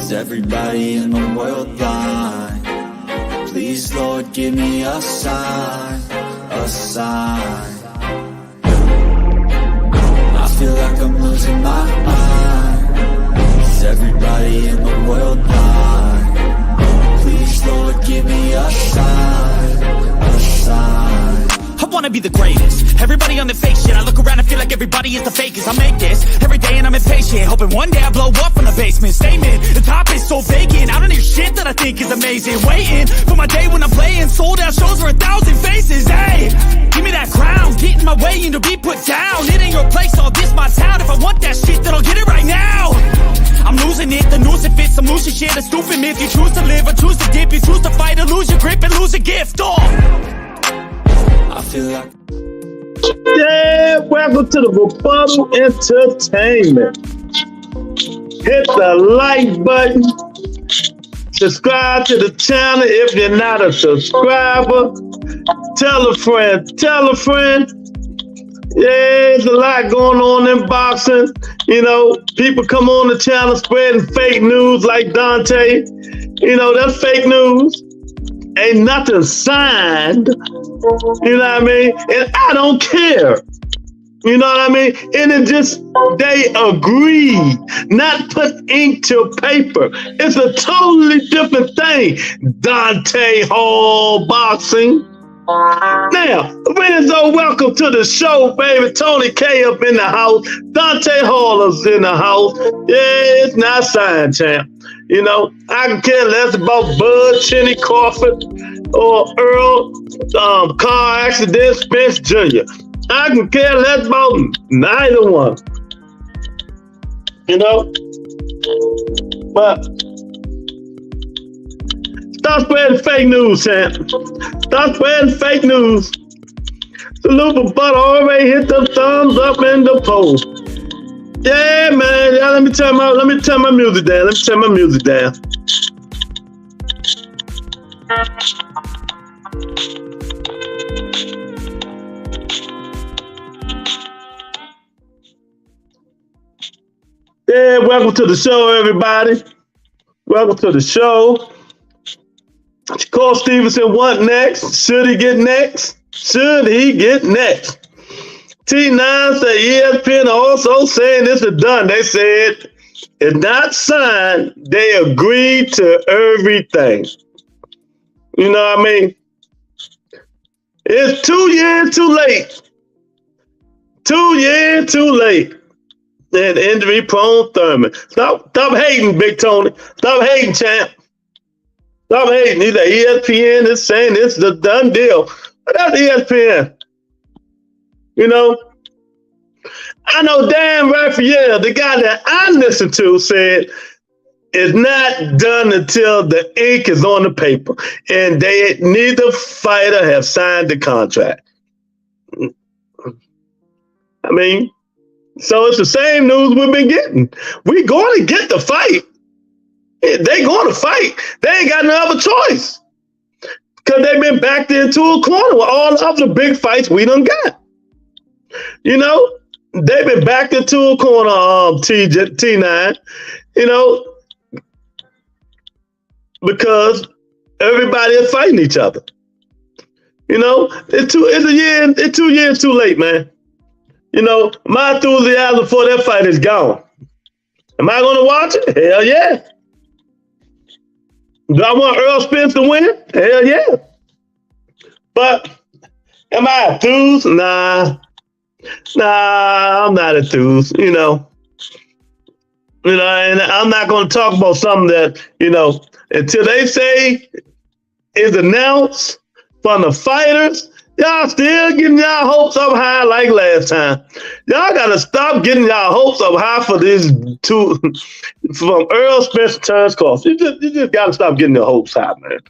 Is everybody in the world blind? Please, Lord, give me a sign, a sign. I feel like I'm losing my mind. Is everybody in the world blind? Please, Lord, give me a sign, a sign. I wanna be the greatest. Everybody on the fake shit. I look around and feel like everybody is the fakest. I make this every day and I'm impatient, hoping one day I blow up from the basement. Statement, the top is so vacant. I don't hear shit that I think is amazing. Waiting for my day when I'm playing sold out shows for 1,000 faces. Hey, give me that crown, get in my way and to be put down. It ain't your place, all this my town. If I want that shit, then I'll get it right now. I'm losing it, the noose it fits. I'm losing shit, a stupid myth. You choose to live or choose to dip. You choose to fight or lose your grip and lose a gift. Oh, I feel like... Yeah, welcome to the Rebuttal Entertainment. Hit the like button. Subscribe to the channel if you're not a subscriber. Tell a friend. Tell a friend. Yeah, there's a lot going on in boxing. You know, people come on the channel spreading fake news like Dante. You know, that's fake news. Ain't nothing signed. You know what I mean? And I don't care. You know what I mean? And it just, they agree, not put ink to paper. It's a totally different thing. Dante Hall Boxing. Now, Renzo, welcome to the show, baby. Tony K up in the house. Dante Hall is in the house. Yeah, it's not signed, champ. You know, I can care less about Bud, Cheney Crawford, or Earl, car accident, Spence Jr. I can care less about neither one. You know? But stop spreading fake news, champ. Stop spreading fake news. Salute for Butter already hit the thumbs up in the post. Yeah, man. Yeah, let me turn my music down. Let me turn my music down. Yeah, welcome to the show, everybody. Welcome to the show. Shakur Stevenson, what next? Should he get next? Should he get next? T9 said ESPN also saying this is done. They said it's not signed. They agreed to everything. You know what I mean? It's 2 years too late. 2 years too late. And injury prone Thurman. Stop hating, Big Tony. Stop hating, champ. Stop hating. Either ESPN is saying this is a done deal. But that's ESPN. You know, I know Dan Raphael, the guy that I listened to, said it's not done until the ink is on the paper, and neither fighter have signed the contract. I mean, so it's the same news we've been getting. We're going to get the fight. They're going to fight. They ain't got no other choice because they've been backed into a corner with all of the big fights we done got. You know, they've been backed into a corner, T9, you know, because everybody is fighting each other. You know, it's 2 years too late, man. You know, my enthusiasm for that fight is gone. Am I going to watch it? Hell yeah. Do I want Earl Spence to win? Hell yeah. But am I enthused? Nah, I'm not enthused, you know. You know, and I'm not going to talk about something that, you know, until they say is announced from the fighters, y'all still getting y'all hopes up high like last time. Y'all got to stop getting y'all hopes up high for these two, from Earl Spence to Terrence Crawford. You just got to stop getting your hopes high, man.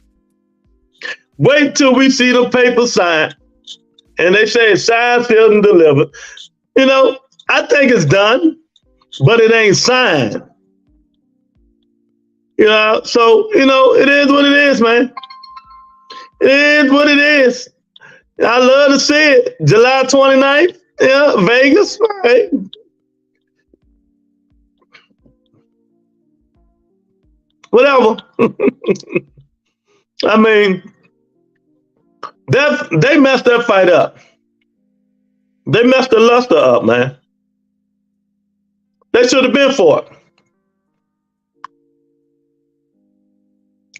Wait till we see the paper signed. And they say it's signed, sealed, and delivered. You know, I think it's done, but it ain't signed. You know, so, you know, it is what it is, man. It is what it is. I love to see it. July 29th, yeah, Vegas, right? Whatever. I mean, they messed that fight up. They messed the luster up, man. They should have been for it.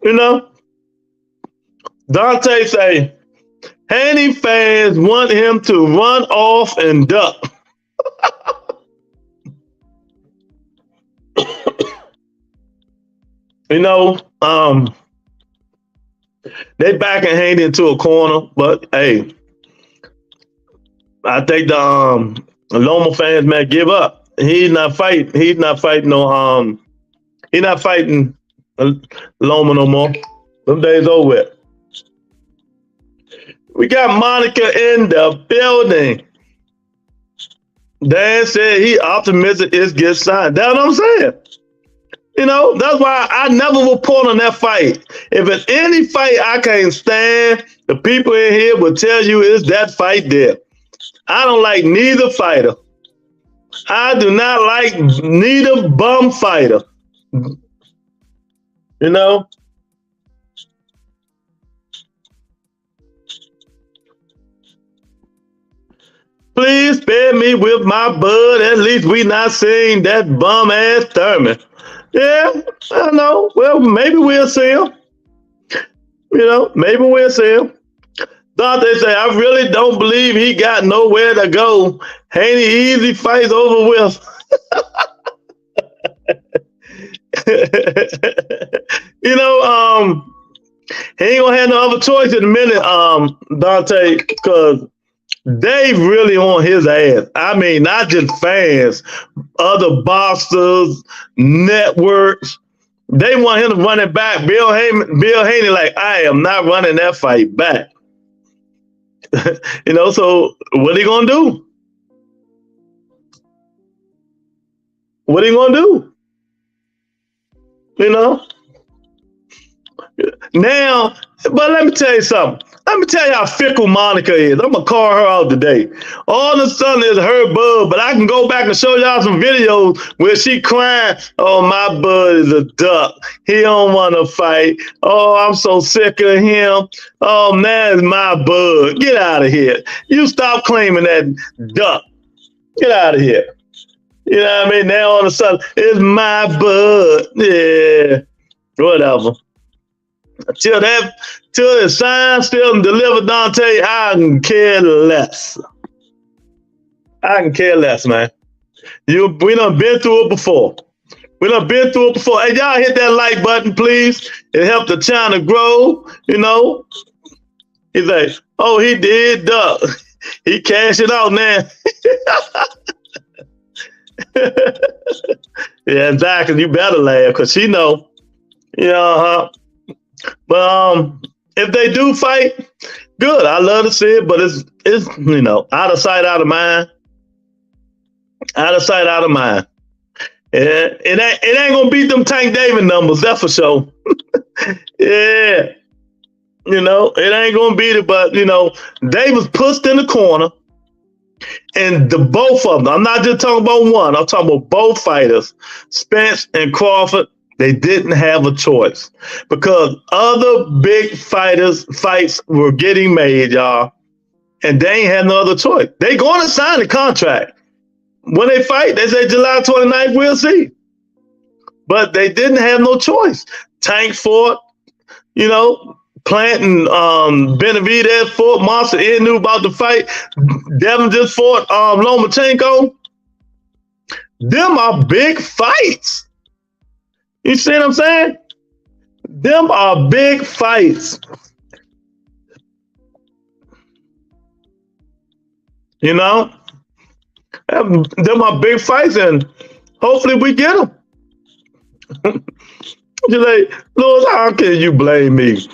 You know, Dante say, Haney fans want him to run off and duck. You know, they backing Haney into a corner, but hey, I think the Loma fans might give up. He's not fighting. He's not fighting no. He's not fighting Loma no more. Them days over with. We got Monica in the building. Dan said he optimistic is get signed. That's what I'm saying. You know, that's why I never report on that fight. If it's any fight I can't stand, the people in here will tell you it's that fight there. I don't like neither fighter. I do not like neither bum fighter. You know? Please spare me with my bud. At least we not seeing that bum ass Thurman. Yeah, I know. Well, maybe we'll see him. You know, maybe we'll see him. Dante say, I really don't believe he got nowhere to go. Haney easy fights over with. You know, he ain't gonna have no other choice in a minute, Dante, because they really on his ass. I mean, not just fans, other boxers, networks. They want him to run it back. Bill Haney, like, I am not running that fight back. You know, so what are you gonna do? What are you gonna do? You know? Now, but let me tell you something. Let me tell you how fickle Monica is. I'm gonna call her out today. All of a sudden it's her bud, but I can go back and show y'all some videos where she crying, oh, my bud is a duck. He don't want to fight. Oh, I'm so sick of him. Oh, man, it's my bud. Get out of here. You stop claiming that duck. Get out of here. You know what I mean? Now all of a sudden, it's my bud. Yeah, whatever. Till the sign still delivered, Dante, I can care less. I can care less, man. We done been through it before. Hey, y'all hit that like button, please. It helped the channel grow, you know. He's like, oh, he did duck. He cashed it out now. Yeah, exactly. You better laugh, because she know. Yeah, But if they do fight, good. I love to see it, but it's you know, out of sight, out of mind. Out of sight, out of mind. Yeah, it ain't gonna beat them Tank David numbers, that's for sure. Yeah. You know, it ain't gonna beat it, but you know, they was pushed in the corner, and the both of them, I'm not just talking about one, I'm talking about both fighters, Spence and Crawford. They didn't have a choice because other big fights were getting made, y'all, and they ain't had no other choice. They going to sign the contract. When they fight, they say July 29th, we'll see. But they didn't have no choice. Tank fought, you know, Plant and Benavidez fought, Monster Ed knew about the fight. Devin just fought Lomachenko. Them are big fights. You see what I'm saying? Them are big fights. You know? Them are big fights, and hopefully we get them. You're like, Lord, how can you blame me?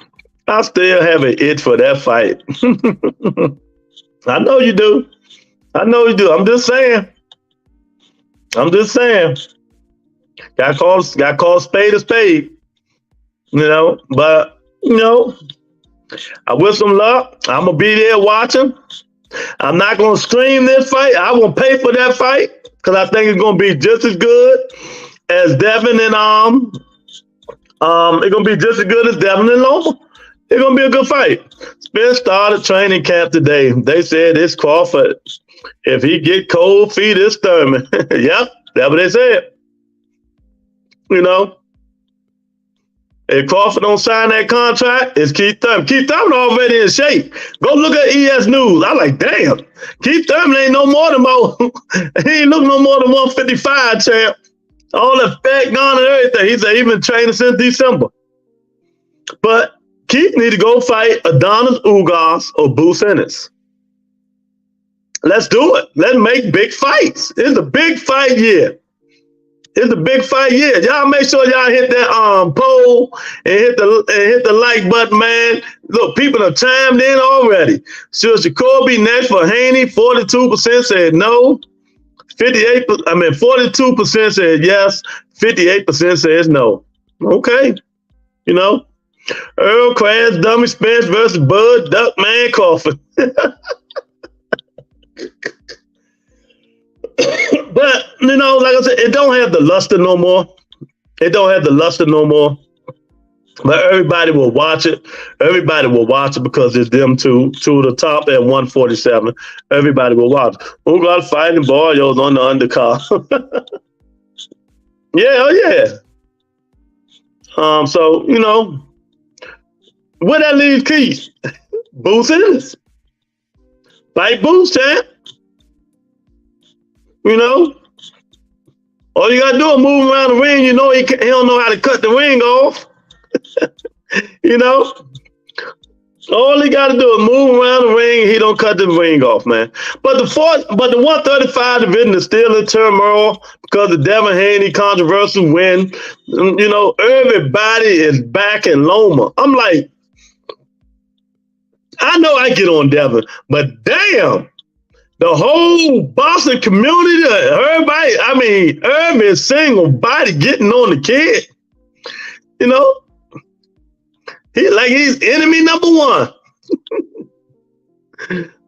I still have an itch for that fight. I know you do. I know you do. I'm just saying. Got called spade a spade, you know. But you know, I wish them luck. I'm gonna be there watching. I'm not gonna stream this fight. I will pay for that fight because I think it's gonna be just as good as Devin and It's gonna be just as good as Devin and Loma. It's gonna be a good fight. Spence started training camp today. They said it's Crawford. If he get cold feet, it's Thurman. Yep, that's what they said. You know, if Crawford don't sign that contract, it's Keith Thurman. Keith Thurman already in shape. Go look at ES News. I like, damn, Keith Thurman ain't no more than he ain't look no more than 155, champ. All the fat gone and everything. He said he been training since December. But Keith need to go fight Adonis Ugas or Boots Ennis. Let's do it. Let's make big fights. It's a big fight year. It's a big fight year. Y'all make sure y'all hit that poll and hit the like button, man. Look, people have chimed in already. Should Shakur be next for Haney? 42% said no. 42% said yes. 58% says no. Okay. You know, Earl Crash, Dummy Spence versus Bud Duckman Crawford. But, you know, like I said, it don't have the luster no more. It don't have the luster no more. But everybody will watch it. Everybody will watch it because it's them two to the top at 147. Everybody will watch. Who got fighting Barrios on the undercard? Yeah, oh yeah. So, you know, where that leaves Keith? Boots Ennis. Fight Boots, champ. You know, all you gotta do is move around the ring. You know, he don't know how to cut the ring off. You know, all he gotta do is move around the ring. He don't cut the ring off, man. But the 135 division is still in turmoil because of Devin Haney controversial win. You know, everybody is back in Loma. I'm like, I know I get on Devin, but damn. The whole Boston community, everybody, I mean, every single body getting on the kid. You know, he's enemy number one.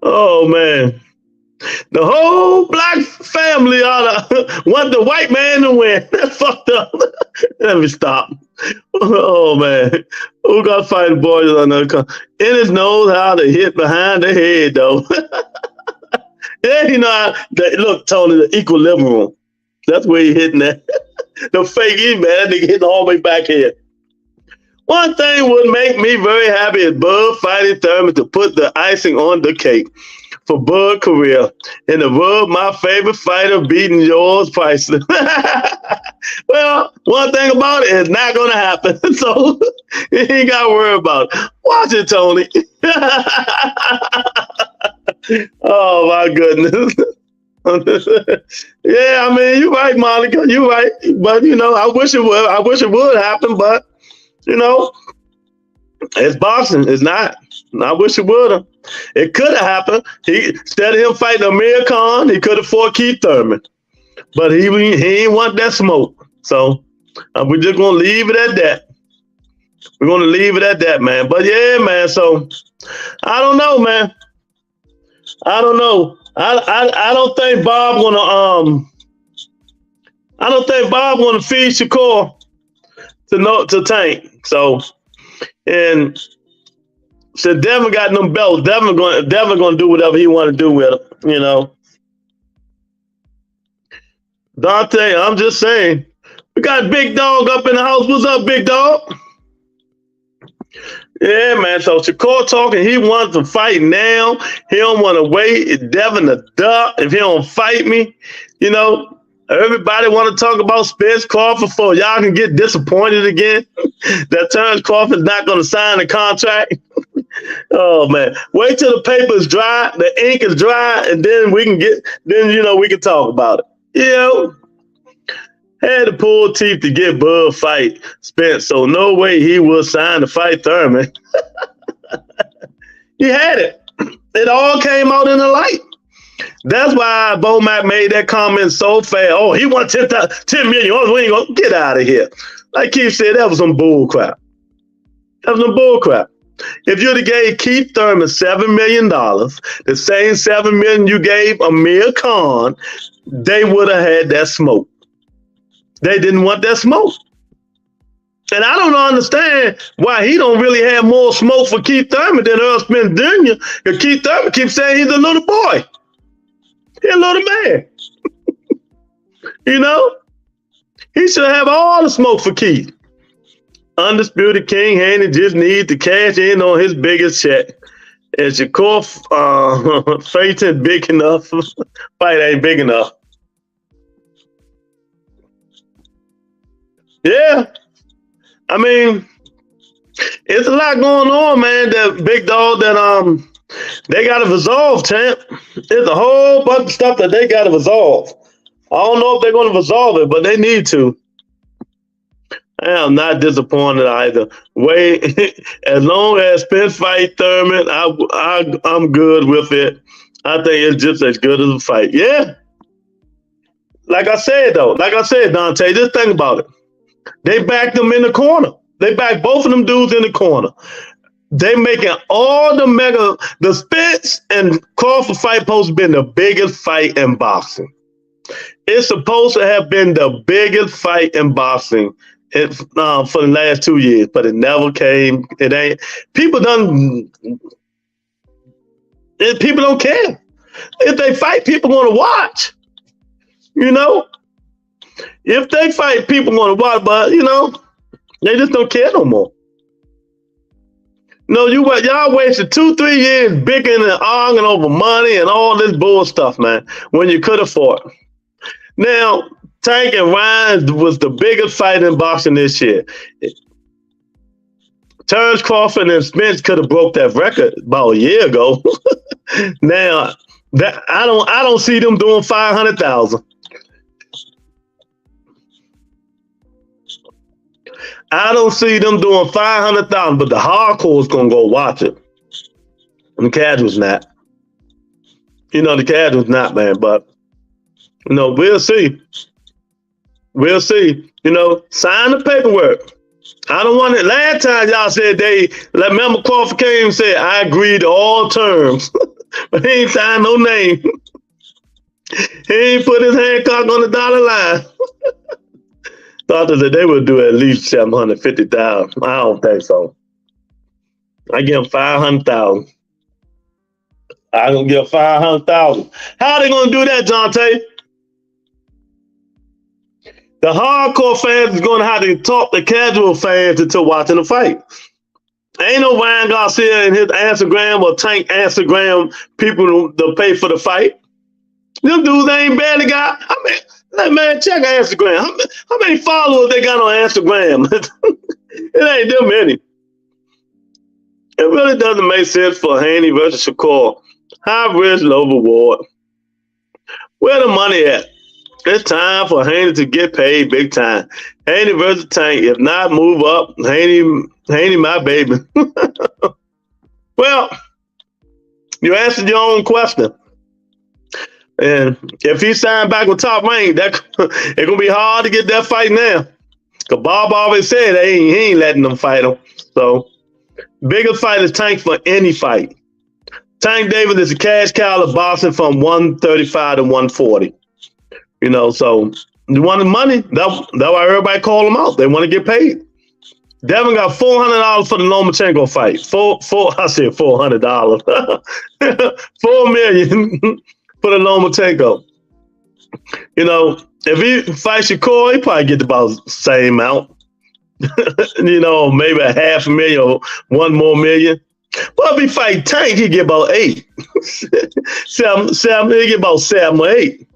Oh, man. The whole black family want the white man to win. That's fucked up. Let me stop. Oh, man. Who got fighting boys on the Ennis knows how to hit behind the head, though. Yeah, you know, look, Tony, the equilibrium. That's where he hitting that. The fake man, that nigga hitting all the way back here. One thing would make me very happy is Bud fighting Thurman to put the icing on the cake for Bud's career. And to rub my favorite fighter beating yours, Priceless. Well, one thing about it, it's not going to happen. So you ain't got to worry about it. Watch it, Tony. Oh, my goodness. Yeah, I mean, you're right, Monica. You're right. But, you know, I wish it would. I wish it would happen, but, you know, it's boxing. It's not. I wish it would have. It could have happened. Instead of him fighting Amir Khan, he could have fought Keith Thurman. But he ain't want that smoke. So we're just going to leave it at that. We're going to leave it at that, man. But, yeah, man, so I don't know, man. I don't know. I don't think Bob gonna feed Shakur to Tank. So, and so Devin got them belts. Devin gonna do whatever he want to do with them, you know. Dante, I'm just saying, we got Big Dog up in the house. What's up, Big Dog? Yeah, man. So Shakur talking, he wants to fight now. He don't want to wait. It's Devin the duck. If he don't fight me, you know, everybody want to talk about Spence Crawford for y'all can get disappointed again. That Terrence Crawford's not going to sign the contract. Oh man, wait till the paper is dry, the ink is dry, and then we can talk about it. You know. Had to pull teeth to get Bud fight Spence, so no way he will sign to fight Thurman. He had it. It all came out in the light. That's why Bomac made that comment so fast. Oh, he won 10 million. Oh, we ain't gonna get out of here. Like Keith said, that was some bull crap. If you'd have gave Keith Thurman $7 million, the same $7 million you gave Amir Khan, they would have had that smoke. They didn't want that smoke. And I don't understand why he don't really have more smoke for Keith Thurman than Earl Spence Jr. Because Keith Thurman keeps saying he's a little boy. He's a little man. You know? He should have all the smoke for Keith. Undisputed King Haney just needs to cash in on his biggest check. And Shakur faith ain't big enough. Fight ain't big enough. Yeah. I mean, it's a lot going on, man. That big dog that they gotta resolve, champ. There's a whole bunch of stuff that they gotta resolve. I don't know if they're gonna resolve it, but they need to. I am not disappointed either. As long as Spence fight Thurman, I'm good with it. I think it's just as good as a fight. Yeah. Like I said, Dante, just think about it. They backed them in the corner. They backed both of them dudes in the corner. They making all the Spence and Crawford fight supposed to been the biggest fight in boxing. It's supposed to have been the biggest fight in boxing for the last 2 years, but it never came. It ain't. People don't care. If they fight, people want to watch. You know? If they fight, people want to watch, but, you know, they just don't care no more. No, y'all wasted 2-3 years bickering and arguing over money and all this bull stuff, man, when you could afford it. Now, Tank and Ryan was the biggest fight in boxing this year. Terrence Crawford and Spence could have broke that record about a year ago. Now, I don't see them doing 500,000. I don't see them doing 500,000, but the hardcore is gonna go watch it. And the casuals not. You know, the casuals not, man. But you know, we'll see. We'll see. You know, sign the paperwork. I don't want it. Last time y'all said remember Crawford came and said, I agreed to all terms. But he ain't signed no name. He ain't put his Hancock on the dollar line. Thought that they would do at least 750,000. I don't think so. I give them 500,000. I gonna give 500,000. How are they gonna do that, Dante? The hardcore fans is gonna have to talk the casual fans into watching the fight. Ain't no Ryan Garcia in his Instagram or Tank Instagram people to pay for the fight. Them dudes ain't barely got. I mean. Hey, man, check Instagram. How many followers they got on Instagram? It ain't them many. It really doesn't make sense for Haney versus Shakur. High risk, low reward. Where the money at? It's time for Haney to get paid big time. Haney versus Tank. If not, move up. Haney, my baby. Well, you answered your own question. And if he signed back with Top Rank, it's gonna be hard to get that fight now. Cause Bob always said he ain't letting them fight him. So biggest fight is Tank for any fight. Tank Davis is a cash cow of boxing from 135 to 140. You know, so you want the money. That's why everybody call him out. They want to get paid. Devin got $400 for the Lomachenko fight. I said $400. $4 million. For the Lomachenko. You know, if he fights Shakur, he probably get about the same amount. You know, maybe a $500,000 or $1 more million. But if he fight Tank, he get about 8. Seven, he get about 7 or 8.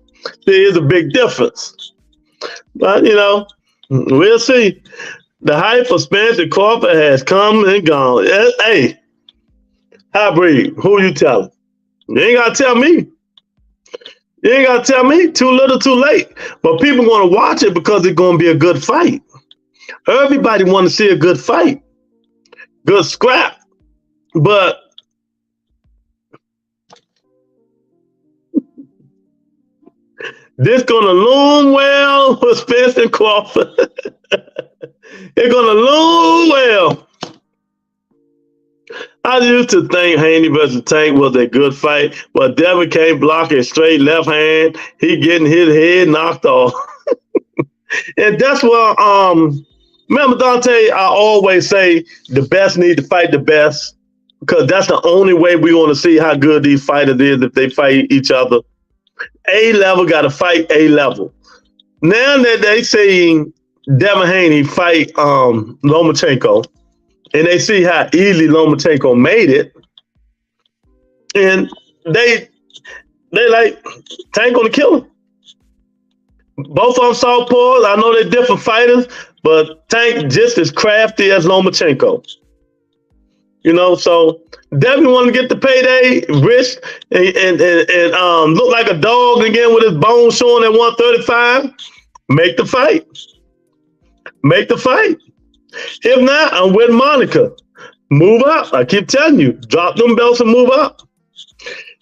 There's a big difference. But you know, we'll see. The hype for Spencer Crawford has come and gone. Hey, Hybrid, who you telling? You ain't gotta tell me. You ain't got to tell me. Too little, too late. But people want to watch it because it's going to be a good fight. Everybody want to see a good fight. Good scrap. But this going to loom well for Spencer Crawford. It's going to loom well. I used to think Haney versus Tank was a good fight, but Devin can't block a straight left hand. He getting his head knocked off. And that's what Remember, Dante, I always say the best need to fight the best because that's the only way we want to see how good these fighters is if they fight each other. A level got to fight A level. Now that they see Devin Haney fight Lomachenko, and they see how easily Lomachenko made it, and they like Tank gonna kill him. Both of them southpaws. I know they're different fighters, but Tank just as crafty as Lomachenko. You know, so Devin want to get the payday, risk, and look like a dog again with his bones showing at 135. Make the fight. Make the fight. If not, I'm with Monica. Move up. I keep telling you, drop them belts and move up.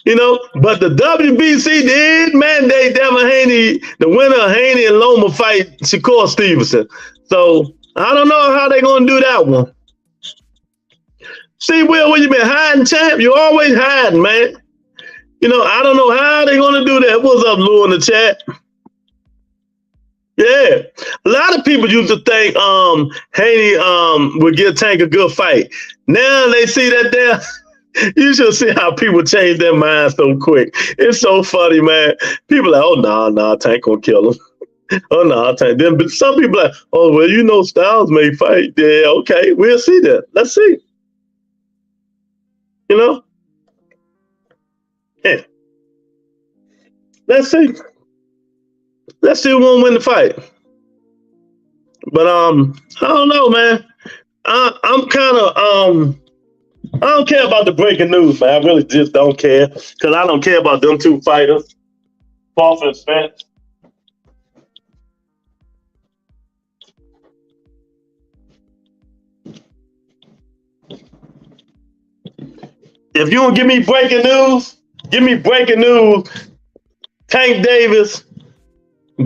You know, but the WBC did mandate Devin Haney, the winner of Haney and Loma fight Shakur Stevenson. So I don't know how they're going to do that one. See, Will, where you been hiding, champ? You always hiding, man. You know, I don't know how they're going to do that. What's up, Lou, in the chat? Yeah. A lot of people used to think Haney would give Tank a good fight. Now they see that there. You should see how people change their minds so quick. It's so funny, man. People like, oh, nah, Tank gonna kill him. Oh, no, Tank. Then some people like, oh, well, you know Styles may fight. Yeah, okay, we'll see that. Let's see. You know? Yeah. Let's see. Let's see who won't win the fight. But I don't know, man. I'm kind of I don't care about the breaking news, man. I really just don't care because I don't care about them two fighters. Paul and Spence. If you don't give me breaking news, give me breaking news. Tank Davis,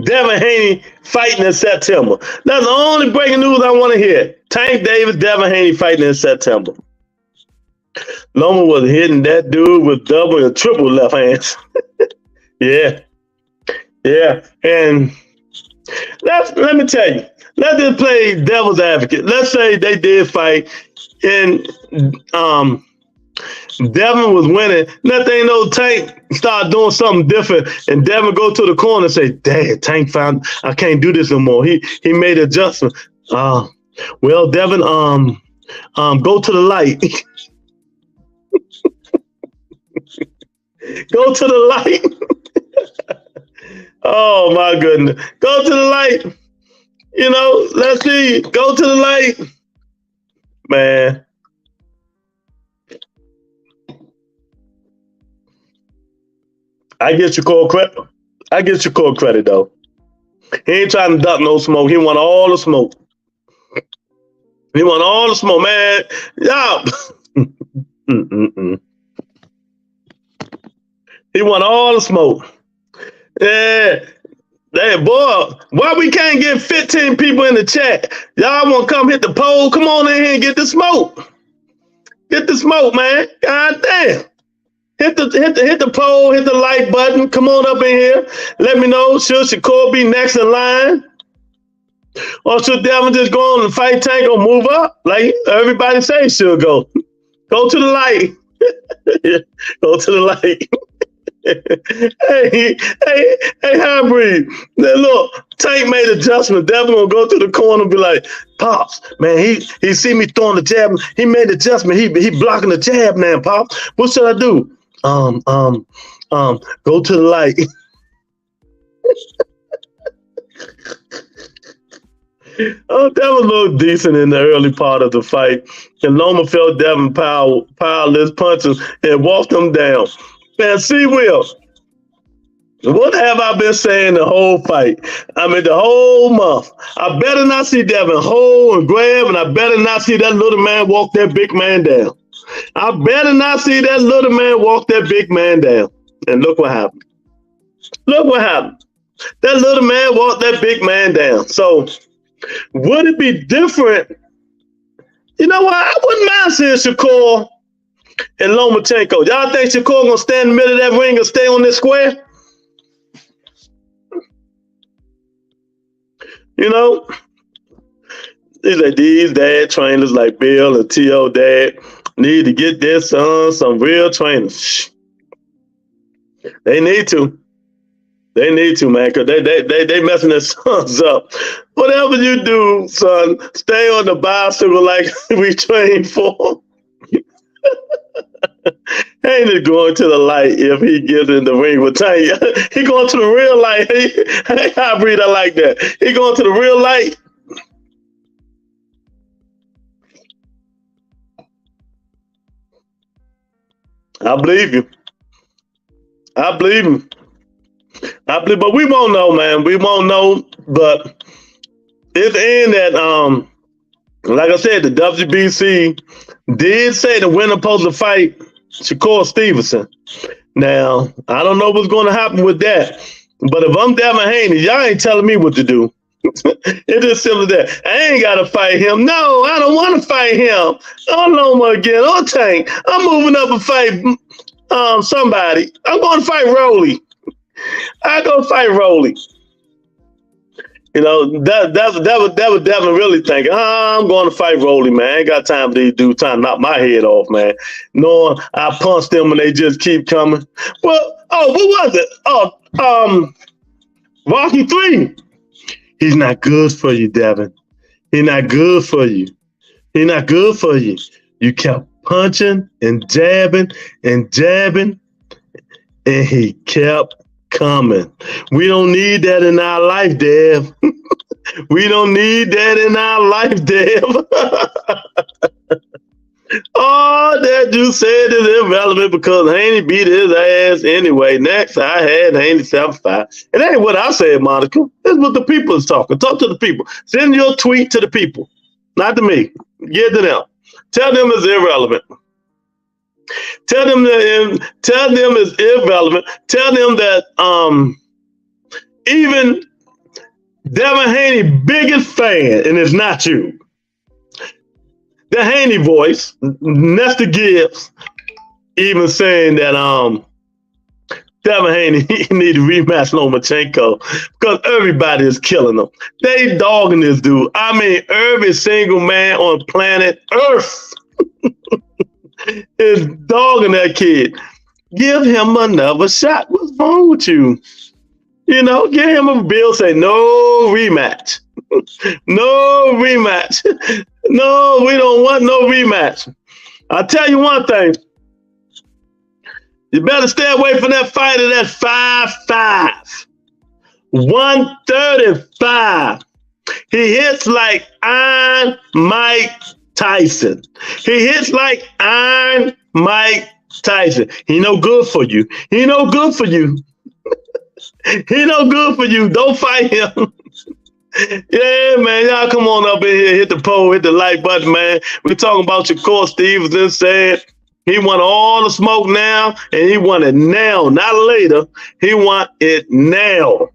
Devin Haney fighting in September. That's the only breaking news I want to hear. Tank Davis, Devin Haney fighting in September. Loma was hitting that dude with double and triple left hands. Yeah. And let me tell you, let's just play devil's advocate. Let's say they did fight and Devin was winning. Next thing you know, Tank started doing something different, and Devin go to the corner and say, "Dad, Tank found I can't do this no more." He made an adjustment. Well, Devin, go to the light. Go to the light. Oh my goodness. Go to the light. You know, let's see. Go to the light. Man. I get Shakur credit. I get Shakur credit though. He ain't trying to duck no smoke. He want all the smoke. He want all the smoke, man. Y'all. He want all the smoke. Yeah. Hey, boy, why we can't get 15 people in the chat? Y'all want to come hit the poll? Come on in here and get the smoke. Get the smoke, man. God damn. Hit the poll, hit the like button. Come on up in here. Let me know, should Shakur be next in line? Or should Devin just go on and fight Tank or move up? Like everybody say should go. Go to the light. Go to the light. hey, Hybrid. Now look, Tank made adjustment. Devin gonna go to the corner and be like, Pops, man, he see me throwing the jab. He made adjustment. He blocking the jab now, Pops. What should I do? Go to the light. Oh, Devin looked decent in the early part of the fight. And Loma felt Devin piled his punches and walked him down. Man, see, Will, what have I been saying the whole fight? I mean, the whole month. I better not see Devin hold and grab, and I better not see that little man walk that big man down. I better not see that little man walk that big man down. And look what happened. Look what happened. That little man walked that big man down. So would it be different? You know what? I wouldn't mind seeing Shakur and Lomachenko. Y'all think Shakur gonna stand in the middle of that ring and stay on this square? You know, He said, these dad trainers like Bill and T.O. dad need to get their sons some real trainers. They need to. They need to, man, because they messing their sons up. Whatever you do, son, stay on the bicycle like we trained for. Haney going to the light if he gets in the ring with Tanya. He going to the real light. I breathe. I like that. He going to the real light. I believe you. I believe him. But we won't know, man. We won't know. But it's in that, like I said, the WBC did say the winner supposed to fight Shakur Stevenson. Now, I don't know what's going to happen with that. But if I'm Devin Haney, y'all ain't telling me what to do. It's just simple as that. I ain't got to fight him. No, I don't want to fight him. Oh, LOMA again. Oh, Tank. I'm moving up and fight somebody. I'm going to fight Rolly. I go fight Rolly. You know, that was Devin really thinking, I'm going to fight Rolly, man. I ain't got time for these dudes trying to knock my head off, man. Knowing I punched them and they just keep coming. Well, what was it? Rocky 3. He's not good for you, Devin. He's not good for you. He's not good for you. You kept punching and jabbing, and he kept coming. We don't need that in our life, Dev. We don't need that in our life, Dev. All that you said is irrelevant because Haney beat his ass anyway. Next, I had Haney 7-5. It ain't what I said, Monica. It's what the people is talking. Talk to the people. Send your tweet to the people, not to me. Get to them. Tell them it's irrelevant. Tell them it's irrelevant. Tell them that even Devin Haney biggest fan, and it's not you. The Haney voice, Nestor Gibbs, even saying that Devin Haney need to rematch Lomachenko because everybody is killing him. They dogging this dude. I mean, every single man on planet Earth is dogging that kid. Give him another shot. What's wrong with you? You know, give him a bill, say no rematch. No rematch. No, we don't want no rematch. I'll tell you one thing. You better stay away from that fight at that 5'5". 135. He hits like Iron Mike Tyson. He hits like Iron Mike Tyson. He no good for you. He no good for you. He no good for you. Don't fight him. Yeah, man, y'all come on up in here, hit the poll, hit the like button, man. We're talking about Shakur Stevenson said he want all the smoke now, and he want it now, not later. He want it now.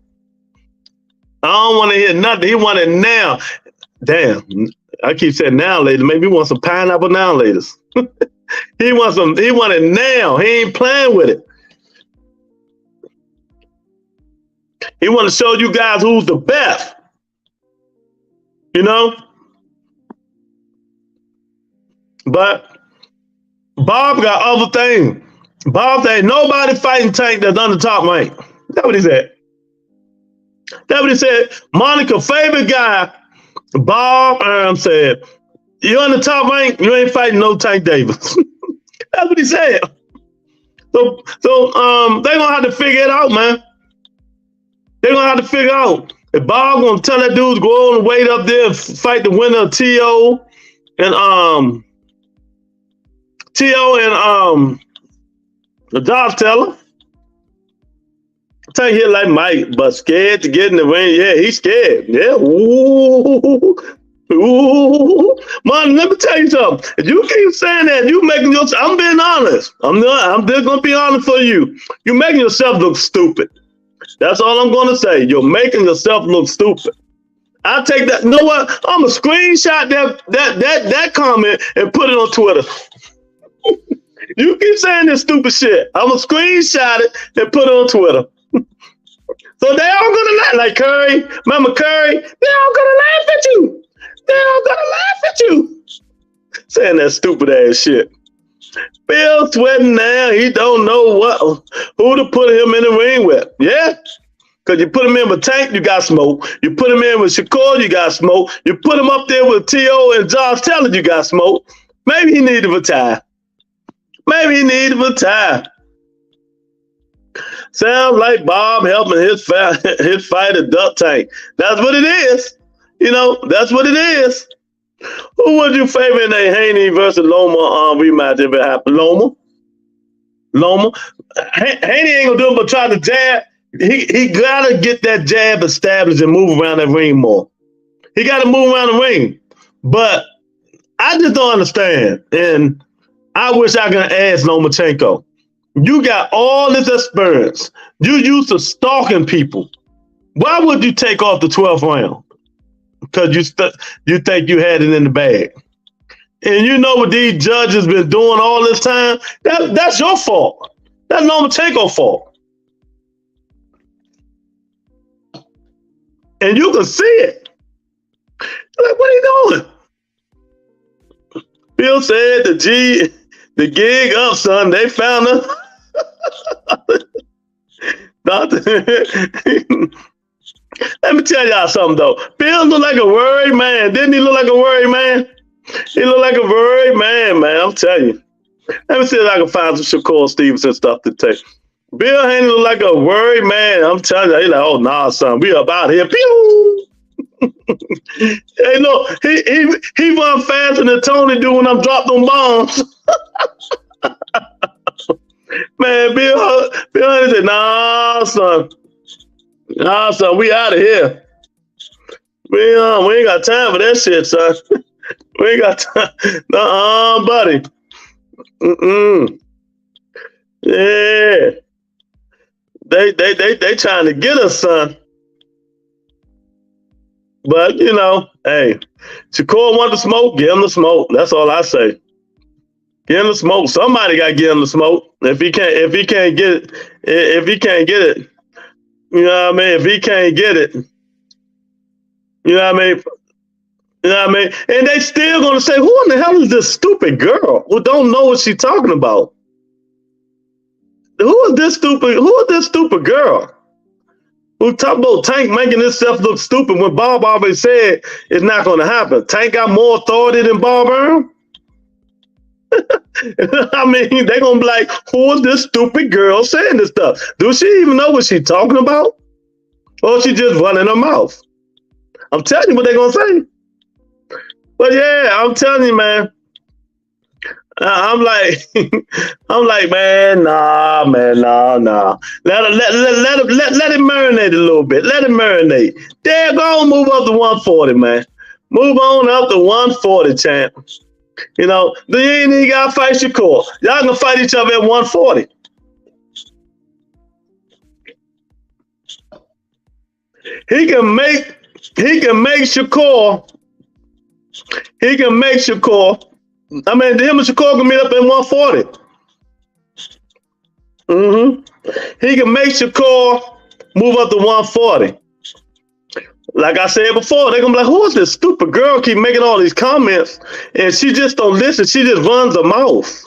I don't want to hear nothing. He want it now. Damn, I keep saying now later. Maybe he want some pineapple now later. He want it now. He ain't playing with it. He want to show you guys who's the best. You know? But Bob got other things. Bob said, nobody fighting Tank that's under top rank. That's what he said. That's what he said. Monica's favorite guy, Bob said, you're on the top rank, you ain't fighting no Tank Davis. That's what he said. So they're going to have to figure it out, man. They're going to have to figure out. If Bob going to tell that dude to go on and wait up there and fight the winner of T.O. and the Dolph Teller. Tank hit like Mike, but scared to get in the ring. Yeah, he's scared. Yeah. Ooh. Man, let me tell you something. If you keep saying that, you making yourself, I'm being honest. I'm just going to be honest for you. You're making yourself look stupid. That's all I'm going to say. You're making yourself look stupid. I'll take that. You know what? I'm going to screenshot that comment and put it on Twitter. You keep saying this stupid shit. I'm going to screenshot it and put it on Twitter. So they all going to laugh. Like Curry, remember Curry? They all going to laugh at you. They're gonna laugh at you saying that stupid ass shit. Bill sweating now. He don't know who to put him in the ring with. Yeah. Because you put him in with Tank, you got smoke. You put him in with Shakur, you got smoke. You put him up there with T.O. and Josh Taylor, you got smoke. Maybe he need to retire. Maybe he need to retire. Sounds like Bob helping his fighter duck Tank. That's what it is. You know, that's what it is. Who would you favor in a Haney versus Loma rematch if it happened? Loma. Haney ain't gonna do it but try to jab. He gotta get that jab established and move around that ring more. He gotta move around the ring. But I just don't understand. And I wish I could ask Lomachenko. You got all this experience. You used to stalking people. Why would you take off the 12th round? Because you think you had it in the bag. And you know what these judges been doing all this time? That's your fault. That's Lomachenko's fault. And you can see it. Like, what are you doing? Bill said the gig up, son. They found her. Let me tell y'all something, though. Bill looked like a worried man. Didn't he look like a worried man? He looked like a worried man, I'm telling you. Let me see if I can find some Shakur Stevenson stuff to take. Bill Haney looked like a worried man. I'm telling you. He's like, oh, nah, son. We up out here. Pew! Hey, look, he run faster than Tony do when I'm dropping them bombs. Man, Bill Haney said, nah, son. Nah, son, we out of here. We ain't got time for that shit, son. We ain't got time. Nuh-uh, buddy. Yeah. They trying to get us, son. But, you know, hey, Shakur want the smoke, give him the smoke. That's all I say. Give him the smoke. Somebody got to give him the smoke. If he can't get it, you know what I mean? If he can't get it, you know what I mean? You know what I mean? And they still gonna say, who in the hell is this stupid girl who don't know what she's talking about? Who is this stupid girl? Who talk about Tank making himself look stupid when Bob already said it's not gonna happen? Tank got more authority than Bob Earl? I mean, they're gonna be like, who is this stupid girl saying this stuff? Do she even know what she's talking about? Or she just running her mouth? I'm telling you what they're gonna say. But yeah, I'm telling you, man. I'm like, man, nah. Let it marinate a little bit. Let it marinate. There, go on, move up to 140, man. Move on up to 140, champ. You know, you ain't even gotta fight Shakur. Y'all gonna fight each other at 140. He can make Shakur. I mean, him and Shakur can meet up at 140. He can make Shakur move up to 140. Like I said before, they're gonna be like, who is this stupid girl keep making all these comments and she just don't listen, she just runs her mouth.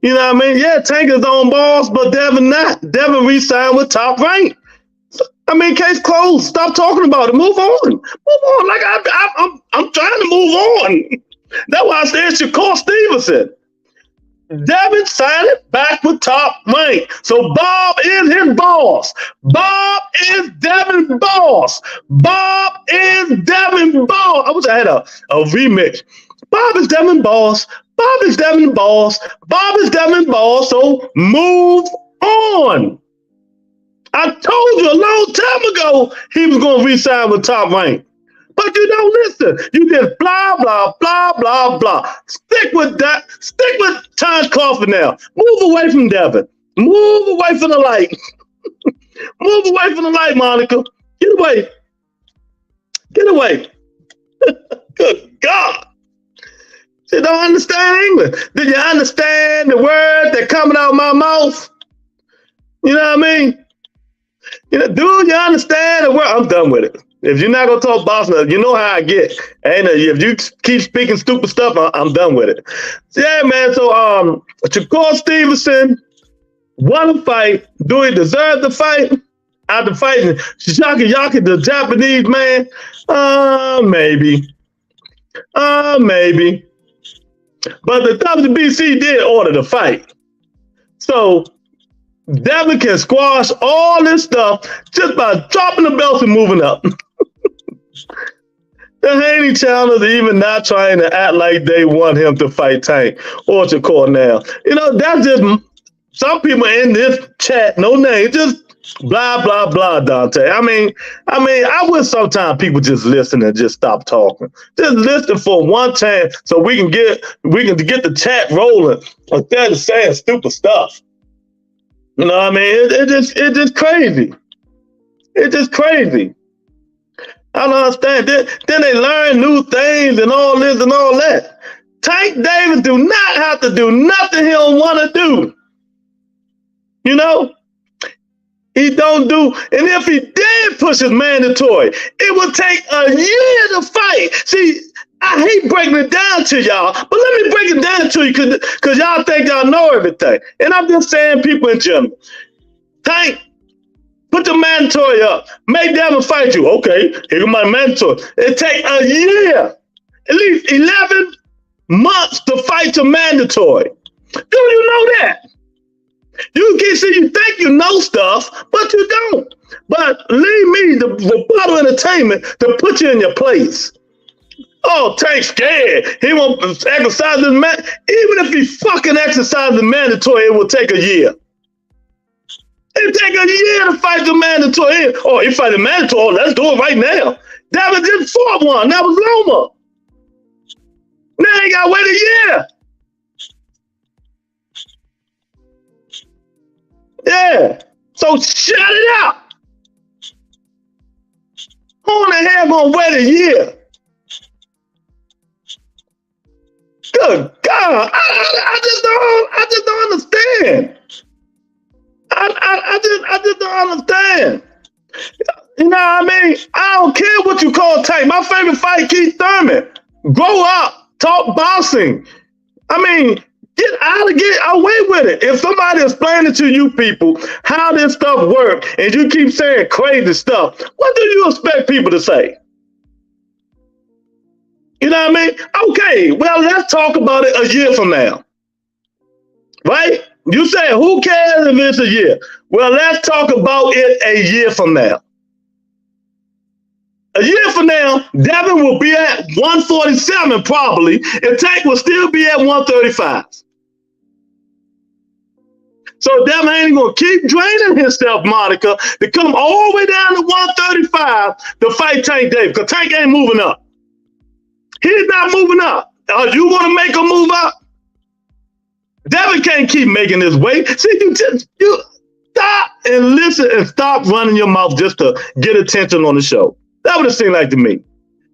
You know what I mean? Yeah, Tank is on balls, but Devin not. Devin re-signed with Top Rank. I mean, case closed. Stop talking about it. Move on. Move on. Like I'm trying to move on. That's why I said Shakur Stevenson. Devin signed it back with Top Rank. So Bob is his boss. Bob is Devin boss. Bob is Devin boss. I wish I had a remix. Bob is Devin boss. Bob is Devin boss. Bob is Devin boss. So move on. I told you a long time ago he was going to re-sign with Top Rank. But you don't listen. You just blah, blah, blah, blah, blah. Stick with that. Stick with Tom Coughlin now. Move away from Devin. Move away from the light. Move away from the light, Monica. Get away. Get away. Good God. You don't understand English. Do you understand the words that coming out of my mouth? You know what I mean? You know, do you understand the word? I'm done with it. If you're not gonna talk boxing, you know how I get. And if you keep speaking stupid stuff, I'm done with it. Yeah, man. So Shakur Stevenson won a fight. Do he deserve the fight? After fighting Shakur, the Japanese man, maybe. Maybe. But the WBC did order the fight. So Devin can squash all this stuff just by dropping the belts and moving up. The Haney channels even not trying to act like they want him to fight Tank or Shakur now. You know, that's just some people in this chat, no name, just blah, blah, blah, Dante. I mean, I wish sometimes people just listen and just stop talking. Just listen for one chance so we can get the chat rolling instead of saying stupid stuff. You know what I mean? It's just crazy. It's just crazy. I don't understand. Then they learn new things and all this and all that. Tank Davis do not have to do nothing he don't want to do. You know? He don't do, and if he did push his mandatory, it would take a year to fight. See, I hate breaking it down to y'all, but let me break it down to you because y'all think y'all know everything. And I'm just saying, people in general, Tank, put the mandatory up. Make Devin fight you. Okay, here's my mandatory. It take a year, at least 11 months to fight your mandatory. Do you know that? You can see, you think you know stuff, but you don't. But leave me, the rebuttal entertainment, to put you in your place. Oh, Tank's scared. He won't exercise his man. Even if he fucking exercises the mandatory, it will take a year. It take a year to fight the mandatory. Oh, he fight the mandatory. Let's do it right now. Devin just fought one. That was Loma. Now he got to wait a year. Yeah. So shut it up. Who in the hell gonna wait a year? Good God. I just don't understand. I just don't understand. You know what I mean? I don't care what you call Tank. My favorite fight, Keith Thurman. Grow up. Talk boxing. I mean, get away with it. If somebody explaining to you people how this stuff works and you keep saying crazy stuff, what do you expect people to say? You know what I mean? Okay, well, let's talk about it a year from now. Right? You say, who cares if it's a year? Well, let's talk about it a year from now. A year from now, Devin will be at 147 probably, and Tank will still be at 135. So Devin ain't gonna keep draining himself, Monica, to come all the way down to 135 to fight Tank Davis, because Tank ain't moving up. He's not moving up. Are you gonna make him move up? Devin can't keep making this weight. See, you stop and listen and stop running your mouth just to get attention on the show. That would have seemed like to me.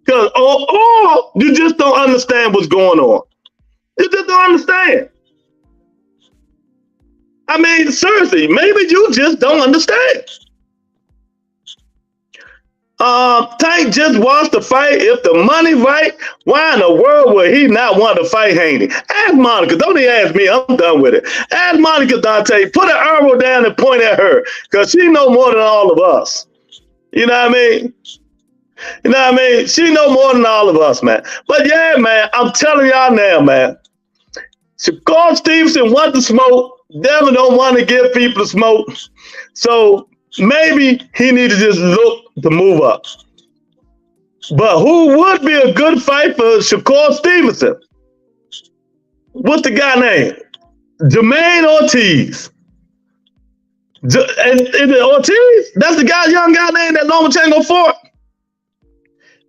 Because or you just don't understand what's going on. You just don't understand. I mean, seriously, maybe you just don't understand. Tank just wants to fight. If the money right, why in the world would he not want to fight Haney? Ask Monica. Don't even ask me. I'm done with it. Ask Monica, Dante. Put an arrow down and point at her, because she know more than all of us. You know what I mean? You know what I mean? She know more than all of us, man. But yeah, man, I'm telling y'all now, man. Shakur Stevenson want to smoke. Devin don't want to give people the smoke. So maybe he need to just look to move up. But who would be a good fight for Shakur Stevenson? What's the guy name? Jermaine Ortiz. Is it Ortiz? That's the guy, young guy named that Loma Chango Fort.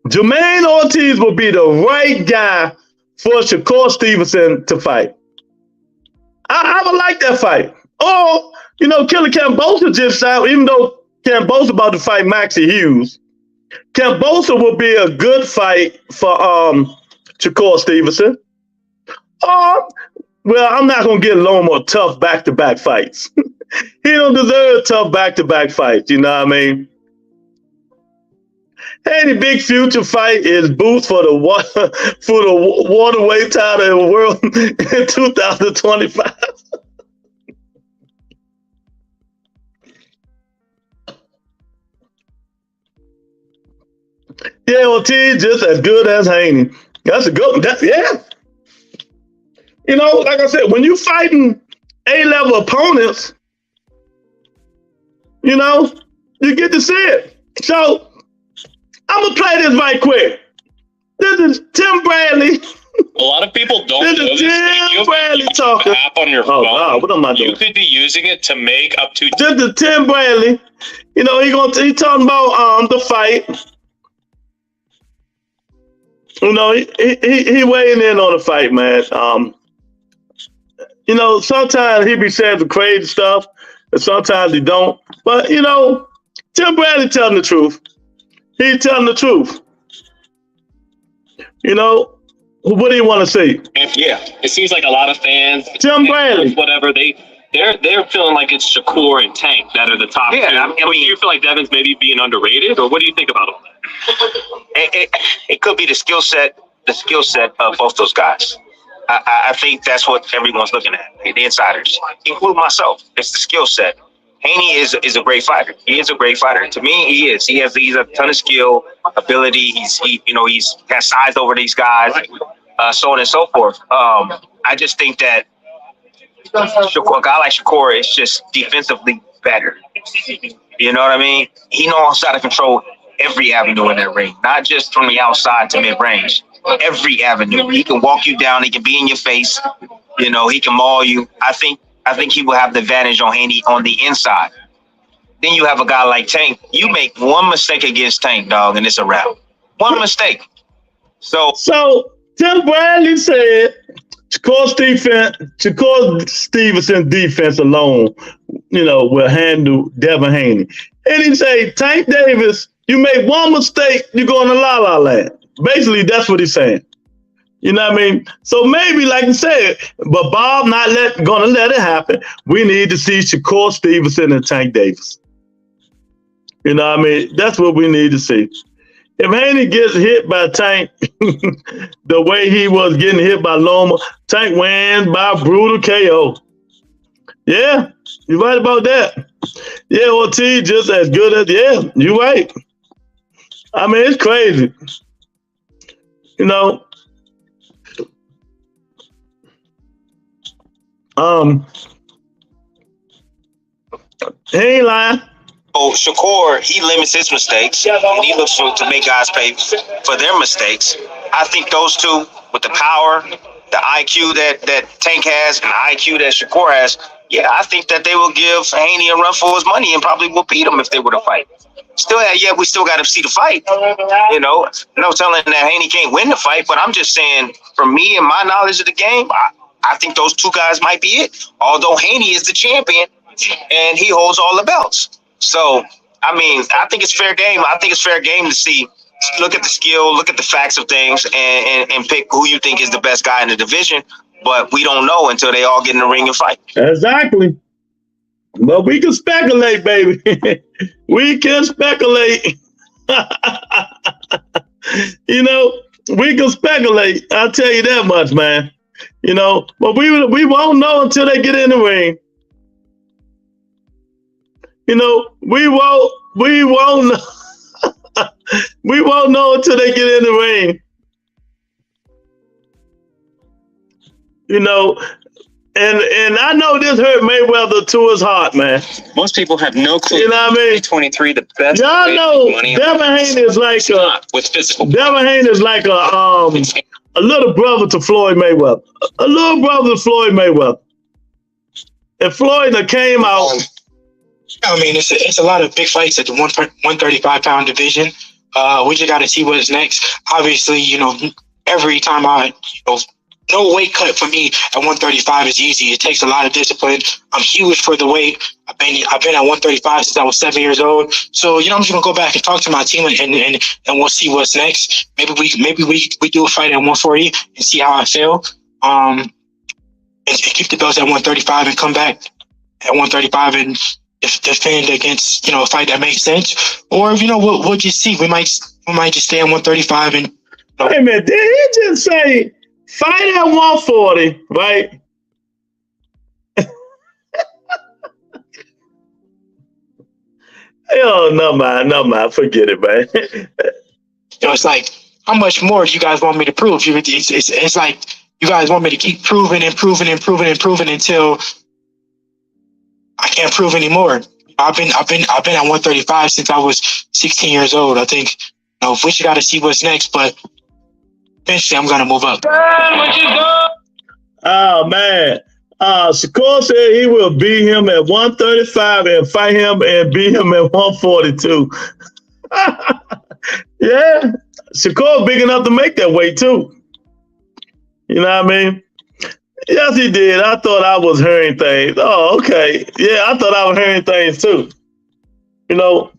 Jermaine Ortiz will be the right guy for Shakur Stevenson to fight. I would like that fight. Or, you know, Killer Kambosos just out, even though Kambosos about to fight Maxie Hughes. Kambosos will be a good fight for Shakur Stevenson. Well, I'm not going to get Loma tough back-to-back fights. He don't deserve tough back-to-back fights, you know what I mean? Haney big future fight is boost for the waterweight title in the world in 2025. Yeah, Ortiz just as good as Haney. That's a good one. Yeah. You know, like I said, when you fighting A-level opponents, you know, you get to see it. So I'm gonna play this right quick. This is Tim Bradley. A lot of people don't This know is this. Tim Bradley talking. App on your Oh phone. God, what am I doing? You could be using it to make up to. This is Tim Bradley. You know, he talking about the fight. You know, he weighing in on the fight, man. You know, sometimes he be saying some crazy stuff, and sometimes he don't. But you know, Tim Bradley telling the truth. He's telling the truth. You know, what do you want to see? Yeah, it seems like a lot of fans. Tim Bradley. Whatever they're feeling like it's Shakur and Tank that are the top two. I mean, do you feel like Devin's maybe being underrated, or what do you think about all that? It could be the skill set of both those guys. I think that's what everyone's looking at, the insiders, including myself. It's the skill set. Haney is a great fighter. He is a great fighter. To me, he is. He's a ton of skill, ability. He's got size over these guys, so on and so forth. I just think that a guy like Shakur is just defensively better. You know what I mean? He knows how to control every avenue in that ring, not just from the outside to mid-range. Every avenue. He can walk you down. He can be in your face. You know, he can maul you. I think he will have the advantage on Haney on the inside. Then you have a guy like Tank. You make one mistake against Tank, dog, and it's a wrap. One mistake. So Tim Bradley said Shakur Stevenson defense alone, you know, will handle Devin Haney. And he say, Tank Davis, you make one mistake, you go in the la-la land. Basically, that's what he's saying. You know what I mean? So maybe, like you said, but Bob gonna let it happen. We need to see Shakur Stevenson and Tank Davis. You know what I mean? That's what we need to see. If Haney gets hit by Tank the way he was getting hit by Loma, Tank wins by brutal KO. Yeah, you're right about that. Yeah, Ortiz just as good as, yeah, you're right. I mean, it's crazy. You know, he ain't lying. Oh, Shakur, he limits his mistakes, and he looks to make guys pay for their mistakes. I think those two, with the power, the IQ that Tank has, and the IQ that Shakur has, yeah, I think that they will give Haney a run for his money and probably will beat him if they were to fight. We still got to see the fight. You know, no telling that Haney can't win the fight, but I'm just saying, from me and my knowledge of the game, I think those two guys might be it. Although Haney is the champion and he holds all the belts. So, I mean, I think it's fair game. I think it's fair game to see, look at the skill, look at the facts of things, and pick who you think is the best guy in the division. But we don't know until they all get in the ring and fight. Exactly. But we can speculate, baby. We can speculate. You know, we can speculate. I'll tell you that much, man. You know, but we won't know until they get in the ring. You know, we won't know. We won't know until they get in the ring. You know, and I know this hurt Mayweather to his heart, man. Most people have no clue. You know what I mean? 2023, the best. Y'all know Devin Haney is like with physical. Devin Haney is like a little brother to Floyd Mayweather. A little brother to Floyd Mayweather. And Floyd that came out. I mean, it's a lot of big fights at the 135-pound division. We just got to see what's next. Obviously, you know, every time no weight cut for me at 135 is easy. It takes a lot of discipline. I'm huge for the weight. I've been at 135 since I was 7 years old. So, you know, I'm just gonna go back and talk to my team and we'll see what's next. Maybe we do a fight at 140 and see how I feel. And keep the belts at 135 and come back at 135 and defend against, a fight that makes sense, or we'll just see. We might just stay at 135 and. Hey man, did he just say fight at 140, right? Oh, no man, forget it, man. It's like, how much more do you guys want me to prove? It's like you guys want me to keep proving until I can't prove anymore. I've been at 135 since I was 16 years old. I think we just got to see what's next, but eventually I'm gonna move up. Oh man. Shakur said he will beat him at 135 and fight him and beat him at 142. Yeah, Shakur big enough to make that weight too. You know what I mean? Yes, he did. I thought I was hearing things. Oh, okay. Yeah, I thought I was hearing things too. You're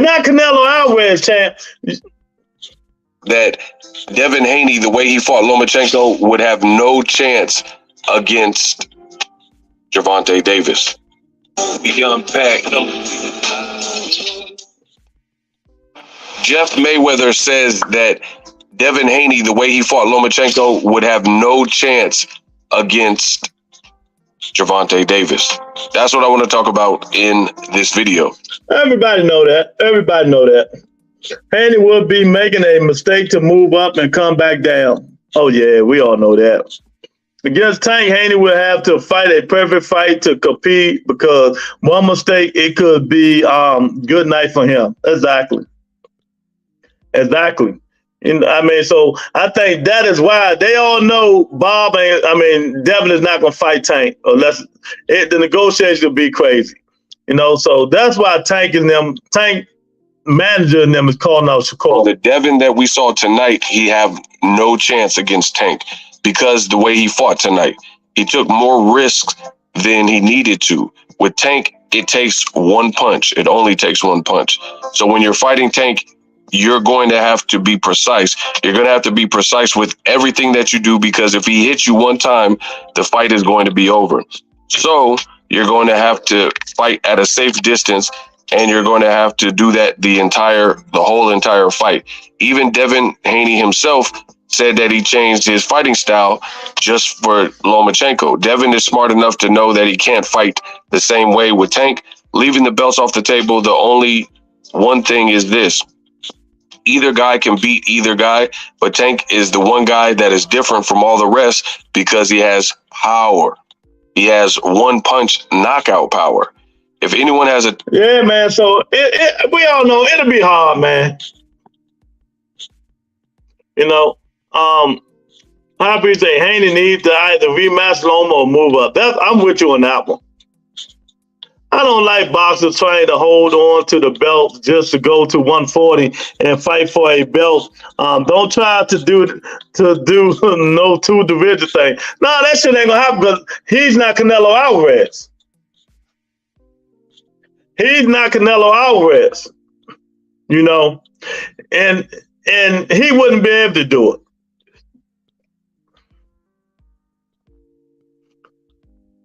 not Canelo Alvarez, champ. That Devin Haney, the way he fought Lomachenko, would have no chance against Gervonta Davis. We unpack. Jeff Mayweather says that Devin Haney, the way he fought Lomachenko, would have no chance against Gervonta Davis. That's what I want to talk about in this video. Everybody know that. Haney would be making a mistake to move up and come back down. Oh yeah, we all know that. Against Tank, Haney will have to fight a perfect fight to compete, because one mistake, it could be good night for him. Exactly. So I think that is why they all know Devin is not going to fight Tank unless the negotiations will be crazy. So that's why Tank manager and them is calling out Shakur. The Devin that we saw tonight, he have no chance against Tank, because the way he fought tonight, he took more risks than he needed to. With Tank, it takes one punch. It only takes one punch. So when you're fighting Tank, you're going to have to be precise. You're going to have to be precise with everything that you do, because if he hits you one time, the fight is going to be over. So you're going to have to fight at a safe distance, and you're going to have to do that the whole entire fight. Even Devin Haney himself said that he changed his fighting style just for Lomachenko. Devin is smart enough to know that he can't fight the same way with Tank. Leaving the belts off the table, the only one thing is this: either guy can beat either guy, but Tank is the one guy that is different from all the rest because he has power. He has one punch knockout power. If anyone has yeah, man. So we all know it'll be hard, man. I appreciate Haney needs to either rematch Loma or move up. I'm with you on that one. I don't like boxers trying to hold on to the belt just to go to 140 and fight for a belt. Don't try to do no two division thing. No, that shit ain't gonna happen, because he's not Canelo Alvarez. He's not Canelo Alvarez, and he wouldn't be able to do it.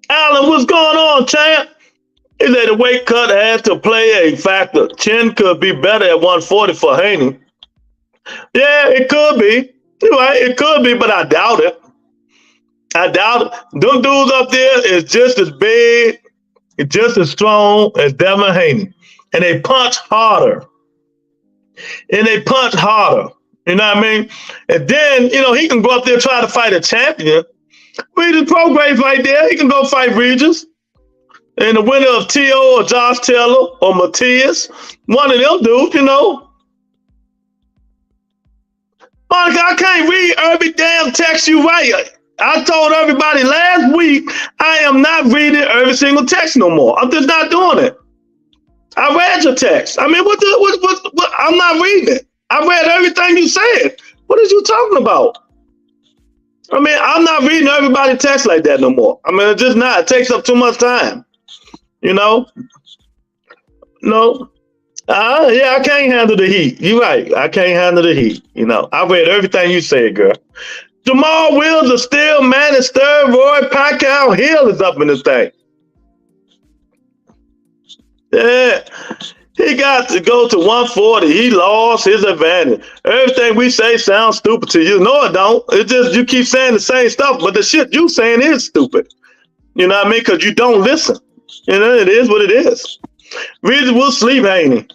Alan, what's going on, champ? Is that the weight cut has to play a factor? Chin could be better at 140 for Haney. Yeah, it could be. You're right, it could be, but I doubt it. Them dudes up there is just as big, just as strong as Devin Haney. And they punch harder. You know what I mean? And then, he can go up there and try to fight a champion. Regis Prograis right there. He can go fight Regis. And the winner of T.O. or Josh Taylor or Matias, one of them dudes, Monica, I can't read every damn text you write. I told everybody last week I am not reading every single text no more. I'm just not doing it. I read your text. I mean, what I'm not reading it. I read everything you said. What are you talking about? I mean, I'm not reading everybody's text like that no more. I mean, it's just not. It takes up too much time. No. Yeah, I can't handle the heat. You're right. I can't handle the heat. I read everything you said, girl. Jamal Wills is still man and stir. Roy Pacquiao Hill is up in this thing. Yeah. He got to go to 140. He lost his advantage. Everything we say sounds stupid to you. No, it don't. It's just you keep saying the same stuff, but the shit you saying is stupid. You know what I mean? Because you don't listen. You know, it is what it is. Reason will sleep, Haney.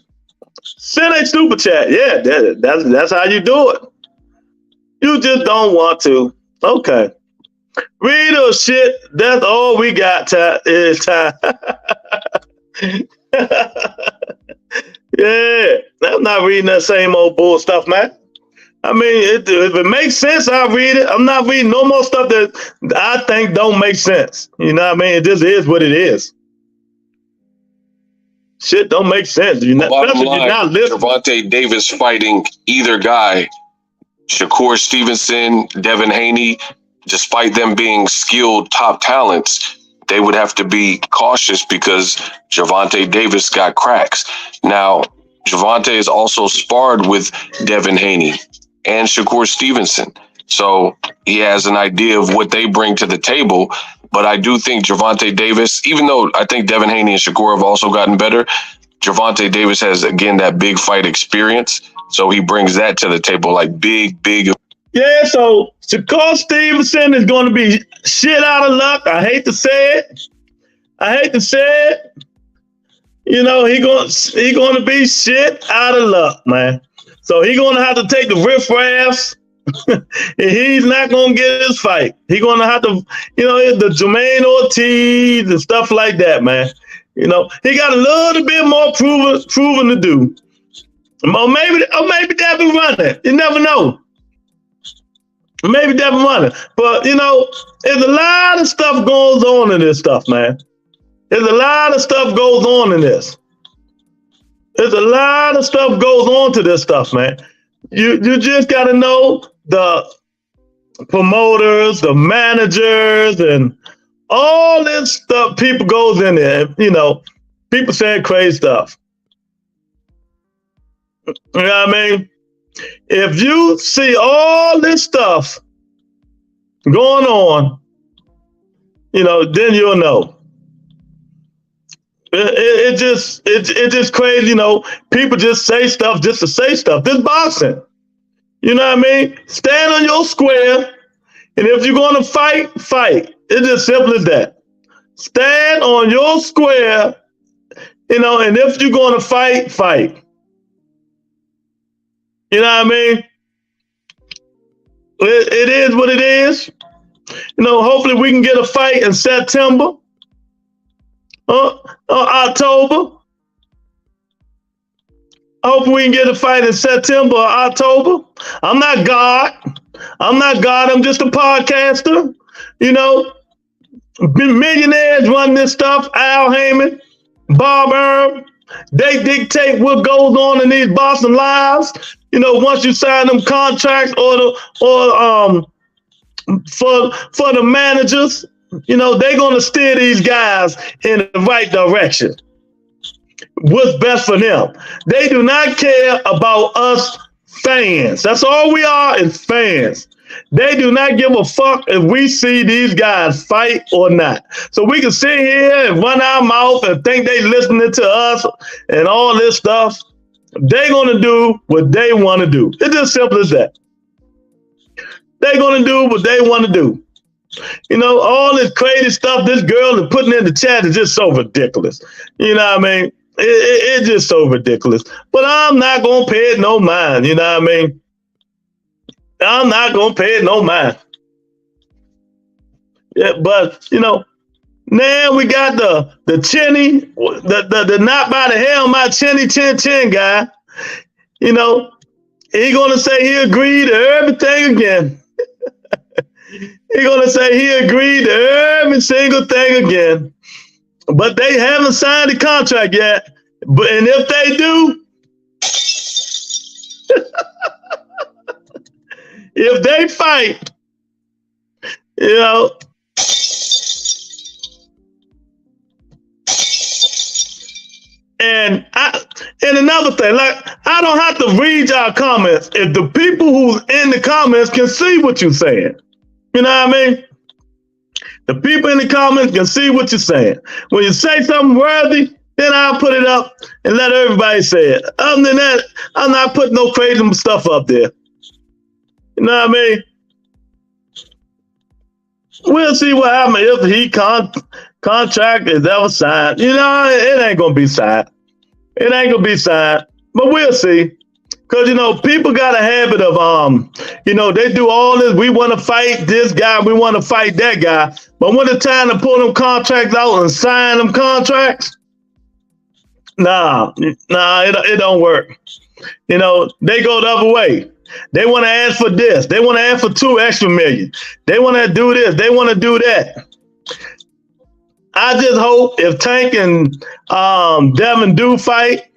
Send a stupid chat. Yeah, that's how you do it. You just don't want to. Okay. Read or shit. That's all we got is time. Yeah, I'm not reading that same old bull stuff, man. I mean, if it makes sense, I'll read it. I'm not reading no more stuff that I think don't make sense. You know what I mean? It just is what it is. Shit don't make sense. You're not listening. Gervonta Davis fighting either guy, Shakur Stevenson, Devin Haney, despite them being skilled top talents, they would have to be cautious because Gervonta Davis got cracks. Now, Gervonta is also sparred with Devin Haney and Shakur Stevenson. So he has an idea of what they bring to the table. But I do think Gervonta Davis, even though I think Devin Haney and Shakur have also gotten better, Gervonta Davis has, again, that big fight experience. So he brings that to the table, like big. Yeah, so Shakur Stevenson is going to be shit out of luck. I hate to say it. You know, he going to be shit out of luck, man. So he going to have to take the riffraffs. And he's not going to get his fight. He's going to have to, you know, the Jermaine Ortiz and stuff like that, man. You know, he got a little bit more proven to do. Or maybe Devin running. You never know. Maybe Devin running. But, you know, there's a lot of stuff goes on in this stuff, man. There's a lot of stuff goes on in this. There's a lot of stuff goes on to this stuff, man. You just got to know the promoters, the managers, and all this stuff. People goes in there, you know, people saying crazy stuff. You know what I mean? If you see all this stuff going on, you know, then you'll know. It's just crazy, you know. People just say stuff just to say stuff. This boxing, you know what I mean? Stand on your square, and if you're going to fight, fight. It's as simple as that. Stand on your square, you know, and if you're going to fight, fight. You know what I mean? It is what it is. You know, hopefully we can get a fight in September. October. I hope we can get a fight in September or October. I'm not God. I'm just a podcaster. You know, millionaires run this stuff. Al Heyman, Bob Herb. They dictate what goes on in these Boston lives. You know, once you sign them contracts for the managers, you know, they're going to steer these guys in the right direction. What's best for them. They do not care about us fans. That's all we are, is fans. They do not give a fuck if we see these guys fight or not. So we can sit here and run our mouth and think they listening to us and all this stuff. They're going to do what they want to do. It's as simple as that. They're going to do what they want to do. You know, all this crazy stuff this girl is putting in the chat is just so ridiculous. You know what I mean? It's just so ridiculous. But I'm not going to pay it no mind. You know what I mean? I'm not going to pay it no mind. Yeah, but, you know, now we got the chinny, the not by the hell my chinny chin chin guy. You know, he going to say he agreed to everything again. He's going to say he agreed to every single thing again. But they haven't signed the contract yet. And if they do, if they fight, you know, and another thing, like, I don't have to read y'all comments if the people who's in the comments can see what you're saying. You know what I mean? The people in the comments can see what you're saying. When you say something worthy, then I'll put it up and let everybody say it. Other than that, I'm not putting no crazy stuff up there. You know what I mean? We'll see what happens if he contract is ever signed. You know, it ain't gonna be signed. It ain't gonna be signed, but we'll see. Cause you know, people got a habit of you know, they do all this. We want to fight this guy. We want to fight that guy. But when it's time to pull them contracts out and sign them contracts, nah, it don't work. You know, they go the other way. They want to ask for this. They want to ask for $2 extra million. They want to do this. They want to do that. I just hope if Tank and Devin do fight,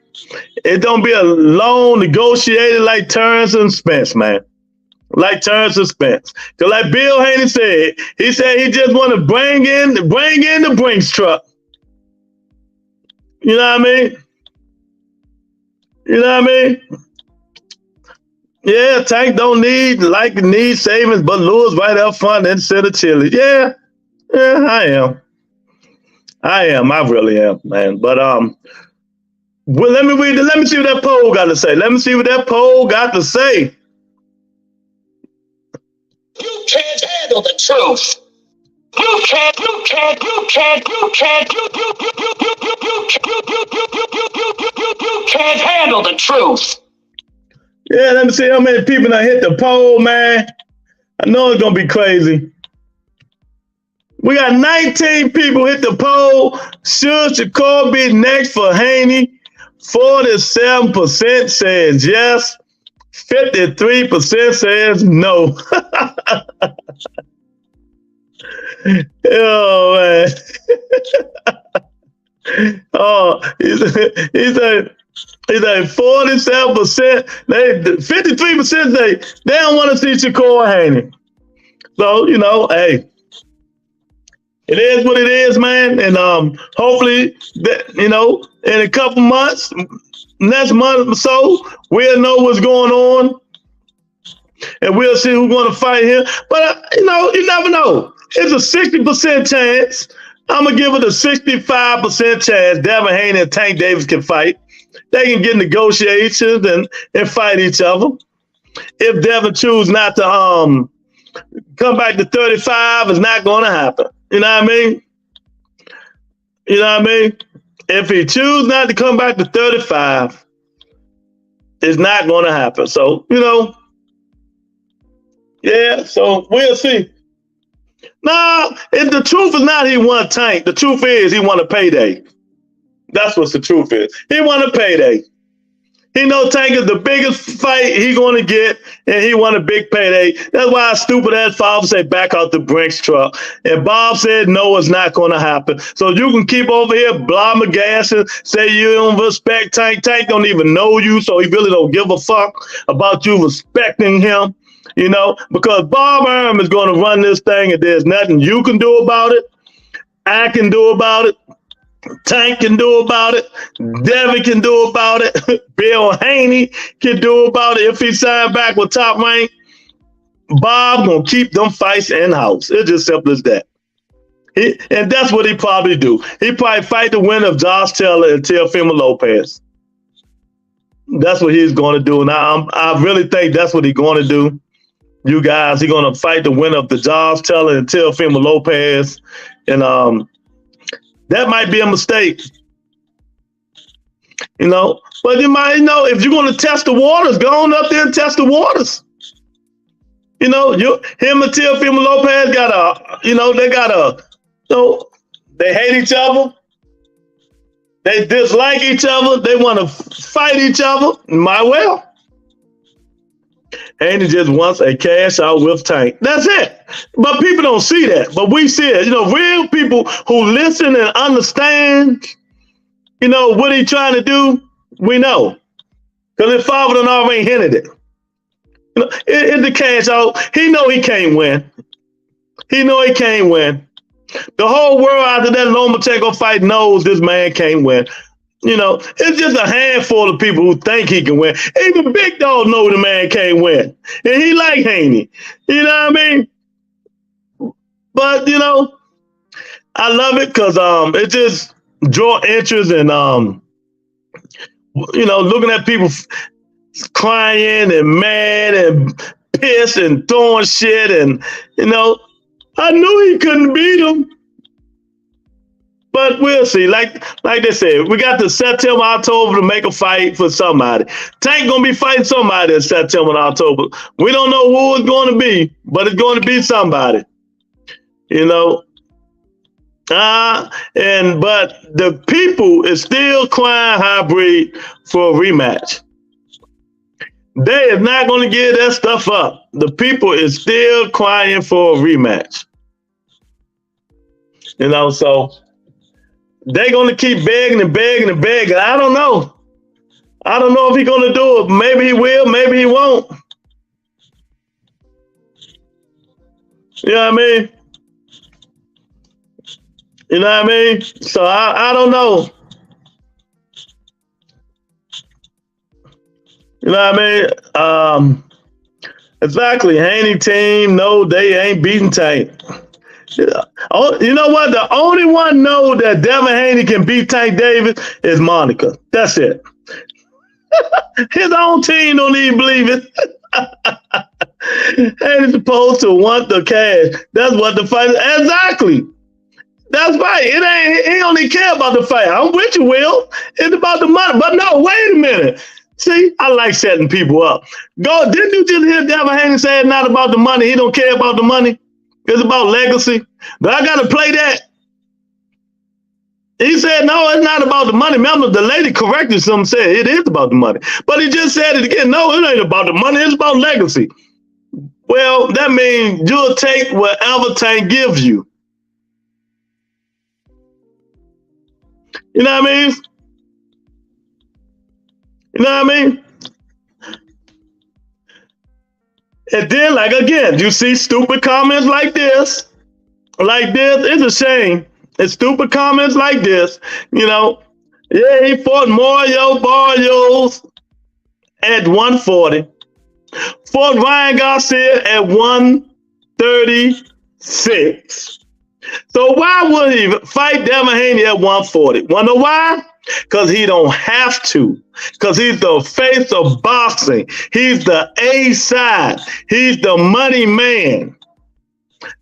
it don't be a long negotiated like Terrence and Spence, man. Like Terrence and Spence. Because like Bill Haney said, he just want to bring in the Brinks truck. You know what I mean? You know what I mean? Yeah, Tank don't need savings, but Lewis right up front instead of Chili. Yeah, I am. I really am, man. But well, let me see what that poll got to say. Let me see what that poll got to say. You can't handle the truth. You can't handle the truth. Yeah, let me see how many people that hit the poll, man. I know it's gonna be crazy. We got 19 people hit the poll. Should Shakur be next for Haney? 47% says yes. 53% says no. Oh man. Oh, he said 47%. 53% say they don't want to see Shakur Haney. So you know, hey. It is what it is, man, and hopefully, you know, in a couple months, next month or so, we'll know what's going on, and we'll see who's going to fight here. But you know, you never know. It's a 60% chance. I'm gonna give it a 65% chance. Devin Haney and Tank Davis can fight. They can get negotiations and fight each other. If Devin chooses not to come back to 35, it's not going to happen. You know what I mean? You know what I mean? If he chooses not to come back to 35, it's not going to happen. So, you know, yeah, so we'll see. No, the truth is not he won Tank. The truth is he won a payday. That's what the truth is. He won a payday. He knows Tank is the biggest fight he going to get, and he won a big payday. That's why stupid ass father said back out the Brinks truck. And Bob said no, it's not going to happen. So you can keep over here blabbergassing, say you don't respect Tank. Tank don't even know you, so he really don't give a fuck about you respecting him. You know, because Bob Arum is going to run this thing, and there's nothing you can do about it. I can do about it. Tank can do about it. Devin can do about it. Bill Haney can do about it. If he signed back with Top Rank, Bob gonna keep them fights in house. It's just simple as that. And that's what he probably do. He probably fight the winner of Josh Taylor and Teofimo Lopez. That's what he's going to do. Now I really think that's what he's going to do. You guys, he's going to fight the winner of the Josh Taylor and Teofimo Lopez, and that might be a mistake, you know. But you might know if you're going to test the waters, go on up there and test the waters. You know, him and Teofimo Lopez they hate each other. They dislike each other. They want to fight each other. Might well. Haney just wants a cash out with Tank. That's it. But people don't see that. But we see it. You know, real people who listen and understand, you know, what he's trying to do, we know. Because his father done already hinted it. You know, it's the cash out. He know he can't win. He know he can't win. The whole world after that Lomachenko fight knows this man can't win. You know, it's just a handful of people who think he can win. Even Big Dog know the man can't win. And he like Haney. You know what I mean? But, you know, I love it because draw interest in looking at people crying and mad and pissed and throwing shit, and I knew he couldn't beat him. But we'll see. Like they said, we got to September, October to make a fight for somebody. Tank gonna be fighting somebody in September and October. We don't know who it's going to be, but it's going to be somebody. But the people is still crying hybrid for a rematch. They is not going to give that stuff up. The people is still crying for a rematch. So they're going to keep begging and begging and begging. I don't know. I don't know if he's going to do it. Maybe he will, maybe he won't. You know what I mean? You know what I mean? So I don't know. You know what I mean? Exactly. Haney team, no, they ain't beating Tank. Oh, you know what? The only one know that Devin Haney can beat Tank Davis is Monica. That's it. His own team don't even believe it. Haney's supposed to want the cash. That's what the fight is. Exactly. That's right. It ain't. He only care about the fight. I'm with you, Will. It's about the money. But no, wait a minute. See, I like setting people up. Didn't you just hear Devin Haney say it's not about the money? He don't care about the money. It's about legacy. But I got to play that. He said, no, it's not about the money. Remember, the lady corrected something, said it is about the money. But he just said it again. No, it ain't about the money. It's about legacy. Well, that means you'll take whatever Tank gives you. You know what I mean? You know what I mean? And then, like, again, you see stupid comments like this. It's a shame. It's stupid comments like this. Yeah, he fought Mario Barrios at 140. Fought Ryan Garcia at 136. So why would he fight Devin Haney at 140? Want to know why? Because he don't have to. Because he's the face of boxing. He's the A side. He's the money man.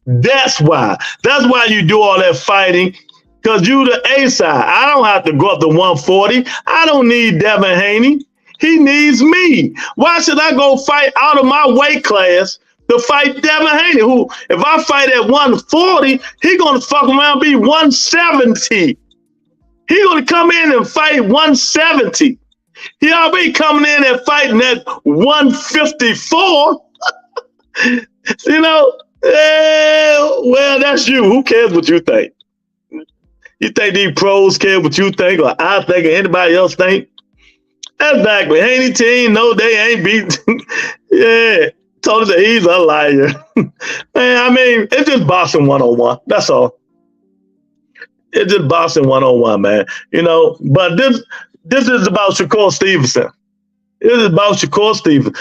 That's why. That's why you do all that fighting. Because you the A side. I don't have to go up to 140. I don't need Devin Haney. He needs me. Why should I go fight out of my weight class to fight Devin Haney, who, if I fight at 140, he gonna fuck around and be 170. He gonna come in and fight 170. He already coming in and fighting at 154. Well, that's you. Who cares what you think? You think these pros care what you think, or I think, or anybody else think? Exactly. Haney team, no, they ain't beating. Yeah. Told us that he's a liar. Man, I mean, it's just boxing 101. That's all. It's just boxing 101, man. But this is about Shakur Stevenson. It is about Shakur Stevenson.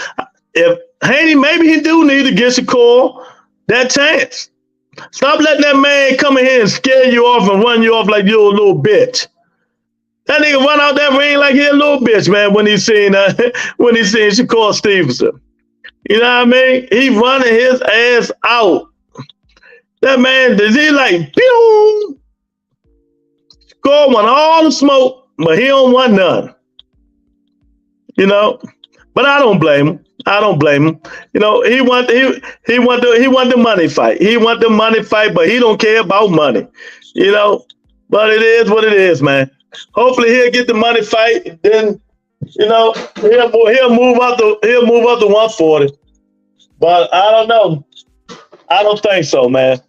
If Haney, maybe he do need to get Shakur that chance. Stop letting that man come in here and scare you off and run you off like you're a little bitch. That nigga run out that ring like he a little bitch, man, when he's seen Shakur Stevenson. You know what I mean? He running his ass out. That man, does he like, pew? Shakur want all the smoke, but he don't want none. But I don't blame him. I don't blame him. He want the money fight. He want the money fight, but he don't care about money. But it is what it is, man. Hopefully he'll get the money fight. Then he'll move up to 140. But I don't know. I don't think so, man.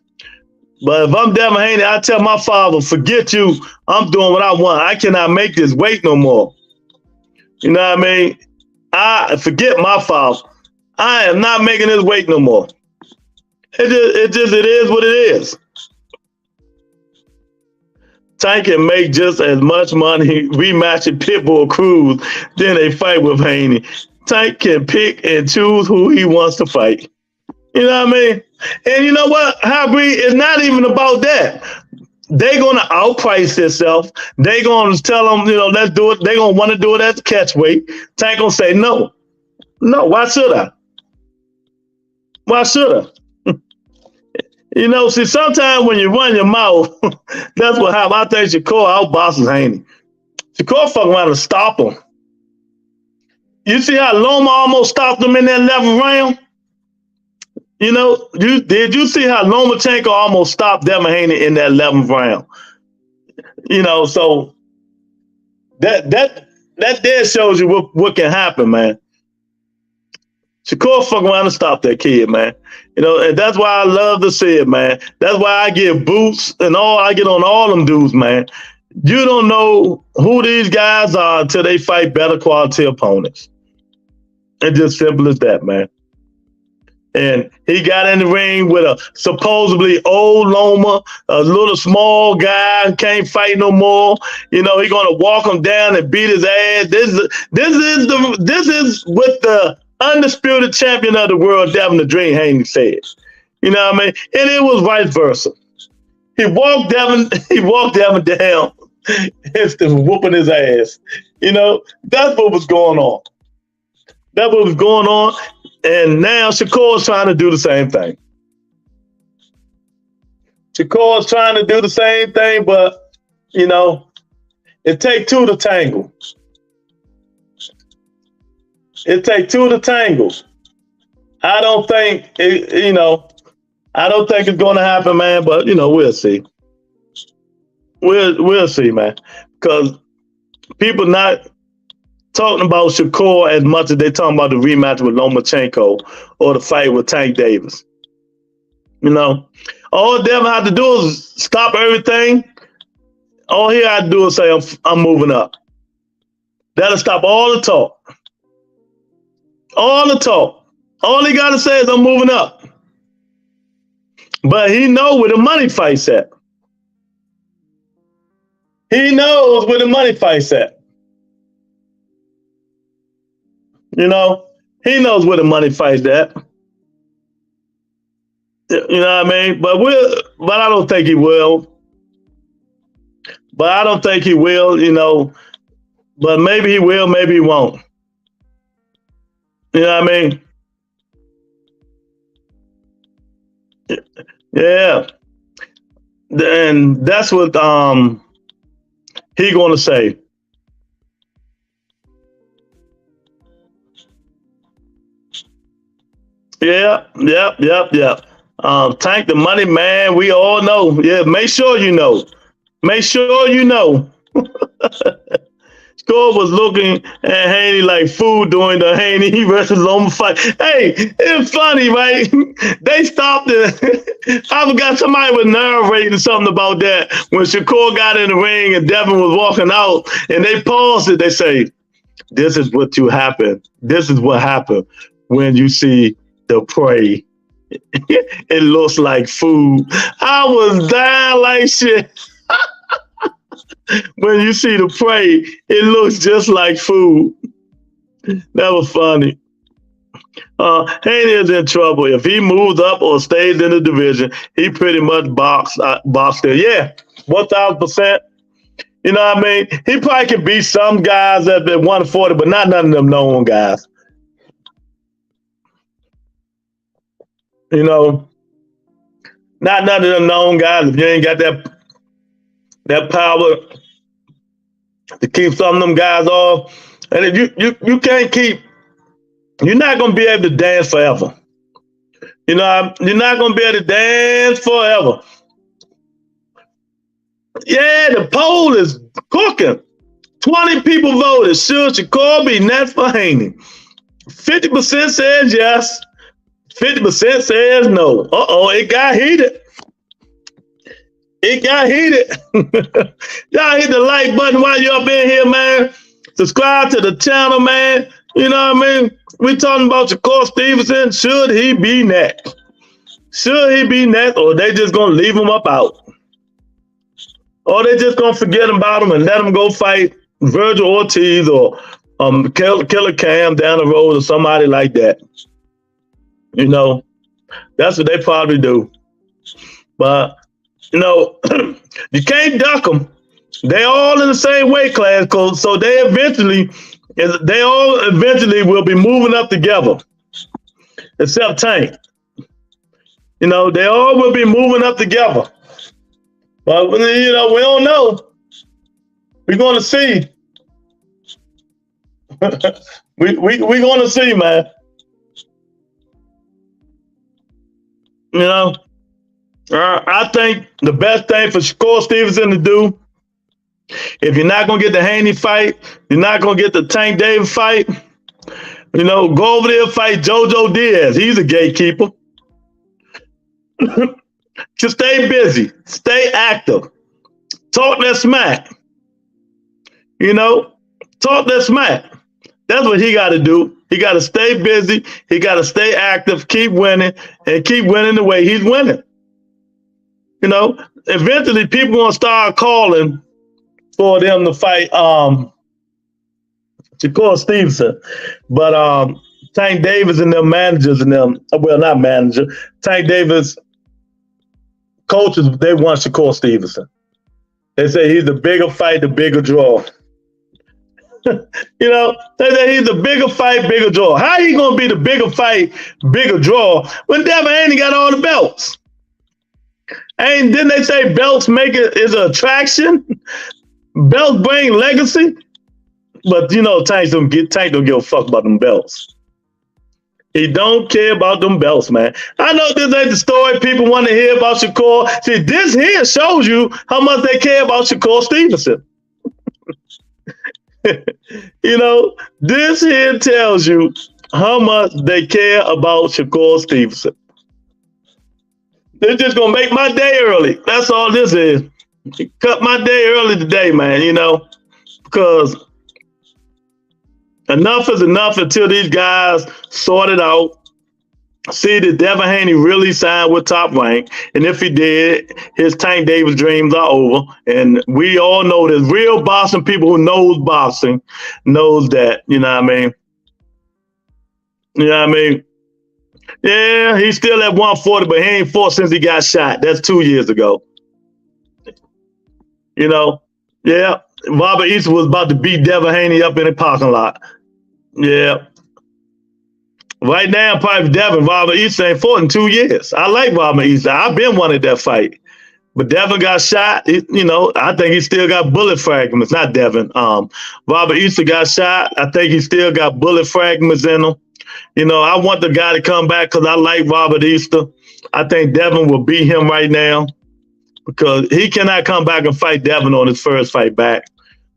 But if I'm Devin Haney, I tell my father, forget you. I'm doing what I want. I cannot make this weight no more. You know what I mean? I forget my father. I am not making this weight no more. It is what it is. Tank can make just as much money rematching Pitbull Cruz than they fight with Haney. Tank can pick and choose who he wants to fight. You know what I mean? And you know what, Hybrid, it's not even about that. They're gonna outprice themselves. They're gonna tell them, let's do it. They're gonna want to do it at the catch weight. Tank gonna say no. Why should I? Why should I? See, sometimes when you run your mouth, that's what happens. I think Shakur outbosses Haney. Shakur fuck around and stop him. You see how Loma almost stopped him in that 11th round? Did you see how Lomachenko almost stopped Devin Haney in that 11th round? So that there shows you what can happen, man. Shakur fuck around and stop that kid, man. And that's why I love to see it, man. That's why I give boots and I get on all them dudes, man. You don't know who these guys are until they fight better quality opponents. It's just simple as that, man. And he got in the ring with a supposedly old Loma, a little small guy, can't fight no more. He gonna walk him down and beat his ass. This is what the undisputed champion of the world, Devin the Dream Haney, said. You know what I mean? And it was vice versa. He walked Devin down instead of whooping his ass. That's what was going on. That's what was going on. And now Shakur's trying to do the same thing. Shakur's trying to do the same thing, but, it takes two to tangle. It takes two to tangle. I don't think I don't think it's going to happen, man, but, we'll see. We'll see, man, because people not talking about Shakur as much as they talking about the rematch with Lomachenko or the fight with Tank Davis. All Devin had to do is stop everything. All he had to do is say, I'm moving up. That'll stop all the talk. All the talk. All he got to say is, I'm moving up. But he knows where the money fight's at. He knows where the money fight's at. He knows where the money fight's at. You know what I mean? But I don't think he will. But maybe he will, maybe he won't. You know what I mean? Yeah. And that's what he gonna say. Yeah. Tank the money man, we all know. Yeah, make sure you know. Shakur was looking at Haney like food during the Haney versus Loma fight. Hey, it's funny, right? They stopped it. I forgot somebody was narrating something about that when Shakur got in the ring and Devin was walking out, and they paused it. They say, "This is what happened. This is what happened when you see the prey. It looks like food." I was dying like shit. When you see the prey, it looks just like food. That was funny. Haney is in trouble. If he moves up or stays in the division, he pretty much boxed there. Yeah, 1,000%. You know what I mean? He probably could beat some guys at 140, but not none of them known guys. Not none of them known guys. If you ain't got that power to keep some of them guys off, and if you can't keep, you're not gonna be able to dance forever. You're not gonna be able to dance forever. Yeah, the poll is cooking. 20 people voted. Should Shakur be next for Haney? 50% says yes. 50% says no. It got heated. Y'all hit the like button while you're up in here, man. Subscribe to the channel, man. You know what I mean? We talking about Shakur Stevenson. Should he be next? Or they just gonna leave him up out? Or they just gonna forget about him and let him go fight Virgil Ortiz or Killer Cam down the road or somebody like that? That's what they probably do. But You know, you can't duck them. They all in the same weight class, so they all eventually will be moving up together, except Tank. You know, they all will be moving up together. But, you know, we don't know. We're going to see. We're going to see, man. You know, I think the best thing for Shakur Stevenson to do, if you're not going to get the Haney fight, you're not going to get the Tank Davis fight, you know, go over there and fight JoJo Diaz. He's a gatekeeper. Just stay busy, stay active, talk that smack. You know, talk that smack. That's what he got to do. He got to stay busy. He got to stay active, keep winning, and keep winning the way he's winning. You know, eventually people gonna start calling for them to fight Shakur Stevenson, but Tank Davis and them managers and them, well, not manager, Tank Davis coaches, they want Shakur Stevenson. They say he's the bigger fight, the bigger draw. You know, they say he's the bigger fight, bigger draw. How he gonna be the bigger fight, bigger draw when Devin Haney got all the belts? And didn't they say belts make it is an attraction? Belts bring legacy. But you know, Tank don't give a fuck about them belts. He don't care about them belts, man. I know this ain't the story people want to hear about Shakur. See, this here shows you how much they care about Shakur Stevenson. You know, this here tells you how much they care about Shakur Stevenson. They're just gonna make my day early. That's all this is. Cut my day early today, man, you know, because enough is enough until these guys sort it out. See that Devin Haney really signed with Top Rank. And if he did, his Tank Davis dreams are over. And we all know there's real boxing people who knows boxing, knows that, you know what I mean? You know what I mean? Yeah, he's still at 140, but he ain't fought since he got shot. That's 2 years ago. You know? Yeah. Robert Easter was about to beat Devin Haney up in the parking lot. Yeah. Right now, probably Devin, Robert Easter ain't fought in 2 years. I like Robert Easter. I've been wanting that fight. But Devin got shot. You know, I think he still got bullet fragments. Not Devin. Robert Easter got shot. I think he still got bullet fragments in him. You know, I want the guy to come back because I like Robert Easter. I think Devin will beat him right now because he cannot come back and fight Devin on his first fight back.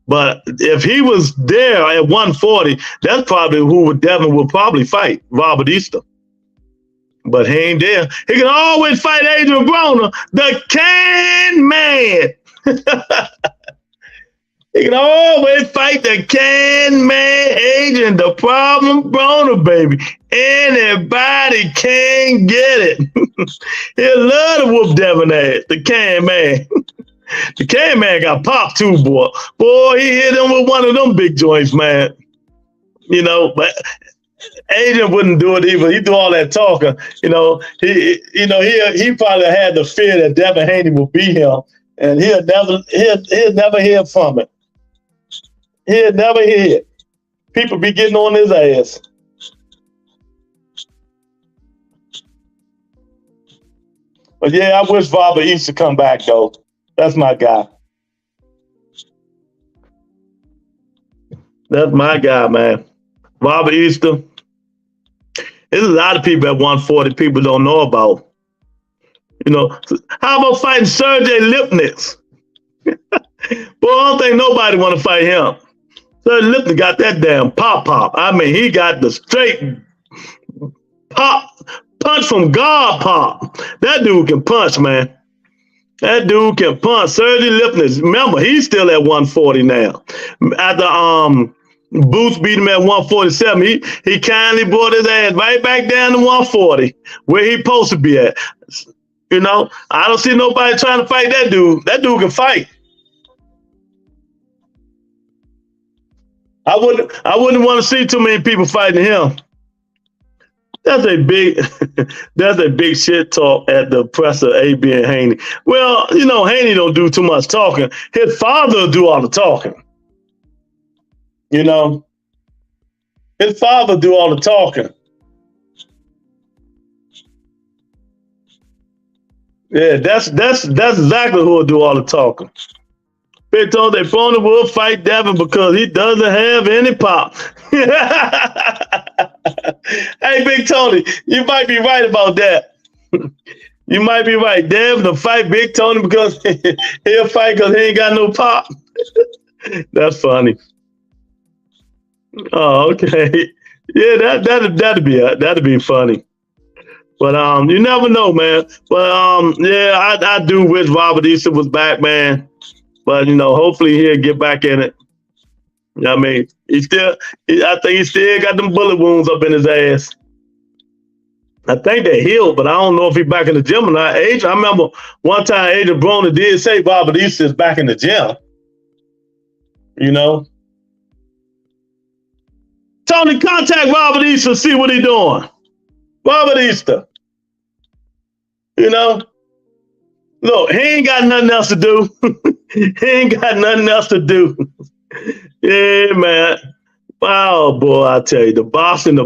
But if he was there at 140, that's probably who Devin will probably fight, Robert Easter. But he ain't there. He can always fight Adrian Broner, the can man. He can always fight the can man, Adrian, the problem Broner, baby. Anybody can get it. He'll love to whoop Devin ass, the can man. The can man got popped too, boy. Boy, he hit him with one of them big joints, man. You know, but Adrian wouldn't do it either. He do all that talking. You know, he probably had the fear that Devin Haney will beat him, and he'll never hear from it. He'll never hear it. People be getting on his ass. But yeah, I wish Robert Easter come back though. That's my guy. That's my guy, man. Robert Easter. There's a lot of people at 140 people don't know about. You know, how about fighting Sergey Lipnitz? Boy, I don't think nobody want to fight him. Sergey Lipnitz got that damn pop. I mean, he got the straight pop, punch from God pop. That dude can punch, man. That dude can punch. Sergey Lipnitz, remember, he's still at 140 now. After Boots beat him at 147, he kindly brought his ass right back down to 140, where he supposed to be at. You know, I don't see nobody trying to fight that dude. That dude can fight. I wouldn't want to see too many people fighting him. That's a big, that's a big shit talk at the presser, AB and Haney. Well, you know, Haney don't do too much talking. His father do all the talking. You know, his father do all the talking. Yeah, that's exactly who will do all the talking. Big Tony, they probably will fight Devin because he doesn't have any pop. Hey, Big Tony, you might be right about that. You might be right. Devin will fight Big Tony because he'll fight because he ain't got no pop. That's funny. Oh, okay. Yeah, that'd be funny. But you never know, man. But yeah, I do wish Robert Easter was back, man. But you know, hopefully he'll get back in it. You know what I mean? I think he still got them bullet wounds up in his ass. I think they healed, but I don't know if he's back in the gym or not. I remember one time Adrian Broner did say Robert Easter is back in the gym. You know? Tony, contact Robert Easter and see what he's doing. Robert Easter. You know? Look, he ain't got nothing else to do. He ain't got nothing else to do. Yeah, man. Wow, boy, I tell you, the boxing.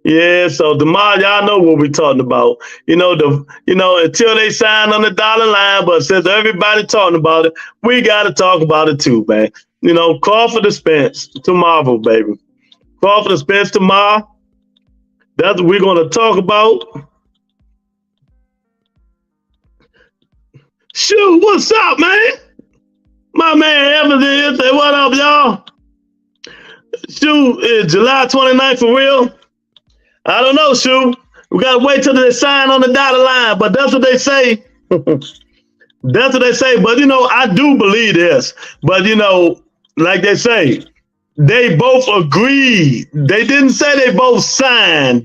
Yeah, so tomorrow, y'all know what we're talking about. You know, until they sign on the dollar line, but since everybody talking about it, we got to talk about it too, man. You know, Crawford and Spence tomorrow, baby. Crawford and Spence tomorrow. That's what we're going to talk about. Shoot, what's up, man? My man Evans is. Say, what up, y'all? Shoot, is July 29th for real? I don't know, Shoot. We got to wait till they sign on the dotted line, but that's what they say. That's what they say. But, you know, I do believe this. But, you know, like they say, they both agreed. They didn't say they both signed.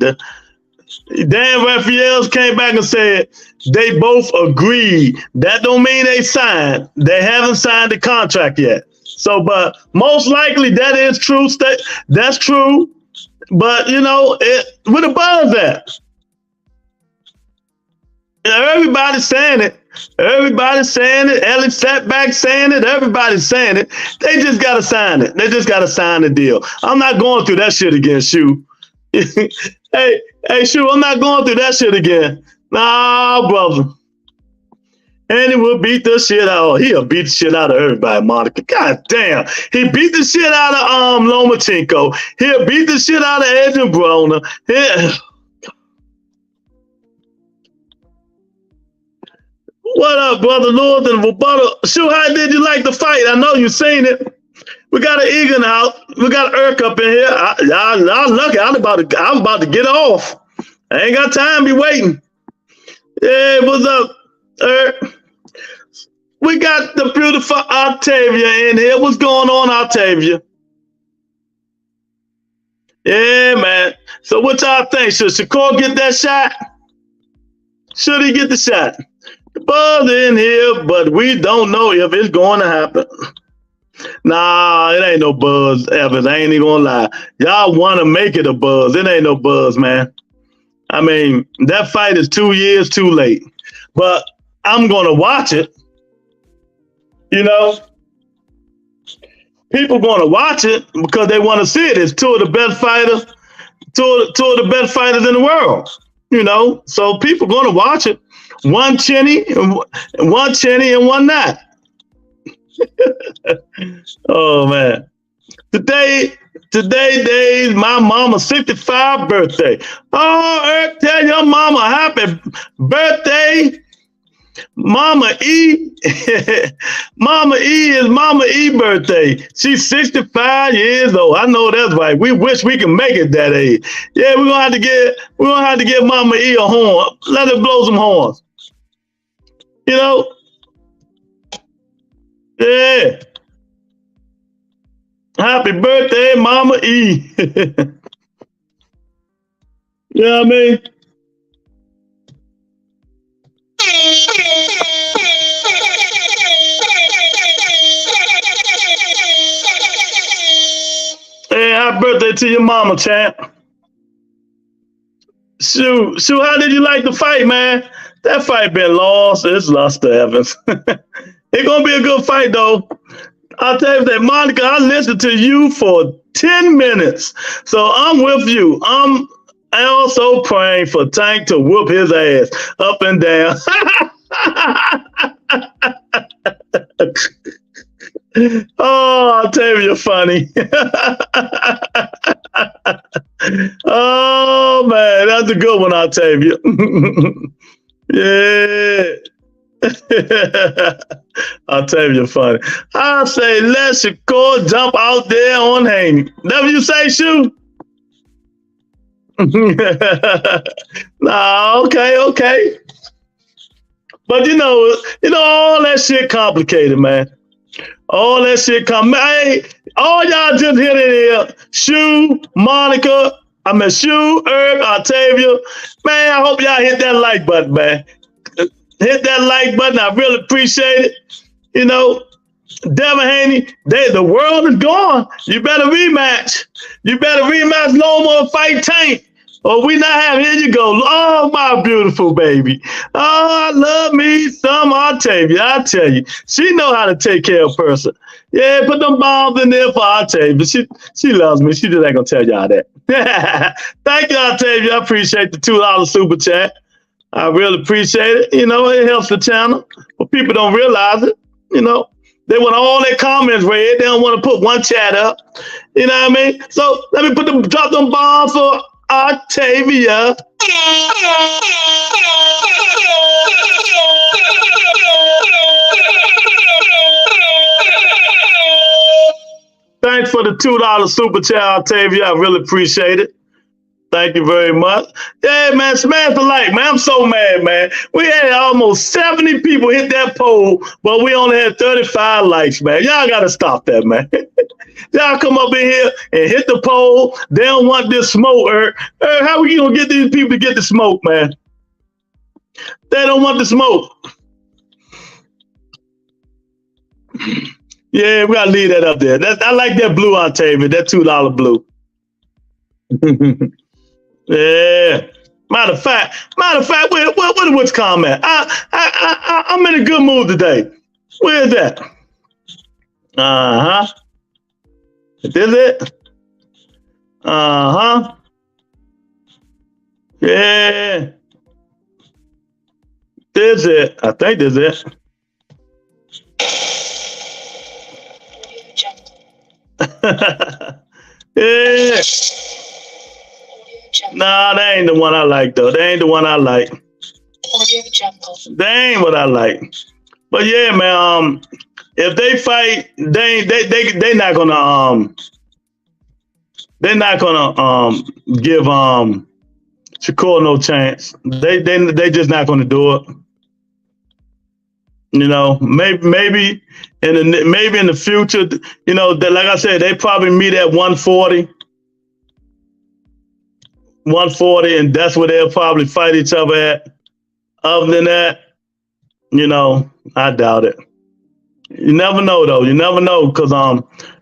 Dan Raphaels came back and said they both agreed. That don't mean they signed. They haven't signed the contract yet. So, but most likely that is true. That's true. But, you know, where the buzz at? Everybody's saying it. Everybody's saying it. Ellie sat back saying it. Everybody's saying it. They just got to sign it. They just got to sign the deal. I'm not going through that shit again, Shoe. Hey, Shoe, I'm not going through that shit again. Nah, brother. And he will beat the shit out. He'll beat the shit out of everybody, Monica. God damn. He beat the shit out of Lomachenko. He'll beat the shit out of Adrian Broner. What up, brother Lord and Roberto? Shoot, how did you like the fight? I know you seen it. We got an Egan out. We got Irk up in here. I'm lucky. I'm about to get off. I ain't got time to be waiting. Yeah, what's up, Irk? We got the beautiful Octavia in here. What's going on, Octavia? Yeah, man. So what y'all think? Should Shakur get that shot? Should he get the shot? The buzz in here, but we don't know if it's going to happen. Nah, it ain't no buzz, Evans. I ain't even gonna lie. Y'all want to make it a buzz. It ain't no buzz, man. I mean, that fight is 2 years too late. But I'm going to watch it. You know? People going to watch it because they want to see it. It's two of the best fighters, two of the best fighters in the world. You know? So people going to watch it. One chinny and one not. Oh man. Today, Dave, my mama's 65th birthday. Oh, Eric, tell your mama happy birthday. Mama E. Mama E is Mama E birthday. She's 65 years old. I know that's right. We wish we could make it that age. Yeah, we're gonna have to give Mama E a horn. Let her blow some horns. You know? Yeah. Happy birthday, Mama E. You know what I mean? Hey, happy birthday to your mama, champ. Shoot, how did you like the fight, man? That fight been lost. It's lost to Evans. It's gonna be a good fight, though. I'll tell you that, Monica, I listened to you for 10 minutes. So I'm with you. I'm also praying for Tank to whoop his ass up and down. Oh, I'll tell you, you're funny. Oh, man, that's a good one, I'll tell you. Yeah. I'll tell you, you're funny. I'll say, let Shakur jump out there on Haney. Whatever you say, Shu? Nah, okay. But you know, all that shit complicated, man. All that shit hey, all y'all just hit it here. Shu, Monica, Shu, Herb, Octavia. Man, I hope y'all hit that like button, man. Hit that like button. I really appreciate it. You know, Devin Haney, the world is gone. You better rematch. You better rematch LOMA fight Tank. Or we not have, here you go. Oh, my beautiful baby. Oh, I love me some Octavia. I tell you, she know how to take care of a person. Yeah, put them bombs in there for Octavia. She loves me. She just ain't gonna tell y'all that. Thank you, Octavia. I appreciate the $2 super chat. I really appreciate it. You know, it helps the channel. But people don't realize it. You know, they want all their comments read. They don't want to put one chat up. You know what I mean? So let me drop them bombs for Octavia. Thanks for the $2 super chat, Octavia. I really appreciate it. Thank you very much. Yeah, man, smash the like, man. I'm so mad, man. We had almost 70 people hit that poll, but we only had 35 likes, man. Y'all got to stop that, man. Y'all come up in here and hit the poll. They don't want this smoke. How we going to get these people to get the smoke, man? They don't want the smoke. Yeah, we got to leave that up there. I like that blue, Octavia, that $2 blue. Yeah. Matter of fact, what's comment? I'm in a good mood today. Where's that? Uh-huh. Is it? Uh-huh. Yeah. This it. I think this is it. Yeah. Nah, that ain't the one I like, though. That ain't the one I like. That ain't what I like. But yeah, man, if they fight, they not gonna give Shakur no chance. They just not gonna do it. You know, maybe in the future, you know, like I said, they probably meet at 140. 140, and that's where they'll probably fight each other at. Other than that, you know, I doubt it. You never know, though. You never know, because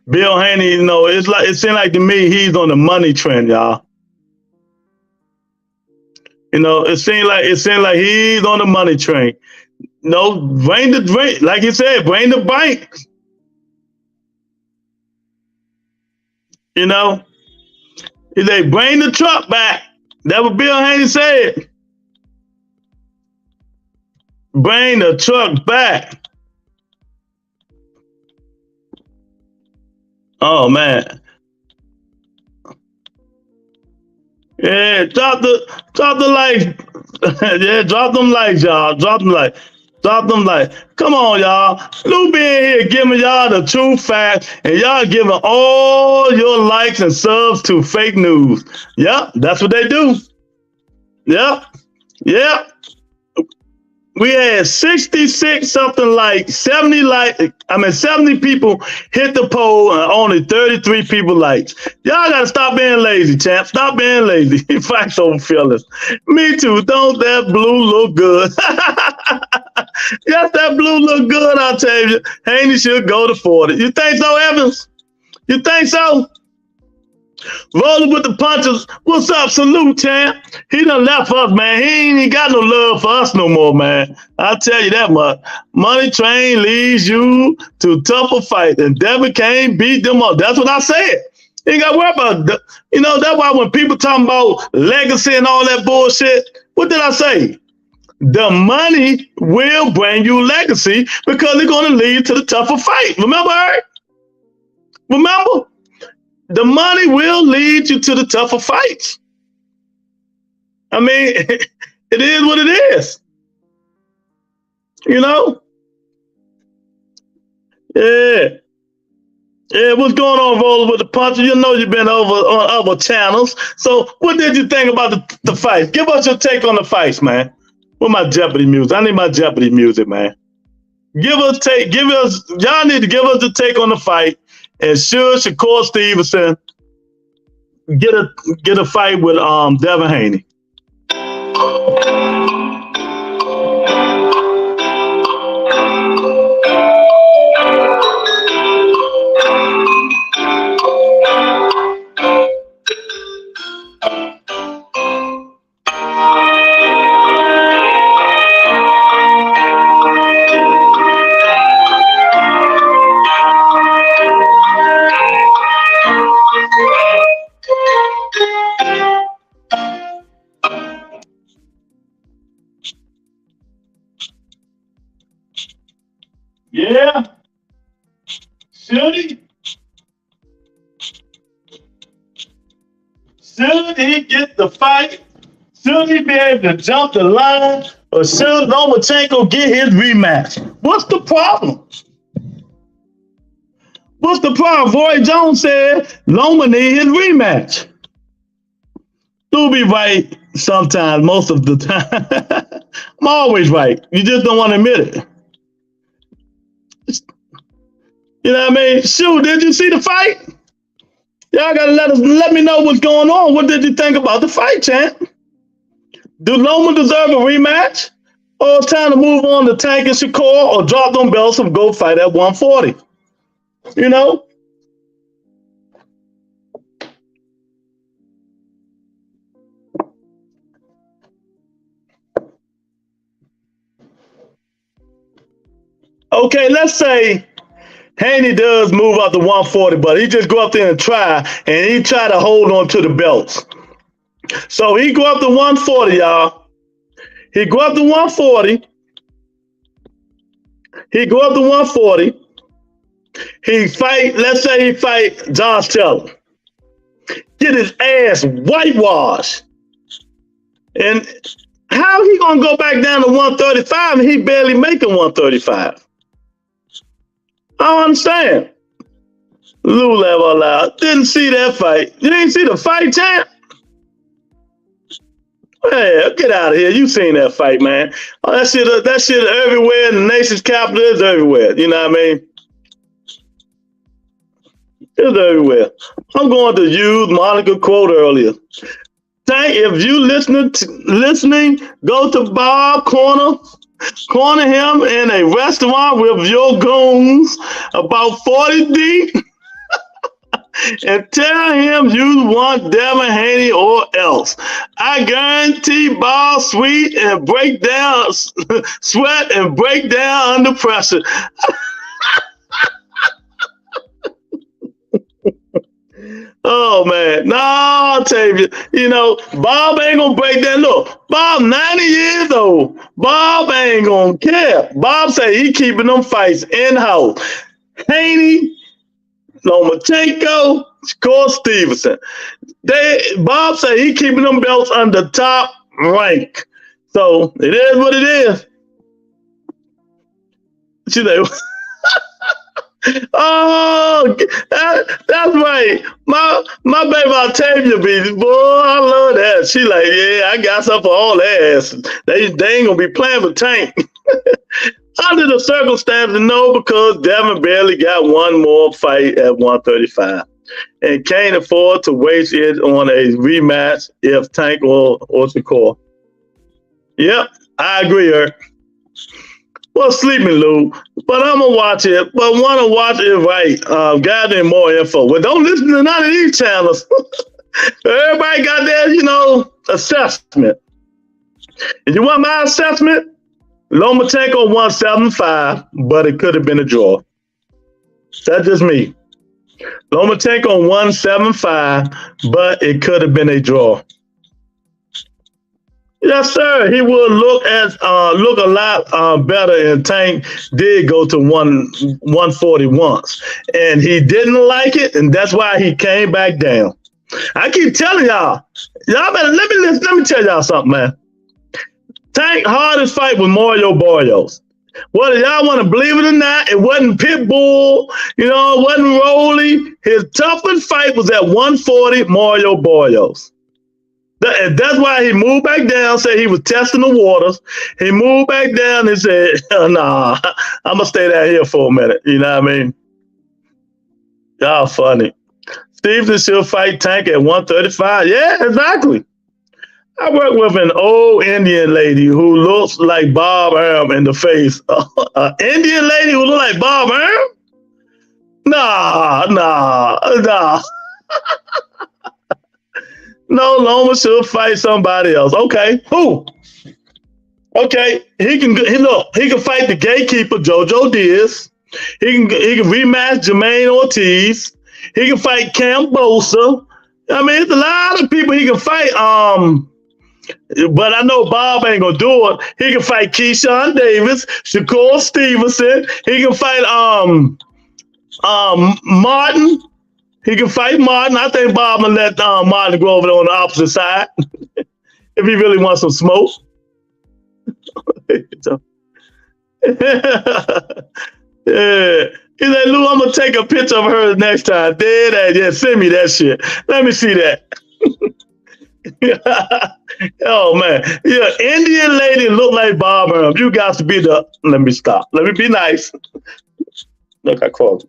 Bill Haney, you know, it seems like to me he's on the money trend, y'all. You know, it seems like he's on the money train. No, bring like you said, bring the bank. You know. They bring the truck back. That's what Bill Haney said. Bring the truck back. Oh man. Yeah, drop the likes. Yeah, drop them likes, y'all. Drop them likes. Come on, y'all. Lou be in here giving y'all the true facts, and y'all giving all your likes and subs to fake news. Yep, that's what they do. Yep. We had 66 something like 70 70 people hit the poll and only 33 people liked. Y'all gotta stop being lazy, champ. Stop being lazy. Facts over feelings. Me too. Don't that blue look good? Yes, that blue look good, I'll tell you. Haney should go to 40. You think so, Evans? You think so? Rolling with the punches. What's up? Salute, champ. He done left us, man. He ain't even got no love for us no more, man. I'll tell you that much. Money Train leads you to tougher fight, and Devin can't beat them up. That's what I said. You ain't got to worry about it. You know, that's why when people talking about legacy and all that bullshit, what did I say? The money will bring you legacy because it's going to lead to the tougher fight. Remember, Eric? Remember? The money will lead you to the tougher fights. I mean, it is what it is. You know? Yeah. Yeah, what's going on, Roller with the Puncher? You know you've been over on other channels. So what did you think about the fights? Give us your take on the fights, man. Where's my Jeopardy music? I need my Jeopardy music, man. Y'all need to give us the take on the fight. And should Shakur Stevenson get a fight with Devin Haney? Yeah. Should he? Should he get the fight? Should he be able to jump the line? Or should Lomachenko get his rematch? What's the problem? What's the problem? Roy Jones said Loma need his rematch. Do be right sometimes, most of the time. I'm always right. You just don't want to admit it. You know what I mean? Shoot, did you see the fight? Y'all gotta let me know what's going on. What did you think about the fight, champ? Do Loma deserve a rematch? Or it's time to move on to Tank and Shakur or drop them belts and go fight at 140? You know? Okay, let's say Haney does move up to 140, but he just go up there and he try to hold on to the belts. So he go up to 140, y'all. He go up to 140. He go up to 140. He fight, let's say he fight Josh Taylor. Get his ass whitewashed. And how he gonna go back down to 135 and he barely making 135? I don't understand. Lou level out. Didn't see that fight. You didn't see the fight, champ? Hey, get out of here. You seen that fight, man. Oh, that shit everywhere in the nation's capital is everywhere. You know what I mean? It's everywhere. I'm going to use Monica quote earlier. Tank, if you listening, go to Bob corner him in a restaurant with your goons about 40 deep and tell him you want Devin Haney or else. I guarantee Bob sweat and break down under pressure. Oh man, no, I'll tell you, Bob ain't gonna break that. Look, Bob 90 years old. Bob ain't gonna care. Bob say he keeping them fights in-house. Haney, Lomachenko, Shakur Stevenson. Bob say he keeping them belts under top rank. So it is what it is. She like, oh, that's right. My baby Octavia be, boy, I love that. She like, yeah, I got something for all their asses. They ain't gonna be playing with Tank. Under the circumstances, no, because Devin barely got one more fight at 135 and can't afford to waste it on a rematch if Tank or Shakur. Yep, I agree, Eric. Well, sleeping, Lou. But I'm gonna watch it. But want to watch it right. Gathering more info. Well, don't listen to none of these channels. Everybody got their, assessment. If you want my assessment, Lomachenko 175, but it could have been a draw. That's just me. Lomachenko 175, but it could have been a draw. Yes, sir. He would look a lot better, and Tank did go to 140 once, and he didn't like it, and that's why he came back down. I keep telling y'all better let me tell y'all something, man. Tank hardest fight was Mario Barrios. Whether y'all want to believe it or not, it wasn't Pitbull, it wasn't Rolly. His toughest fight was at 140, Mario Barrios. That's why he moved back down, said he was testing the waters. He moved back down and said, nah, I'm going to stay down here for a minute. You know what I mean? Y'all funny. Stevenson should fight Tank at 135. Yeah, exactly. I work with an old Indian lady who looks like Bob Arum in the face. An Indian lady who looks like Bob Arum? Nah. No, Loma should fight somebody else. Okay, who? Okay, he can fight the gatekeeper Jojo Diaz. He can rematch Jermaine Ortiz. He can fight Cam Bosa. I mean, it's a lot of people he can fight. But I know Bob ain't gonna do it. He can fight Keyshawn Davis, Shakur Stevenson. He can fight Martin. He can fight Martin. I think Bob will let Martin go over there on the opposite side if he really wants some smoke. Yeah. He said, Lou, I'm gonna take a picture of her next time. Yeah, send me that shit. Let me see that. Oh man, yeah, Indian lady look like Bob Arum. You got to be the. Let me stop. Let me be nice. Look, I called.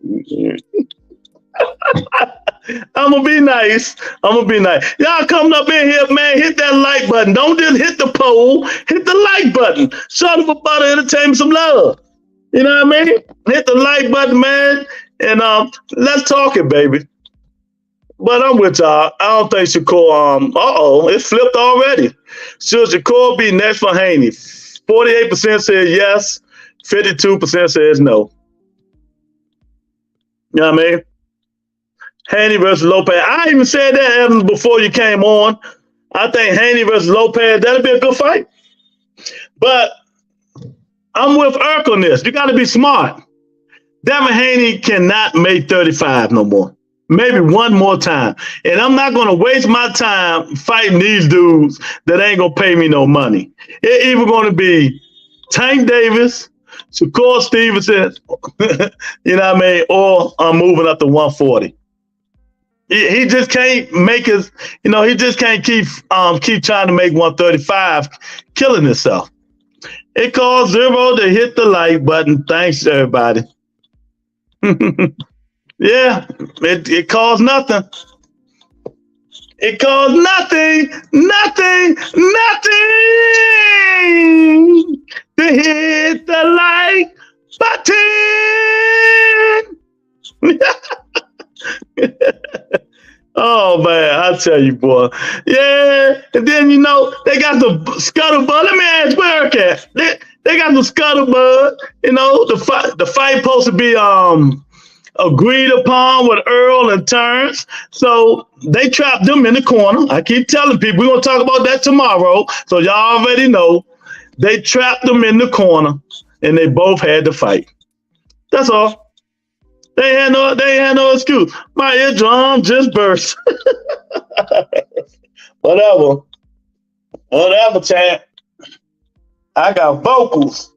I'm gonna be nice. Y'all coming up in here, man. Hit that like button. Don't just hit the poll. Hit the like button. Shut up about entertainment, some love. You know what I mean? Hit the like button, man, and let's talk it, baby. But I'm with y'all. I don't think Shakur, it flipped already. Should Shakur be next for Haney? 48% said yes, 52% says no. You know what I mean? Haney versus Lopez. I even said that, Evans, before you came on. I think Haney versus Lopez, that'll be a good fight. But I'm with Urk on this. You got to be smart. Devin Haney cannot make 35 no more. Maybe one more time. And I'm not going to waste my time fighting these dudes that ain't going to pay me no money. It's either going to be Tank Davis, Shakur Stevenson, you know what I mean, or I'm moving up to 140. He just can't make his, he just can't keep trying to make 135, killing himself. It costs $0 to hit the like button. Thanks, everybody. Yeah, it costs nothing. It costs nothing to hit the like button. Oh man, I tell you, boy. Yeah, and then they got the scuttlebutt. Let me ask where Eric at. They got the scuttlebutt. The fight supposed to be agreed upon with Earl and Terrence. So they trapped them in the corner. I keep telling people we're gonna talk about that tomorrow. So y'all already know they trapped them in the corner and they both had to fight. That's all. They had no excuse. My eardrum just burst. Whatever, champ. I got vocals.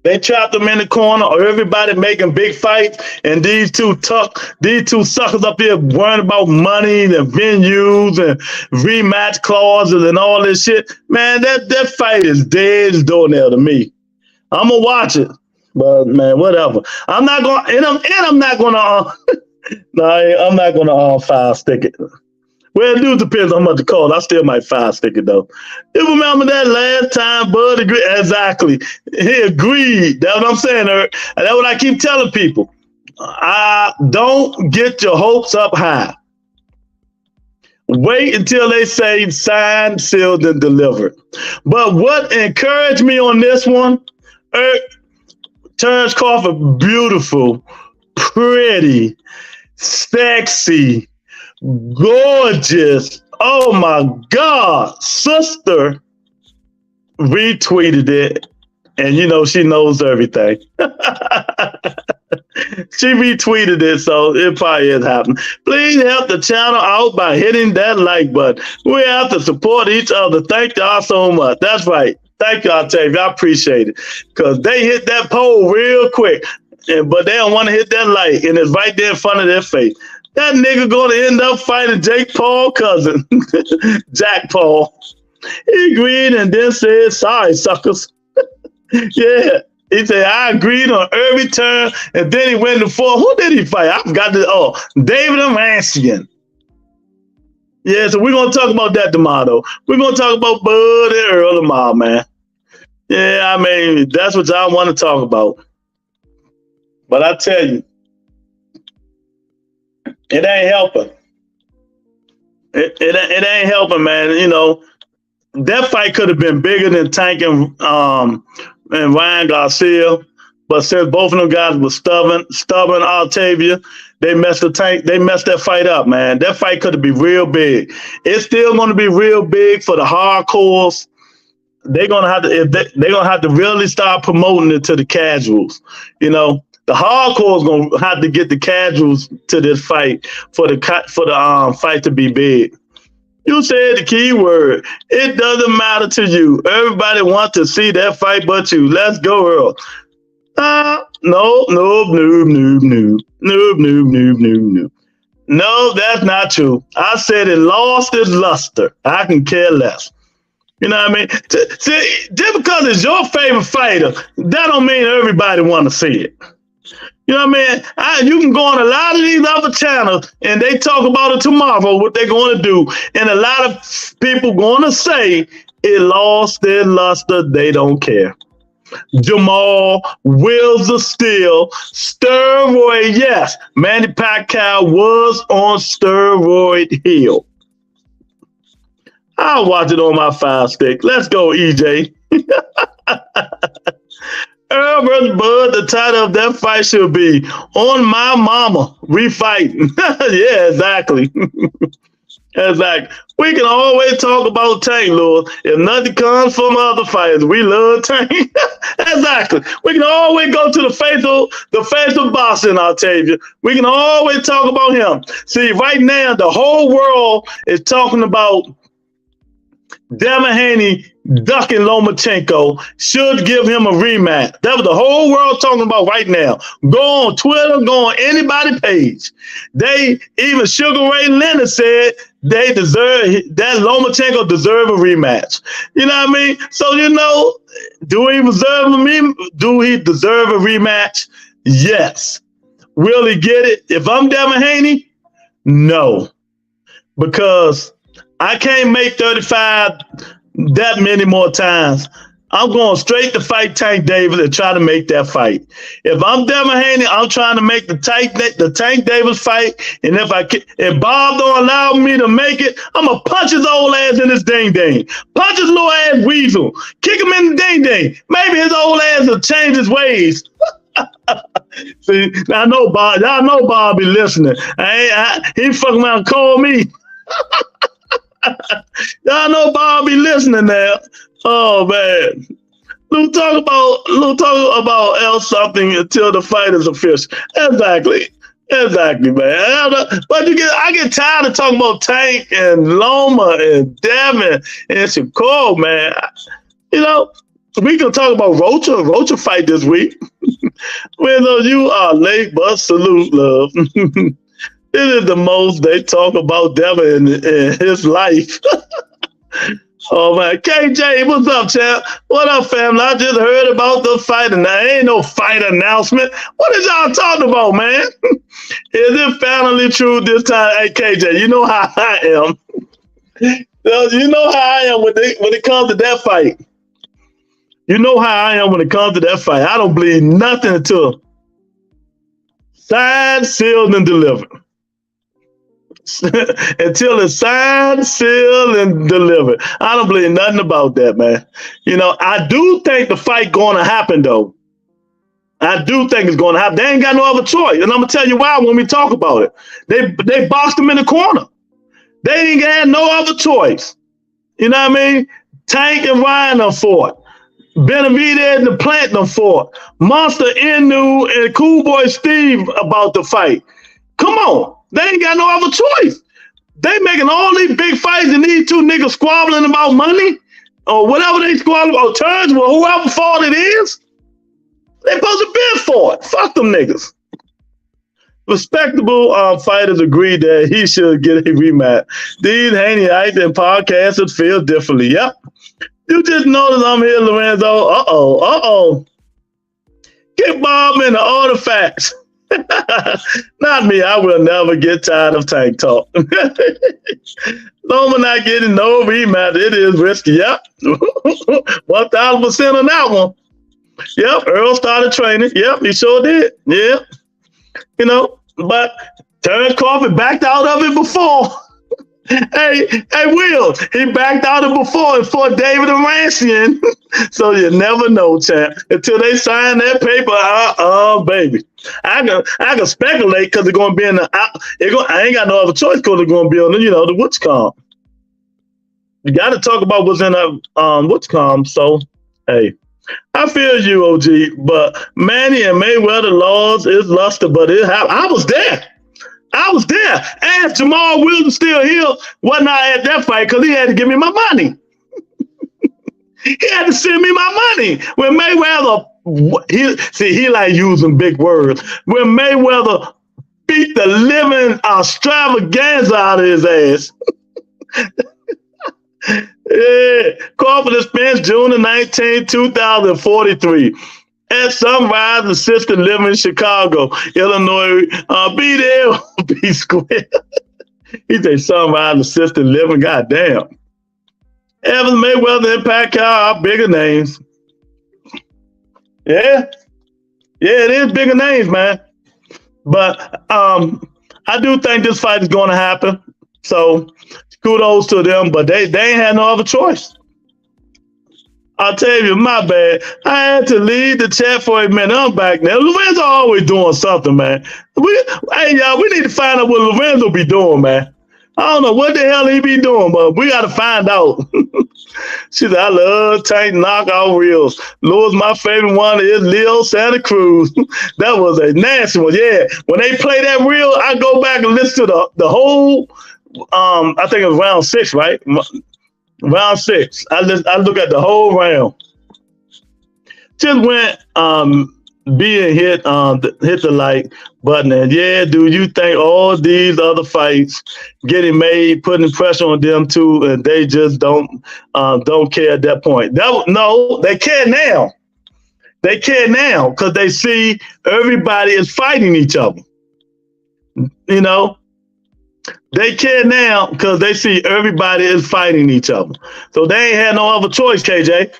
They trapped them in the corner, or everybody making big fights, and these two suckers up here worrying about money and venues and rematch clauses and all this shit. Man, that fight is dead as doornail to me. I'm gonna watch it, but man, whatever. I'm not gonna, and I'm not gonna. No, I'm not gonna file stick it. Well, it do depends on how much it costs. I still might fire stick it though. You remember that last time Bud agreed? Exactly. He agreed. That's what I'm saying, Eric. And that's what I keep telling people. Don't get your hopes up high. Wait until they say signed, sealed, and delivered. But what encouraged me on this one, Eric, Terrence Crawford, beautiful, pretty, sexy, gorgeous. Oh my God, sister retweeted it, and you know she knows everything. She retweeted it, so it probably is happening. Please help the channel out by hitting that like button. We have to support each other. Thank y'all so much. That's right. Thank y'all, Octavia. I appreciate it. Because they hit that poll real quick, but they don't want to hit that like, and it's right there in front of their face. That nigga going to end up fighting Jake Paul cousin, Jack Paul. He agreed and then said, sorry, suckers. Yeah. He said, I agreed on every turn, and then he went to four. Who did he fight? I forgot this. Oh, David Arancian. Yeah, so we're going to talk about that tomorrow. We're going to talk about Bud and Earl tomorrow, man. Yeah, I mean, that's what y'all want to talk about. But I tell you, it ain't helping. It ain't helping, man. You know, that fight could have been bigger than Tank and Ryan Garcia, but since both of them guys were stubborn Octavia, they messed that fight up, man. That fight could have been real big. It's still going to be real big for the hardcores. They're gonna have to really start promoting it to the casuals. You know, the hardcores gonna have to get the casuals to this fight for the fight to be big. You said the key word. It doesn't matter to you. Everybody wants to see that fight but you. Let's go, Earl. No. No, that's not true. I said it lost its luster. I can care less. You know what I mean? See, just because it's your favorite fighter, that don't mean everybody want to see it. You know what I mean? You can go on a lot of these other channels and they talk about it tomorrow, what they're going to do. And a lot of people going to say it lost their luster. They don't care. Jamal, Wheels of Steel, steroid, yes. Manny Pacquiao was on steroid hill. I'll watch it on my Fire Stick. Let's go, EJ. Earl versus Bud, the title of that fight should be On My Mama, We Fighting. Yeah, exactly. Exactly. We can always talk about Tank, Lord. If nothing comes from other fighters, we love Tank. Exactly. We can always go to the face of boxing, Octavia. We can always talk about him. See, right now, the whole world is talking about Devin Haney ducking Lomachenko, should give him a rematch. That's what the whole world talking about right now. Go on Twitter, go on anybody's page. Even Sugar Ray Leonard said they deserve, that Lomachenko deserve a rematch. You know what I mean? So, you know, do he deserve a rematch? Yes. Will he get it? If I'm Devin Haney, no. Because I can't make 35 that many more times. I'm going straight to fight Tank Davis and try to make that fight. If I'm Devin Haney, I'm trying to make the Tank Davis fight. And if Bob don't allow me to make it, I'm going to punch his old ass in his ding-ding. Punch his little ass weasel. Kick him in the ding-ding. Maybe his old ass will change his ways. See, I know Bob. Y'all know Bob be listening. He fucking around and call me. Y'all know Bob be listening now. Oh man. We'll talk about L something until the fight is official. Exactly, man. But I get tired of talking about Tank and Loma and Devin and Shakur, man. You know, we can talk about Rocha fight this week. Well, you are late, but salute, love. This is the most they talk about Devin in his life. Oh Oh man, KJ, what's up, champ? What up, family? I just heard about the fight, and there ain't no fight announcement. What is y'all talking about, man? Is it finally true this time? Hey, KJ, you know how I am. You know how I am when it comes to that fight. You know how I am when it comes to that fight. I don't believe nothing until signed, sealed, and delivered. Until it's signed, sealed, and delivered. I don't believe nothing about that, man. You know, I do think the fight going to happen, though. I do think it's going to happen. They ain't got no other choice. And I'm going to tell you why when we talk about it. They boxed him in the corner. They ain't had no other choice. You know what I mean? Tank and Ryan done fought. Benavidez and the Plant done fought. Monster Inu and Cool Boy Steve about the fight. Come on. They ain't got no other choice. They making all these big fights and these two niggas squabbling about money or whatever they squabbling about terms with whoever fault it is. They supposed to bid for it. Fuck them niggas. Respectable fighters agree that he should get a rematch. These Haney-ites and podcasters feel differently. Yep. You just notice I'm here, Lorenzo. Uh-oh. Get Bob in the artifacts. Not me. I will never get tired of Tank talk. Loma not getting no rematch. It is risky. Yep. 1,000% on that one. Yep. Earl started training. Yep. He sure did. Yeah. You know, but Terrence Crawford backed out of it before. Hey, Will, he backed out of it before and fought David Arancian. So you never know, champ. Until they sign that paper, baby. I can speculate because they're going to be in the. I ain't got no other choice because they're going to be on the, the what's called. You got to talk about what's in the what's called. So, hey, I feel you, OG. But Manny and Mayweather laws is luster, but it happened. I was there. And Jamal Wilson still here. Wasn't I at that fight because he had to give me my money. He had to send me my money. When Mayweather, he like using big words. When Mayweather beat the living extravaganza out of his ass. Yeah, Crawford spends June the 19th, 2043. At Sunrise Assisted Living, Chicago, Illinois. Be there, be square. He say Sunrise Assisted Living. Goddamn. Evans, Mayweather, and Pacquiao are bigger names. Yeah, it is bigger names, man. But I do think this fight is going to happen. So kudos to them. But they ain't had no other choice. I'll tell you, my bad. I had to leave the chat for a minute. I'm back now. Lorenzo always doing something, man. Hey, y'all, we need to find out what Lorenzo be doing, man. I don't know what the hell he be doing, but we got to find out. She said, I love Tank knockout reels. Lord's my favorite one is Leo Santa Cruz. That was a nasty one. Yeah, when they play that reel, I go back and listen to the whole, I think it was round 6, right? Round 6. I look at the whole round. Just went being hit the like button, and yeah, do you think all these other fights getting made, putting pressure on them too, and they just don't care at that point? No, they care now. They care now because they see everybody is fighting each other. You know. They care now because they see everybody is fighting each other. So they ain't had no other choice, KJ.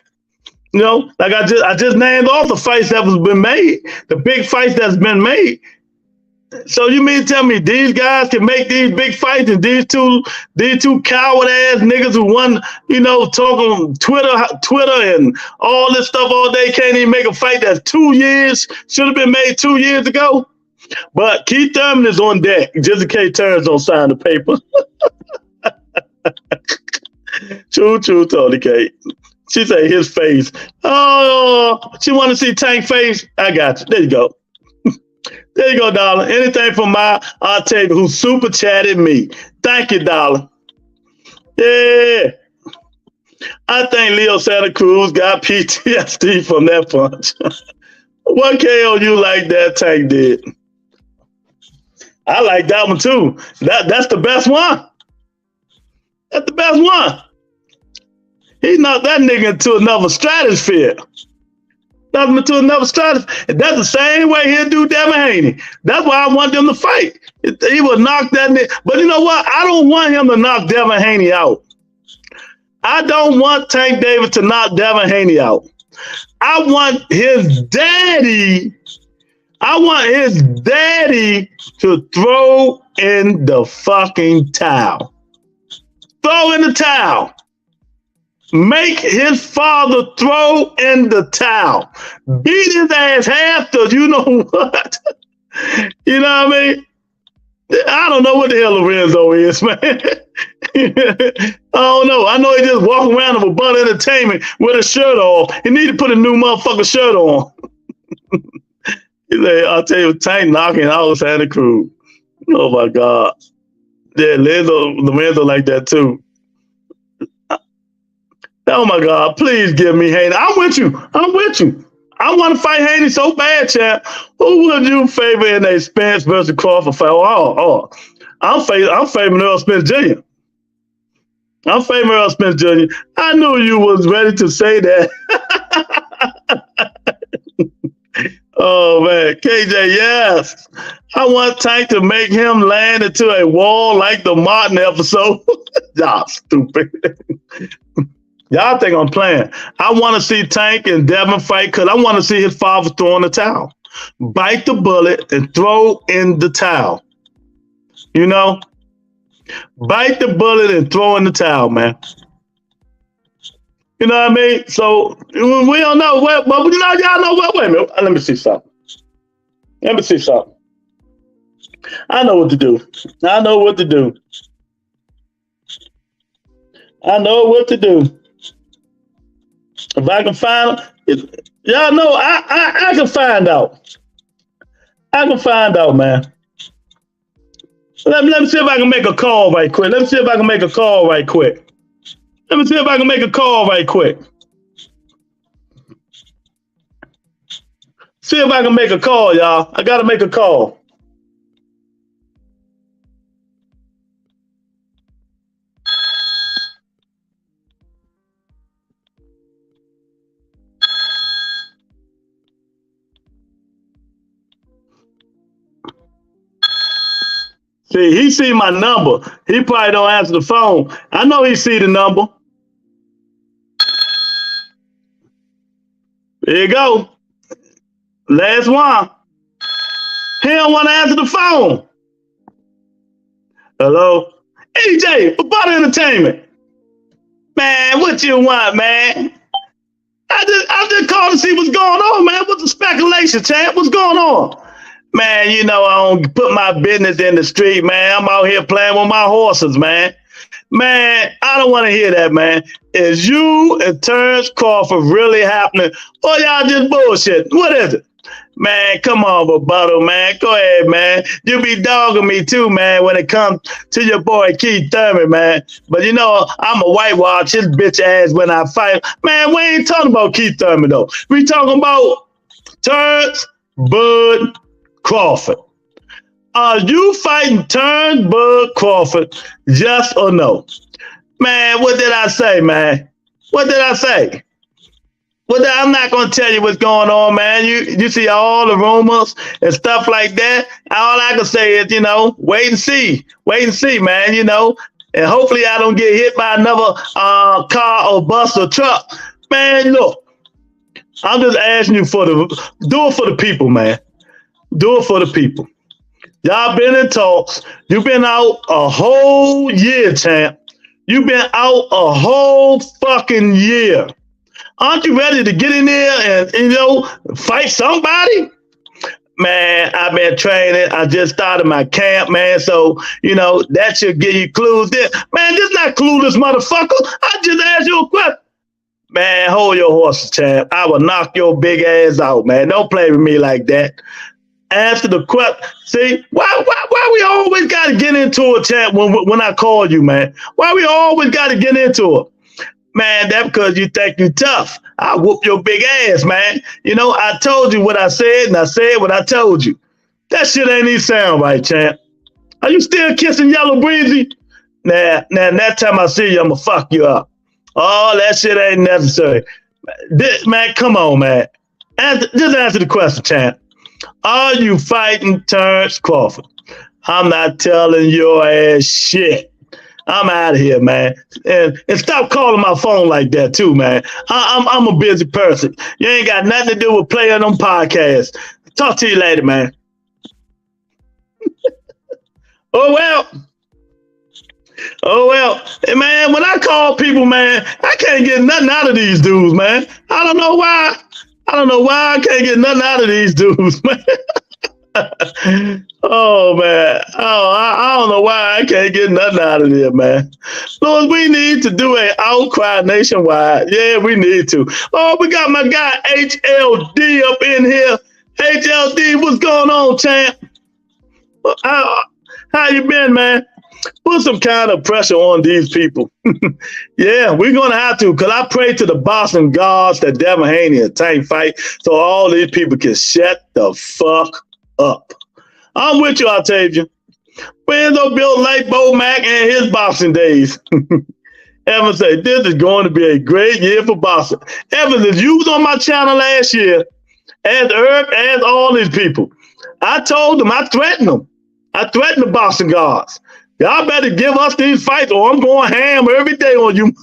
You know, like I just named off the fights that was been made, the big fights that's been made. So you mean to tell me these guys can make these big fights and these two coward ass niggas who won, talking Twitter and all this stuff all day can't even make a fight that's 2 years, should have been made 2 years ago? But Keith Thurman is on deck, just in case Terrence don't sign the paper. True, Tony Kate. She say his face. Oh, she want to see Tank face? I got you. There you go. There you go, darling. Anything from my Octavia who super chatted me. Thank you, darling. Yeah. I think Leo Santa Cruz got PTSD from that punch. What KO you like that Tank did? I like that one too. That's the best one. That's the best one. He knocked that nigga into another stratosphere. Knocked him into another stratosphere. And that's the same way he'll do Devin Haney. That's why I want them to fight. He would knock that nigga. But you know what? I don't want him to knock Devin Haney out. I don't want Tank Davis to knock Devin Haney out. I want his daddy. I want his daddy to throw in the fucking towel. Throw in the towel. Make his father throw in the towel. Beat his ass half to, you know what? You know what I mean? I don't know what the hell Lorenzo is, man. I don't know. I know he just walking around of a Bun Entertainment with a shirt off. He need to put a new motherfucking shirt on. He said, I'll tell you, Tank knocking out Santa Cruz. Oh my God. Yeah, Lorenzo like that too. Oh my God, please give me Haney. I'm with you. I want to fight Haney so bad, champ. Who would you favor in a Spence versus Crawford fight? I'm favoring Earl Spence Jr. I'm favoring Earl Spence Jr. I knew you was ready to say that. Oh man, KJ, yes. I want Tank to make him land into a wall like the Martin episode. Y'all stupid. Y'all think I'm playing. I want to see Tank and Devin fight because I want to see his father throw in the towel. Bite the bullet and throw in the towel. You know? Bite the bullet and throw in the towel, man. You know what I mean? So we don't know what, but you know, y'all know what. Wait a minute. Let me see something. I know what to do. I know what to do. If I can find y'all know I can find out. I can find out, man. Let me see if I can make a call right quick. See if I can make a call right quick, y'all. I gotta make a call. See, he see my number. He probably don't answer the phone. I know he see the number. There you go. Last one. He don't want to answer the phone. Hello? EJ, Bun Entertainment. Man, what you want, man? I just called to see what's going on, man. What's the speculation, champ? What's going on? Man, you know, I don't put my business in the street, man. I'm out here playing with my horses, man. Man, I don't want to hear that, man. Is you and Terrence Crawford really happening? Or y'all just bullshit? What is it? Man, come on, Roberto, man. Go ahead, man. You be dogging me too, man, when it comes to your boy Keith Thurman, man. But you know, I'm a whitewash his bitch ass when I fight. Man, we ain't talking about Keith Thurman, though. We talking about Terrence Bud Crawford. Are you fighting Terrence Bud Crawford, yes or no? Man, what did I say, man? I'm not going to tell you what's going on, man. You see all the rumors and stuff like that. All I can say is, you know, wait and see, man, you know. And hopefully I don't get hit by another car or bus or truck. Man, look, I'm just asking you do it for the people, man. Do it for the people. Y'all been in talks. You've been out a whole year, champ. You've been out a whole fucking year. Aren't you ready to get in there and, you know, fight somebody? Man, I've been training. I just started my camp, man. So, you know, that should give you clues there. Man, this not clueless, motherfucker. I just asked you a question. Man, hold your horses, champ. I will knock your big ass out, man. Don't play with me like that. Answer the question. See, why we always got to get into it, champ, when I call you, man? Why we always got to get into it? Man, that's because you think you tough. I whoop your big ass, man. You know, I told you what I said, and I said what I told you. That shit ain't even sound right, champ. Are you still kissing Yellow Breezy? Nah, next time I see you, I'm going to fuck you up. All that shit ain't necessary. Man, come on, man. Just answer the question, champ. Are you fighting Terrence Crawford? I'm not telling your ass shit. I'm out of here, man. And stop calling my phone like that, too, man. I'm a busy person. You ain't got nothing to do with playing on podcasts. Talk to you later, man. Oh, well. Hey, man, when I call people, man, I can't get nothing out of these dudes, man. I don't know why I can't get nothing out of these dudes, man. Oh, man. I don't know why I can't get nothing out of here, man. Lord, we need to do an outcry nationwide. Yeah, we need to. Oh, we got my guy HLD up in here. HLD, what's going on, champ? How you been, man? Put some kind of pressure on these people. Yeah, we're going to have to, because I pray to the boxing gods that Devin Haney and Tank fight so all these people can shut the fuck up. I'm with you, Octavia. Benzo built like Bo Mack in his boxing days. Evans said, this is going to be a great year for boxing. Evans, you was on my channel last year, as Eric, as all these people. I told them, I threatened them. I threatened the boxing gods. Y'all better give us these fights or I'm going ham every day on you.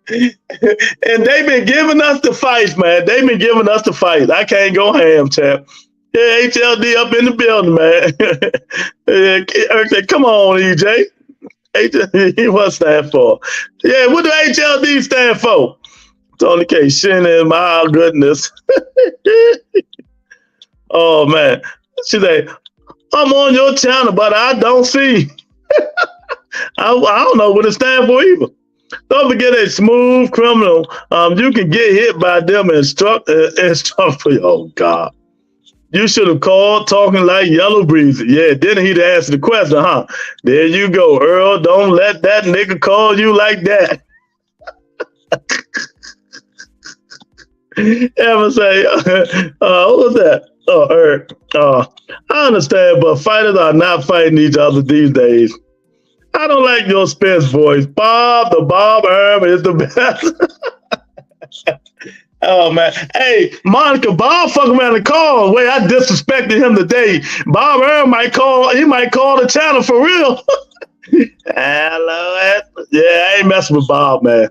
And they've been giving us the fights, man. They've been giving us the fights. I can't go ham, champ. Yeah, HLD up in the building, man. Eric said, come on, EJ. What stand for? Yeah, what do HLD stand for? Tony K. Shin in my goodness. Oh, man. She said, I'm on your channel, but I don't see. I don't know what it stands for either. Don't forget a smooth criminal. You can get hit by them and instruct for you. Oh, God. You should have called talking like Yellow Breezy. Yeah, then he'd answer the question, huh? There you go, Earl. Don't let that nigga call you like that. Ever say, what was that? Oh, Eric. I understand, but fighters are not fighting each other these days. I don't like your Spence voice. Bob Herm is the best. Oh, man. Hey, Monica, Bob fucking around the call. Wait, I disrespected him today. Bob Herm might call the channel for real. Hello. Yeah, I ain't messing with Bob, man.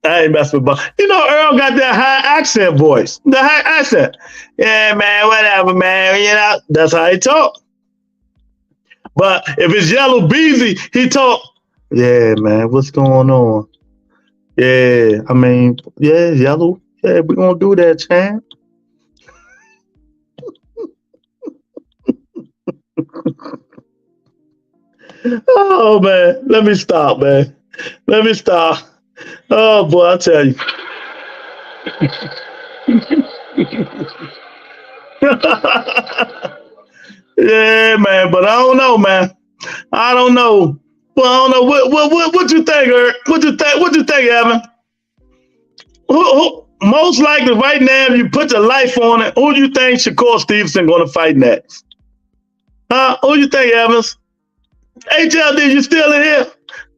I ain't messing with Bob. You know, Earl got that high accent voice. The high accent. Yeah, man, whatever, man. You know, that's how he talk. But if it's Yellow Beezy, he talk, yeah, man, what's going on? Yeah, I mean, yeah, Yellow. Yeah, we're going to do that, champ. Oh, man. Let me stop, man. Let me stop. Oh, boy, I tell you. Yeah, man, but I don't know, man. I don't know. Well, I don't know. What you think, Eric? What you think, Evan? Who most likely right now, if you put your life on it, who do you think Shakur Stevenson going to fight next? Huh? Who do you think, Evans? HLD, you still in here?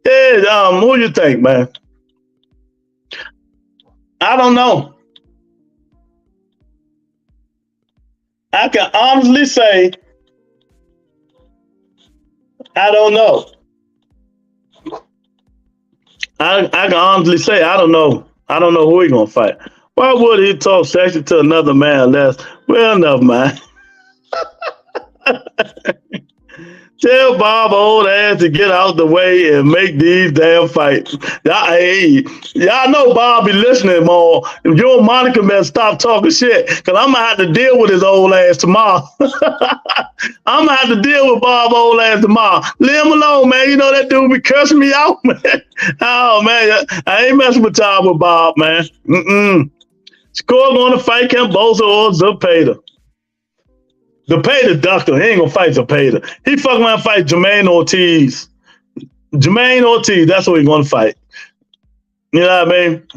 Yeah, who do you think, man? I don't know. I can honestly say, I don't know. I can honestly say, I don't know. I don't know who he's going to fight. Why would he talk sexy to another man less? Well, never mind. Tell Bob old ass to get out the way and make these damn fights. Y'all know Bob be listening more. If you and Monica man stop talking shit, because I'm going to have to deal with his old ass tomorrow. I'm going to have to deal with Bob old ass tomorrow. Leave him alone, man. You know that dude be cursing me out, man. Oh, man. I ain't messing with time with Bob, man. Shakur going to fight Cambosa or Zepeda. Zepeda doctor, he ain't gonna fight Zepeda. He fucking around fight Jermaine Ortiz. Jermaine Ortiz, that's what he's gonna fight. You know what I mean?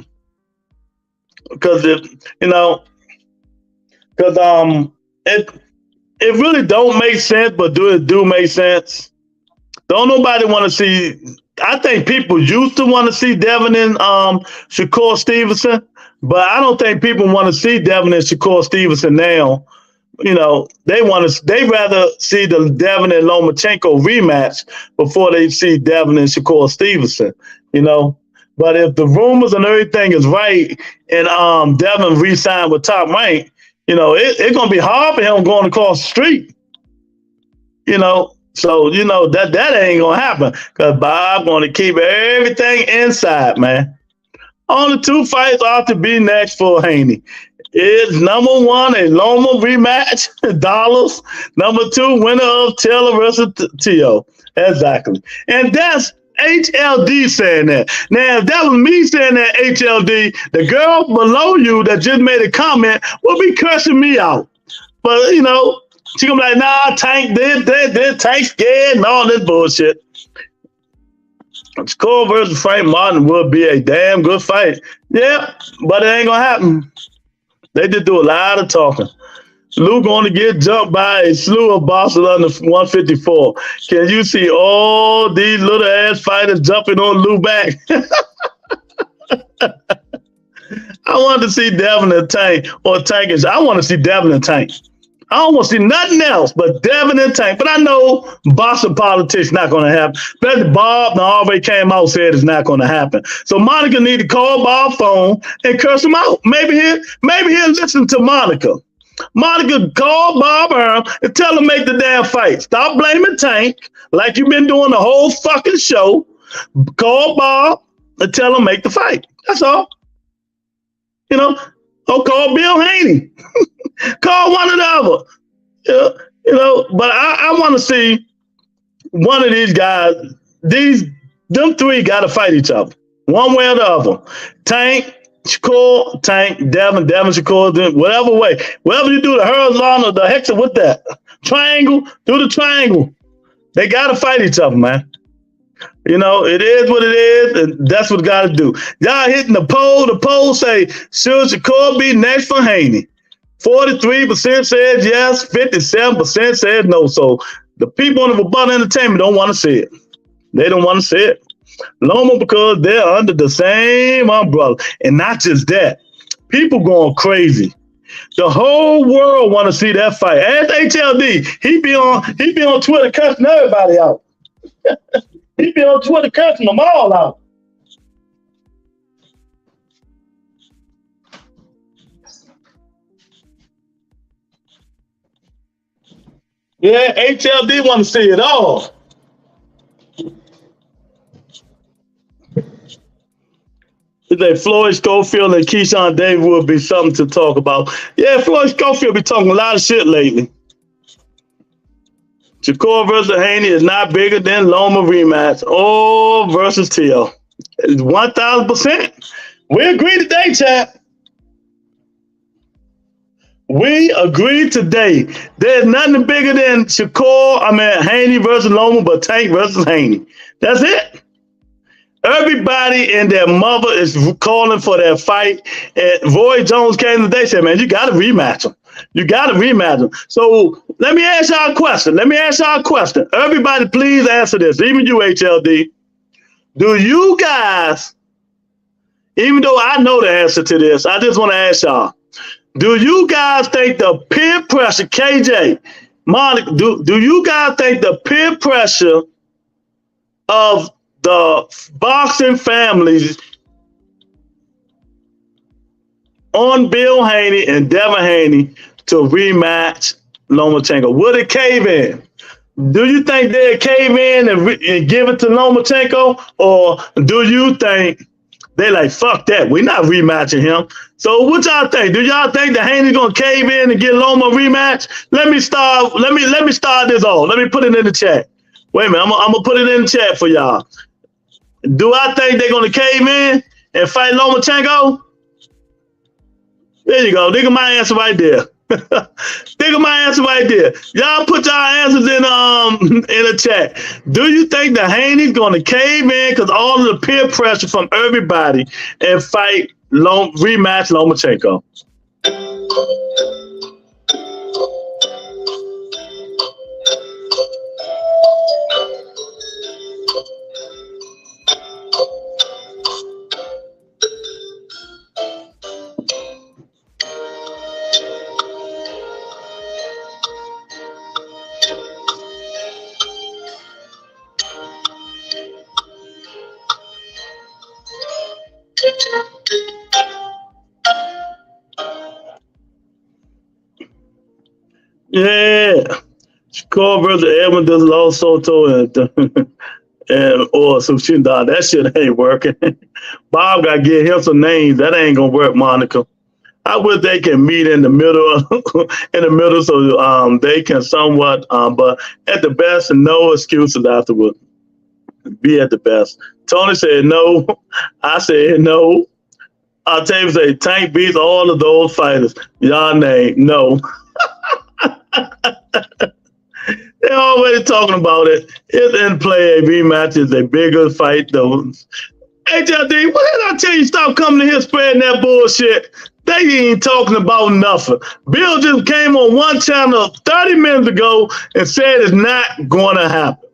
Because it really don't make sense, but do make sense. Don't nobody want to see. I think people used to want to see Devin and Shakur Stevenson, but I don't think people want to see Devin and Shakur Stevenson now. You know, they rather see the Devin and Lomachenko rematch before they see Devin and Shakur Stevenson. You know, but if the rumors and everything is right, and Devin re-signed with Top Rank, you know, it's gonna be hard for him going across the street. You know, so you know that ain't gonna happen because Bob gonna keep everything inside, man. Only 2 fights ought to be next for Haney. Is number 1 a Loma rematch, dollars. Number 2, winner of Taylor versus Tio. Exactly. And that's HLD saying that. Now, if that was me saying that, HLD, the girl below you that just made a comment will be cursing me out. But, you know, she gonna be like, nah, Tank did, Tank scared and all this bullshit. Shakur versus Frank Martin will be a damn good fight. Yeah, but it ain't gonna happen. They did do a lot of talking. Lou going to get jumped by a slew of bosses under 154. Can you see all these little ass fighters jumping on Lou back? I want to see Devin and Tank, or Tank is. I want to see Devin and Tank. I don't want to see nothing else but Devin and Tank. But I know Boston politics not going to happen. Especially Bob already came out and said it's not going to happen. So Monica need to call Bob phone and curse him out. Maybe he'll listen to Monica. Monica, call Bob and tell him make the damn fight. Stop blaming Tank like you've been doing the whole fucking show. Call Bob and tell him make the fight. That's all. You know, or call Bill Haney. Call one or the other. You know, but I want to see one of these guys, them 3 got to fight each other, one way or the other. Tank, Shakur, Tank, Devin, Shakur, whatever way. Whatever you do, the horizontal, the hexa with that. Triangle, do the triangle. They got to fight each other, man. You know, it is what it is, and that's what got to do. Y'all hitting the poll. The poll say, should Shakur be next for Haney? 43% said yes, 57% said no. So the people in the Rebuttal Entertainment don't want to see it. They don't want to see it. Loma, because they're under the same umbrella. And not just that. People going crazy. The whole world want to see that fight. Ask HLD. He be on Twitter cussing everybody out. He be on Twitter cussing them all out. Yeah, HLD want to see it all. Today, Floyd Schofield and Keyshawn Davis will be something to talk about. Yeah, Floyd Schofield be talking a lot of shit lately. Shakur versus Haney is not bigger than Loma rematch. Oh, versus Tio. 1,000%. We agree today, chat. We agree today. There's nothing bigger than Haney versus Loma, but Tank versus Haney. That's it. Everybody and their mother is calling for that fight. And Roy Jones came today and said, man, you got to rematch them. You got to rematch them. So let me ask y'all a question. Everybody, please answer this. Even you, HLD. Do you guys, even though I know the answer to this, I just want to ask y'all, do you guys think the peer pressure, KJ, Monica, do you guys think the peer pressure of the boxing families on Bill Haney and Devin Haney to rematch Lomachenko? Would it cave in? Do you think they'll cave in and give it to Lomachenko? Or do you think they like, fuck that, we're not rematching him? So what y'all think? Do y'all think that Haney's gonna cave in and get Loma a rematch? Let me start this off. Let me put it in the chat. Wait a minute, I'm gonna put it in the chat for y'all. Do I think they're gonna cave in and fight Lomachenko? There you go. Think of my answer right there. Think of my answer right there. Y'all put y'all answers in the chat. Do you think that Haney's gonna cave in because all of the peer pressure from everybody and fight rematch Lomachenko? Yeah. Shakur versus Edmund does also told and or some shit. Nah, that shit ain't working. Bob got to get him some names. That ain't gonna work, Monica. I wish they can meet in the middle, so they can somewhat. But at the best, no excuses afterwards. Be at the best. Tony said no. I said no. I'll tell you, say Tank beats all of those fighters. Y'all name no. They're already talking about it. It's in play. A rematch is a bigger fight, though. HLD, what did I tell you? Stop coming to here spreading that bullshit. They ain't talking about nothing. Bill just came on one channel 30 minutes ago and said it's not going to happen.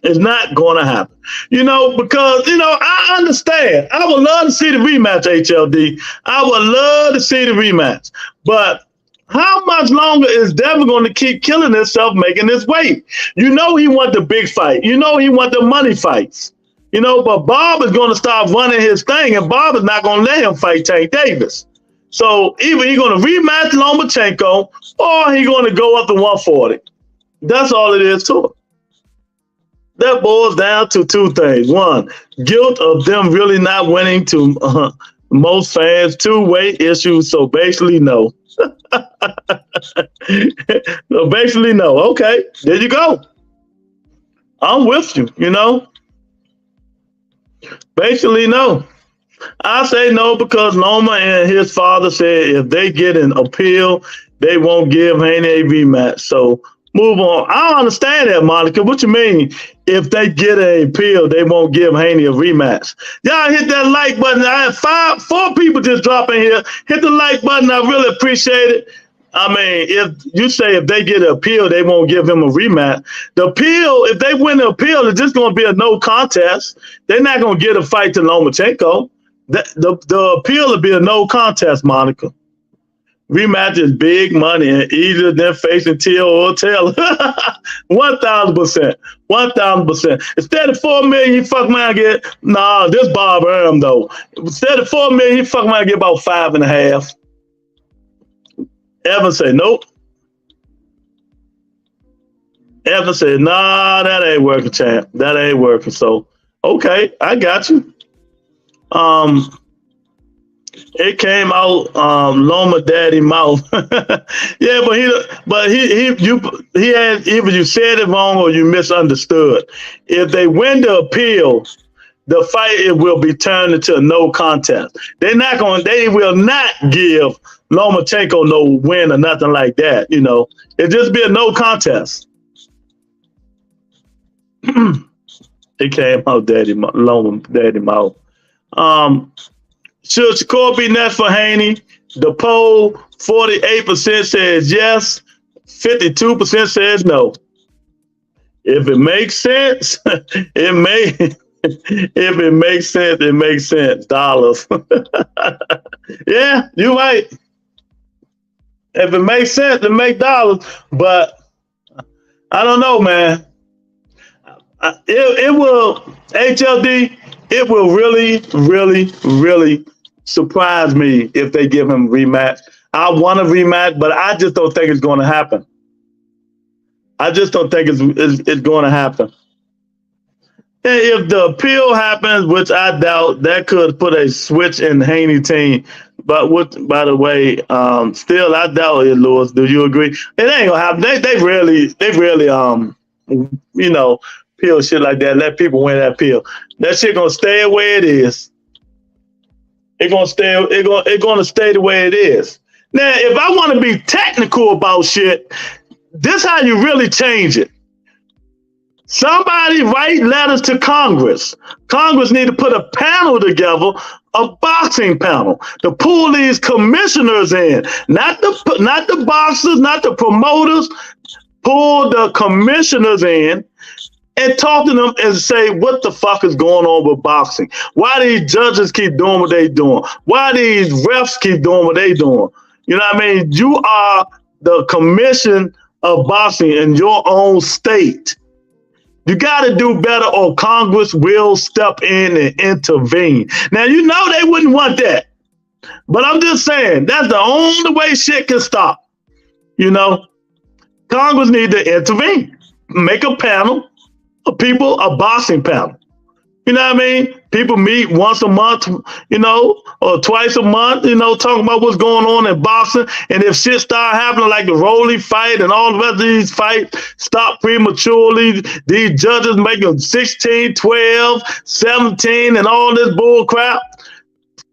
It's not going to happen. You know, because, you know, I understand. I would love to see the rematch, HLD. I would love to see the rematch. But how much longer is Devin going to keep killing himself making this weight? You know he want the big fight. You know he want the money fights. You know, but Bob is going to start running his thing, and Bob is not going to let him fight Tank Davis. So either he's going to rematch Lomachenko or he's going to go up to 140. That's all it is to it. That boils down to two things. One, guilt of them really not winning to most fans. Two, weight issues. So basically, no. So basically, no. Okay, there you go. I'm with you, you know. Basically, no. I say no because Loma and his father said if they get an appeal, they won't give Haney a rematch. So move on. I don't understand that, Monica. What you mean? If they get an appeal, they won't give Haney a rematch. Y'all hit that like button. I had 4 people just drop in here. Hit the like button. I really appreciate it. I mean, if you say if they get an appeal, they won't give him a rematch. The appeal, if they win the appeal, it's just going to be a no contest. They're not going to get a fight to Lomachenko. The appeal will be a no contest, Monica. Rematch is big money and easier than facing Teal or Taylor. 1,000%. 1,000%. Instead of $4 million, he fuck around get this Bob Arum though. Instead of $4 million, he fuck around get about 5.5. Evan said nope. Evan said, that ain't working, champ. That ain't working. So okay, I got you. It came out Loma daddy mouth. Yeah, but he had either you said it wrong or you misunderstood. If they win the appeal, the fight it will be turned into a no contest. They will not give Lomachenko no win or nothing like that. You know, it just be a no contest. It came out Loma daddy mouth. Should Shakur be next for Haney? The poll, 48% says yes, 52% says no. If it makes sense, it may. If it makes sense, it makes sense. Dollars. Yeah, you're right. If it makes sense, it make dollars. But I don't know, man. It will, HLD, it will really, really, really surprise me if they give him a rematch. I want a rematch, but I just don't think it's going to happen. I just don't think it's going to happen. And if the appeal happens, which I doubt, that could put a switch in Haney team. But by the way, still I doubt it, Lewis. Do you agree? It ain't gonna happen. They really, you know, peel shit like that. Let people win that peel. That shit gonna stay the way it is. It's gonna stay the way it is. Now, if I want to be technical about shit, this how you really change it. Somebody write letters to Congress. Congress need to put a panel together, a boxing panel, to pull these commissioners in, not the boxers, not the promoters. Pull the commissioners in and talk to them and say, what the fuck is going on with boxing? Why these judges keep doing what they doing? Why these refs keep doing what they doing? You know what I mean? You are the commission of boxing in your own state. You got to do better or Congress will step in and intervene. Now, you know they wouldn't want that. But I'm just saying, that's the only way shit can stop. You know, Congress need to intervene. Make a panel of people, a boxing panel. You know what I mean? People meet once a month, you know, or twice a month, you know, talking about what's going on in boxing. And if shit start happening like the Rolly fight and all the rest of these fights stop prematurely, these judges making 16, 12, 17 and all this bull crap,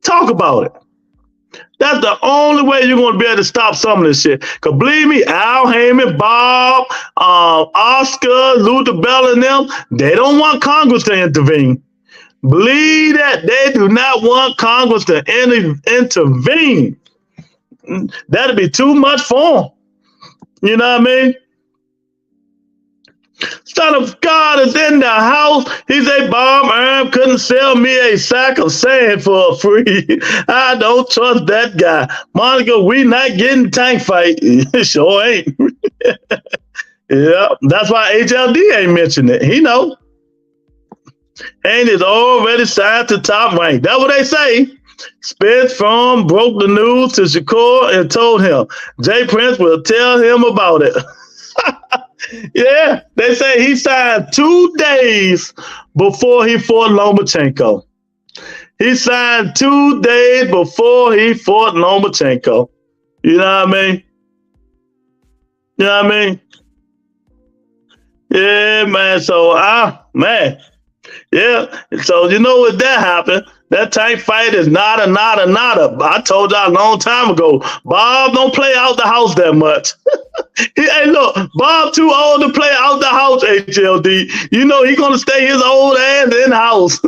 talk about it. That's the only way you're going to be able to stop some of this shit. Because believe me, Al Heyman, Bob, Oscar, Luther Bell and them, they don't want Congress to intervene. Believe that. They do not want Congress to intervene. That'd be too much for them. You know what I mean? Son of God is in the house. He said, Bob Earn couldn't sell me a sack of sand for free. I don't trust that guy. Monica, we not getting tank fight. Sure ain't. Yeah, that's why HLD ain't mentioned it. He know. Haney's already signed to Top Rank. That's what they say. Spence from broke the news to Shakur and told him Jay Prince will tell him about it. Yeah, they say he signed 2 days before he fought Lomachenko. He signed 2 days before he fought Lomachenko. You know what I mean? You know what I mean? Yeah, man. So, man. Yeah. So, you know what that happened? That tank fight is nada. I told y'all a long time ago, Bob don't play out the house that much. Hey, look, Bob too old to play out the house, HLD. You know he gonna stay his old ass in the house.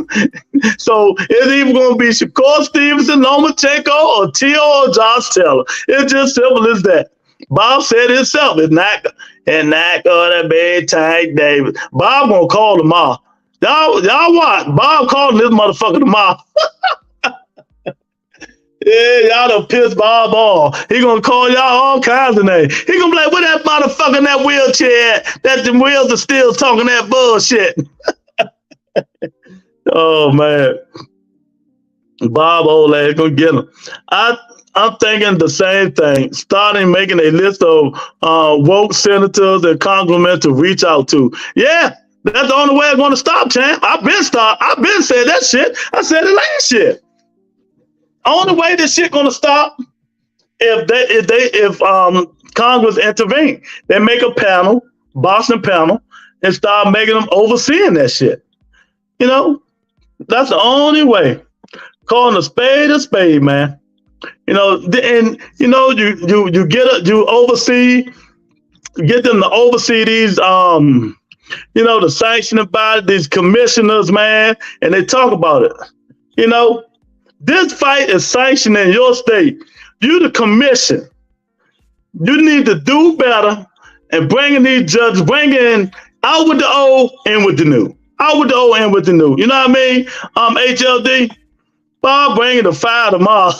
So it's either gonna be Shakur Stevenson, Lomachenko, or Tio or Josh Taylor. It's just simple as that. Bob said himself, it's not gonna be Tank Davis. Bob gonna call tomorrow. Y'all what? Bob calling this motherfucker tomorrow. Yeah, y'all done pissed Bob off. He gonna call y'all all kinds of names. He gonna be like, where that motherfucker in that wheelchair at? That the wheels are still talking that bullshit. Oh, man. Bob old ass gonna get him. I'm thinking the same thing. Starting making a list of woke senators and congressmen to reach out to. Yeah. That's the only way I'm going to stop, champ. I've been said that shit. I said it last year. Only way this shit going to stop if Congress intervene. They make a panel, Boston panel, and start making them overseeing that shit. You know, that's the only way. Calling a spade, man. You know, and you know you get them to oversee these you know, the sanctioning body, these commissioners, man, and they talk about it. You know, this fight is sanctioned in your state. You the commission. You need to do better and bringing these judges, bringing out with the old, in with the new. Out with the old, in with the new. You know what I mean? HLD, Bob bringing the fire tomorrow.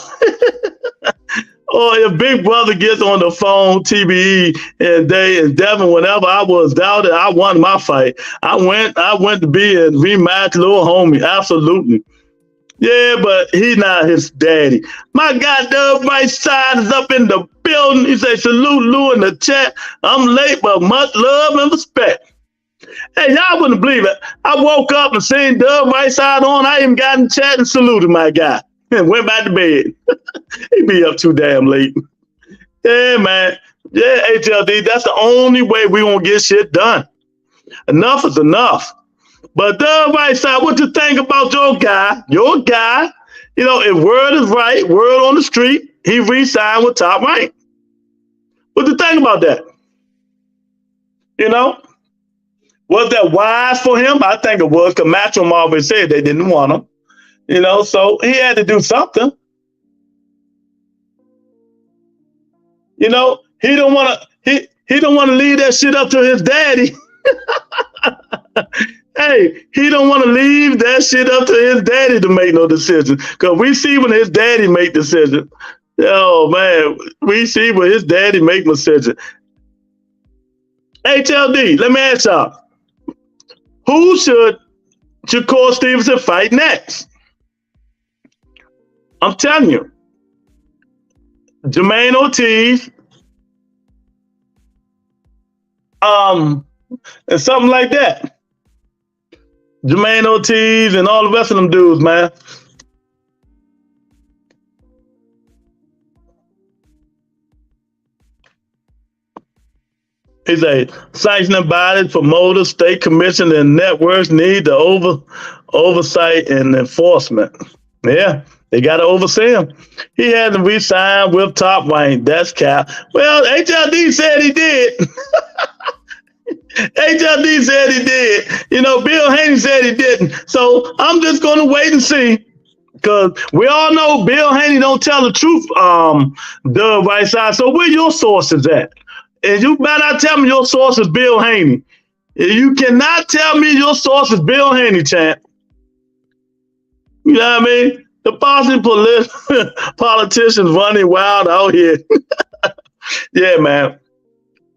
Or if Big Brother gets on the phone, TBE, and Devin, whenever I was doubted, I won my fight. I went to be in rematch, little homie, absolutely. Yeah, but he not his daddy. My guy, Dub Right Side is up in the building. He say, salute Lou in the chat. I'm late, but much love and respect. Hey, y'all wouldn't believe it. I woke up and seen Dub Right Side on. I even got in chat and saluted my guy. And went back to bed. He be up too damn late. Yeah, man. Yeah, HLD, that's the only way we gonna get shit done. Enough is enough. But the right side, what you think about your guy? Your guy, you know, if word is right, word on the street, he re-signed with Top Rank. What you think about that? You know? Was that wise for him? I think it was, because Matchroom always said they didn't want him. You know, so he had to do something. You know, he don't want to leave that shit up to his daddy. Hey, he don't want to leave that shit up to his daddy to make no decision. Because we see when his daddy make decisions. Oh, man, we see when his daddy make decisions. HLD, let me ask y'all. Who should Shakur Stevenson fight next? I'm telling you, Jermaine Ortiz, and something like that. Jermaine Ortiz and all the rest of them dudes, man. He's a sanctioning body, promoters, state commission, and networks need the oversight and enforcement. Yeah, they got to oversee him. He hasn't re-signed with Top Rank. That's cap. Well, HLD said he did. HLD said he did. You know, Bill Haney said he didn't. So I'm just going to wait and see. Because we all know Bill Haney don't tell the truth, the right side. So where your sources at? And you better not tell me your source is Bill Haney. You cannot tell me your source is Bill Haney, champ. You know what I mean? The Boston politicians running wild out here. Yeah, man.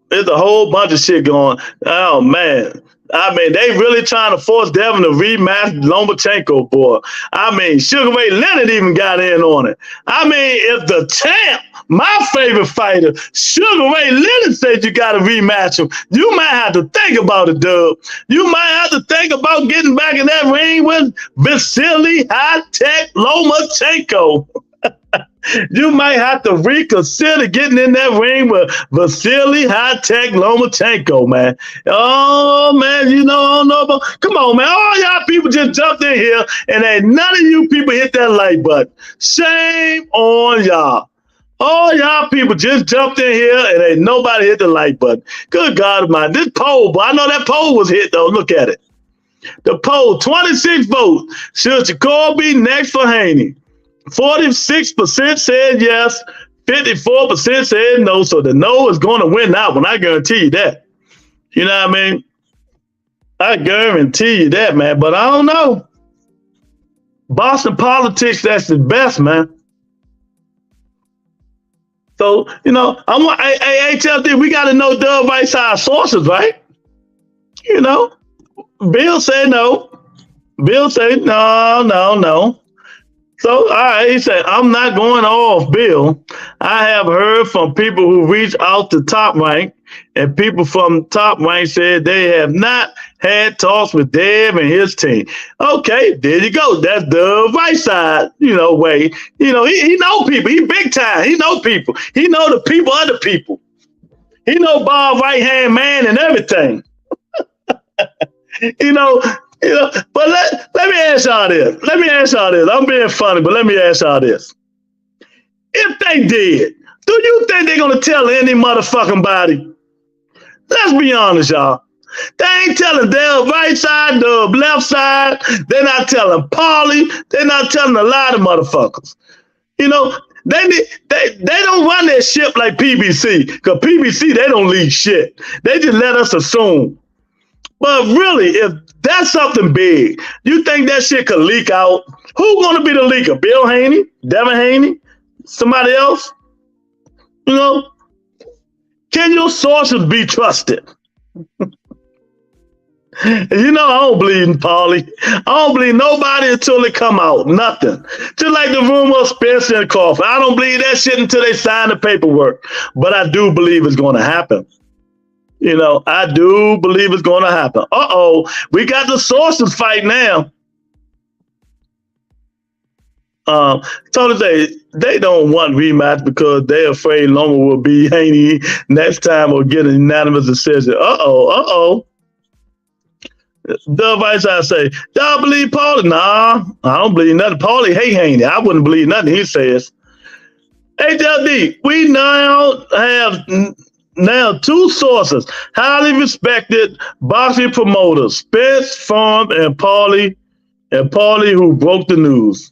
There's a whole bunch of shit going. Oh, man. I mean, they really trying to force Devin to rematch Lomachenko, boy. I mean, Sugar Ray Leonard even got in on it. I mean, if the champ, my favorite fighter, Sugar Ray Leonard said you got to rematch him, you might have to think about it, Dub. You might have to think about getting back in that ring with Vasily High-Tech Lomachenko. You might have to reconsider getting in that ring with Vasily High-Tech Lomachenko, man. Oh, man, you know, I don't know about. Come on, man. All y'all people just jumped in here, and ain't none of you people hit that like button. Shame on y'all. All y'all people just jumped in here, and ain't nobody hit the like button. Good God Almighty. This poll, but I know that poll was hit, though. Look at it. The poll, 26 votes. Should Shakur be next for Haney? 46% said yes, 54% said no. So the no is going to win that one. I guarantee you that. You know what I mean? I guarantee you that, man. But I don't know. Boston politics, that's the best, man. So, you know, I want HLD, we got to know Dub right side sources, right? You know, Bill said no. Bill said no. So, all right, he said, I'm not going off, Bill. I have heard from people who reached out to Top Rank, and people from Top Rank said they have not had talks with Dev and his team. Okay, there you go. That's the right side, you know, way. You know, he know people. He big time. He know people. He know the people of the people. He know Bob right-hand man and everything. You know, but let me ask y'all this. I'm being funny, but let me ask y'all this. If they did, do you think they're going to tell any motherfucking body? Let's be honest, y'all. They ain't telling their right side, the left side. They're not telling Paulie. They're not telling a lot of motherfuckers. You know, they don't run their ship like PBC, because PBC, they don't lead shit. They just let us assume. But really, if that's something big, you think that shit could leak out? Who's going to be the leaker? Bill Haney? Devin Haney? Somebody else? You know? Can your sources be trusted? You know, I don't believe in Paulie. I don't believe nobody until it come out. Nothing. Just like the rumor of Spencer and Crawford. I don't believe that shit until they sign the paperwork. But I do believe it's going to happen. You know, I do believe it's going to happen. Uh-oh, we got the sources fight now. Tony, they don't want rematch because they're afraid Loma will be Haney next time or get an unanimous decision. Uh-oh. The vice I say, y'all believe Paulie? Nah, I don't believe nothing. Paulie hate Haney. I wouldn't believe nothing he says. HLD, we now have two sources, highly respected boxing promoters, Spence Farm and Paulie who broke the news.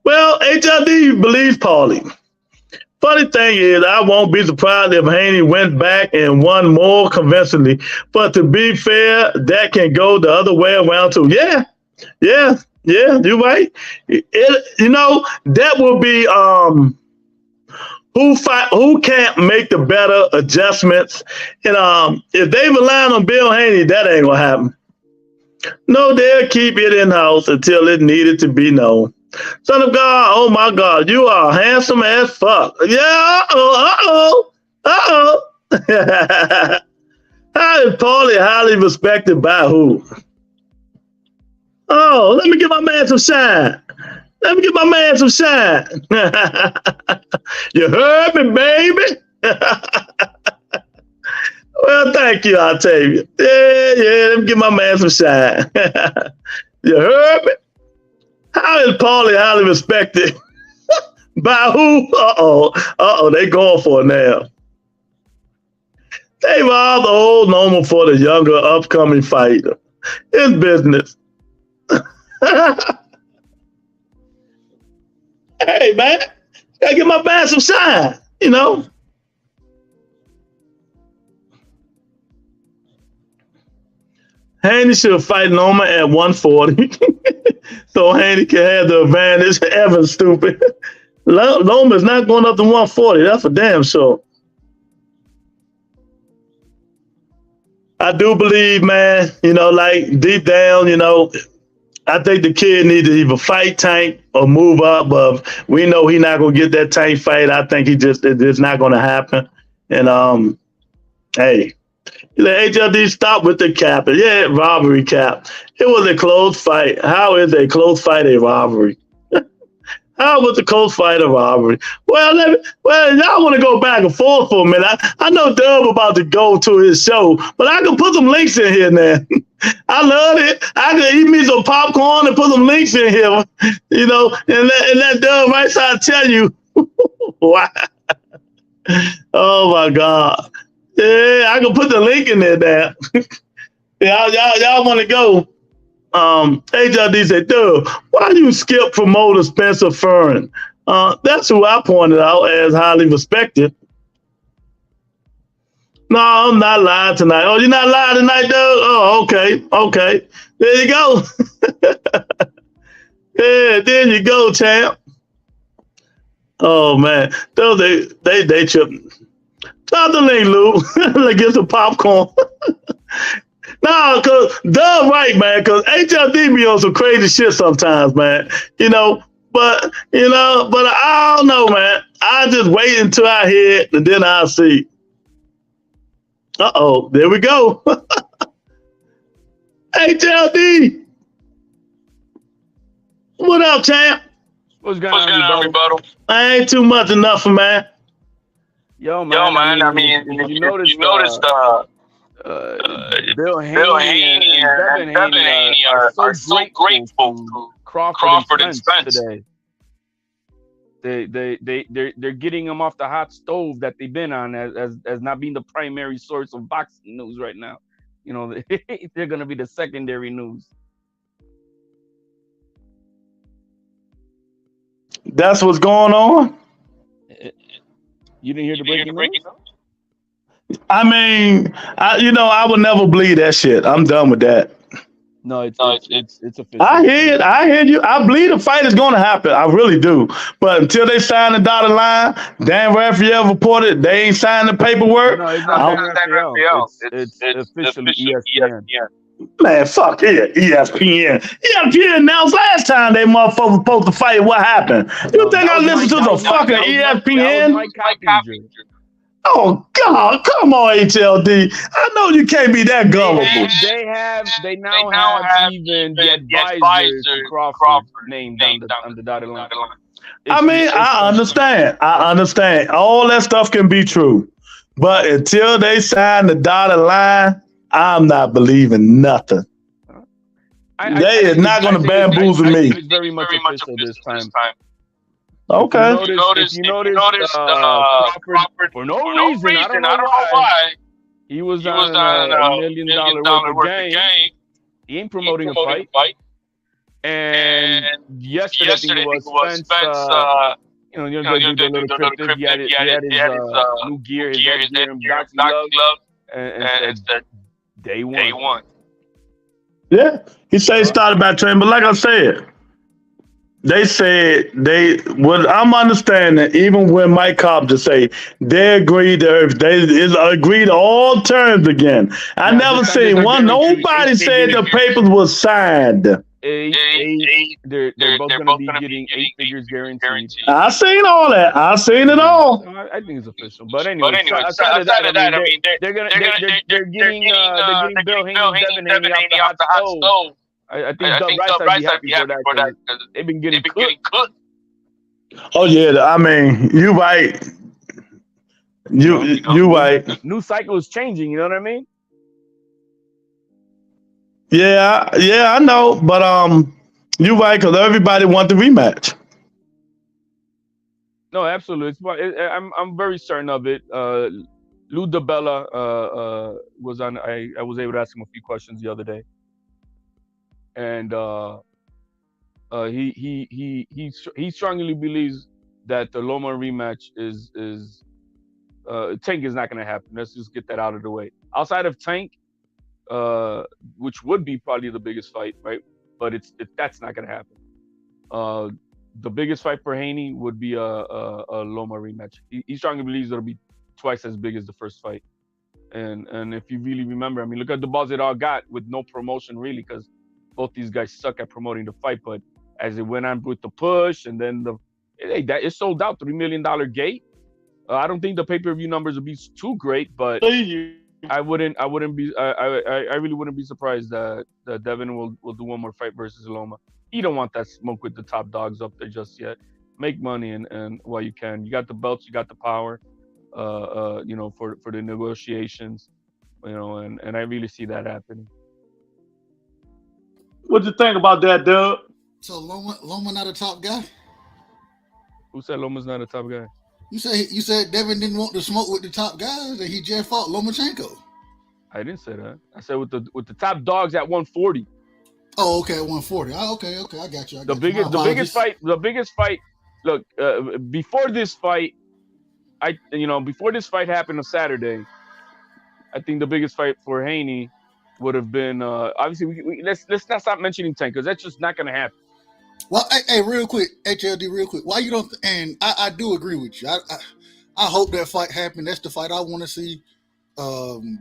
Well, HLD believes Paulie. Funny thing is, I won't be surprised if Haney went back and won more convincingly. But to be fair, that can go the other way around too. Yeah, you're right. You know, that will be who can't make the better adjustments. And if they rely on Bill Haney, that ain't gonna happen. No, they'll keep it in-house until it needed to be known. Son of God, oh my God, you are handsome as fuck. Yeah, uh-oh. How is Paulie highly respected by who? Oh, let me give my man some shine. You heard me, baby? Well, thank you, Octavia. Yeah, let me give my man some shine. You heard me? How is Paulie highly respected? By who? Uh-oh, they going for it now. They robbed the old normal for the younger upcoming fighter. It's business. Hey, man, gotta give my man some shine, you know? Haney should fight LOMA at 140. So Haney can have the advantage. Evans stupid. LOMA's not going up to 140. That's for damn sure. I do believe, man, you know, like deep down, you know, I think the kid needs to either fight Tank or move up. But we know he's not going to get that Tank fight. I think it's not going to happen. And, hey, let HLD stop with the cap. Yeah, robbery cap. It was a close fight. How is a close fight a robbery? How was the close fight a robbery? Well, y'all want to go back and forth for a minute. I know Dub about to go to his show, but I can put some links in here now. I love it. I can eat me some popcorn and put some links in here, you know, and let Dub right side tell you why. Oh my God. Yeah, I can put the link in there now. Y'all want to go? HLD said, Dub, why you skip promoter Spencer Furn? That's who I pointed out as highly respected. No, I'm not lying tonight. Oh, you're not lying tonight, Dub? Oh, okay. There you go. Yeah, there you go, champ. Oh man, those they tripping. Drop the link, Lou. Let's get some popcorn. No, cause Dub right, man. Cause HLD be on some crazy shit sometimes, man. You know, but I don't know, man. I just wait until I hear it, and then I'll see. Uh-oh, there we go. HLD, what up, champ? What's going on, rebuttal? I ain't too much of nothing, man. Yo, man. I mean, you noticed Bill Haney and Devin Haney are so grateful to Crawford and Spence today. They're getting them off the hot stove that they've been on as not being the primary source of boxing news right now. You know, they're gonna be the secondary news. That's what's going on. You didn't hear the breaking news? I mean, I would never believe that shit. I'm done with that. No, it's official. I hear you. I believe the fight is going to happen. I really do. But until they sign the dotted line, Dan Raphael reported they ain't signed the paperwork. No, it's not Dan Raphael. It's officially ESPN. Man, fuck it. ESPN. ESPN announced last time they motherfuckers supposed to fight. What happened? You think I listened to the fucking ESPN? Oh God, come on, HLD. I know you can't be that gullible. They now have even the advisors to Crawford named on the dotted line. I understand. All that stuff can be true. But until they sign the dotted line, I'm not believing nothing. They is not going to bamboozle me. It's very much official this time. Okay. If you notice, Crawford, for no reason, I don't know why, he was on a $1 million worth of game. He ain't promoting a fight. And yesterday was Spence, do the little cryptic. He had his new gear, his headgear, and boxing gloves, and said, day one. Yeah, he said he started by training, but like I said, they said what I'm understanding, even when Mike Cobb just say they agreed they agreed to all terms again. I never seen one. Nobody said the papers was signed. They're both going to be getting 8 figures guaranteed. I seen all that. I seen it all. So I think it's official. But anyway, outside of that, I mean, they're getting Bill Haney and Devin Haney off the hot stove. I think Doug Rice would be happy for that because they've been getting cooked. Oh yeah, I mean, you right. You right. New cycle is changing. You know what I mean? Yeah, I know, but you right because everybody want the rematch. No, absolutely. I'm very certain of it. Lou DiBella was on. I was able to ask him a few questions the other day, and he strongly believes that the Loma rematch is Tank is not going to happen. Let's just get that out of the way. Outside of Tank, which would be probably the biggest fight, right? But that's not going to happen. The biggest fight for Haney would be a Loma rematch. He strongly believes it'll be twice as big as the first fight. And if you really remember, I mean, look at the balls it all got with no promotion really, because both these guys suck at promoting the fight. But as it went on with the push, and then it sold out, $3 million gate. I don't think the pay-per-view numbers will be too great, but I really wouldn't be surprised that Devin will do one more fight versus Loma. You don't want that smoke with the top dogs up there just yet. Make money and while you can. You got the belts, you got the power, for the negotiations, and I really see that happening. What you think about that, Doug? So Loma not a top guy? Who said Loma's not a top guy? You said Devin didn't want to smoke with the top guys, and he just fought Lomachenko. I didn't say that. I said with the top dogs at 140. Oh, okay, 140. Oh, okay, I got you. The biggest fight. Look, before this fight, before this fight happened on Saturday, I think the biggest fight for Haney would have been obviously. Let's not stop mentioning Tank because that's just not going to happen. Well, hey, real quick, HLD, real quick. Why you don't? And I do agree with you. I hope that fight happened. That's the fight I want to see.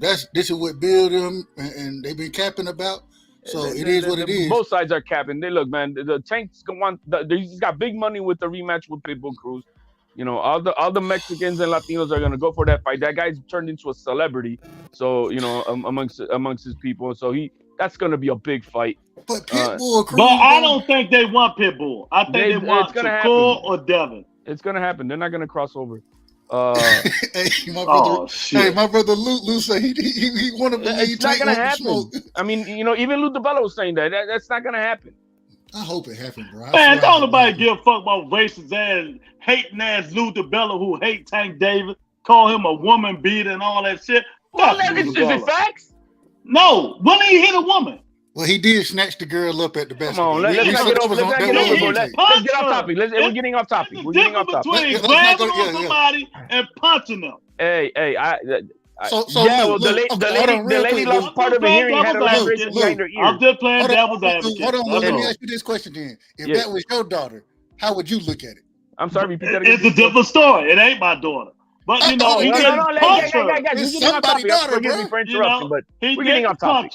This is what build them, and they've been capping about. So it is what it is. Both sides are capping. Look, man, the Tank's gonna want. He's got big money with the rematch with Pitbull Cruz. All the Mexicans and Latinos are gonna go for that fight. That guy's turned into a celebrity. So amongst his people. So that's gonna be a big fight. But Pitbull, but I don't think they want Pitbull. I think they want Shakur or Devin. It's gonna happen. They're not gonna cross over. My brother Lou said he want to believe it's not gonna happen. I mean, even Lou DiBella was saying that's not gonna happen. I hope it happens, bro. Man, don't nobody give a fuck about racist ass, hating ass Lou DiBella who hate Tank Davis, call him a woman beater and all that shit. Well, is it facts? No, when did he hit a woman? Well, he did snatch the girl up at the best. Come on, let's get off topic. We're getting off topic. We're getting off topic. Between grabbing on somebody and punching them. Hey, the lady lost part of her hearing, had a vibration behind her ear. I'm just playing devil's advocate. Hold on, let me ask you this question then. If that was your daughter, how would you look at it? I'm sorry, repeat that again. It's a different story. It ain't my daughter. But he didn't punch her. It's somebody's daughter, forgive me for interrupting, but we're getting off topic.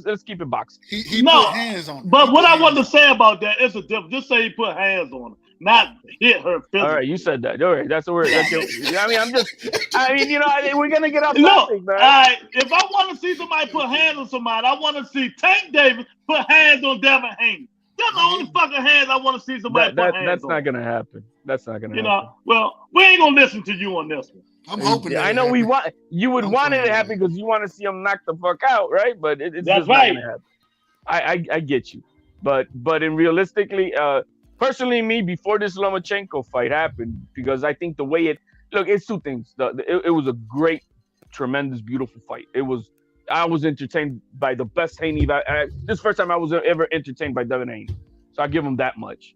Let's keep it boxed. He put hands on her. But what I want to say about that is a difference. Just say he put hands on her, not hit her physically. All right, you said that. All right, that's the word. We're gonna get off topic, man. All right, if I want to see somebody put hands on somebody, I want to see Tank Davis put hands on Devin Haney. That's the only fucking hands I want to see somebody put hands on. That's not gonna happen. That's not gonna happen. Well, we ain't gonna listen to you on this one. I'm hoping. I know you would want it to happen because you want to see him knock the fuck out, right? But it's that's just right. not gonna happen. I get you, but in realistically, personally, me before this Lomachenko fight happened, because I think the way it's two things. It was a great, tremendous, beautiful fight. I was entertained by the best Haney. This is the first time I was ever entertained by Devin Haney, so I give him that much.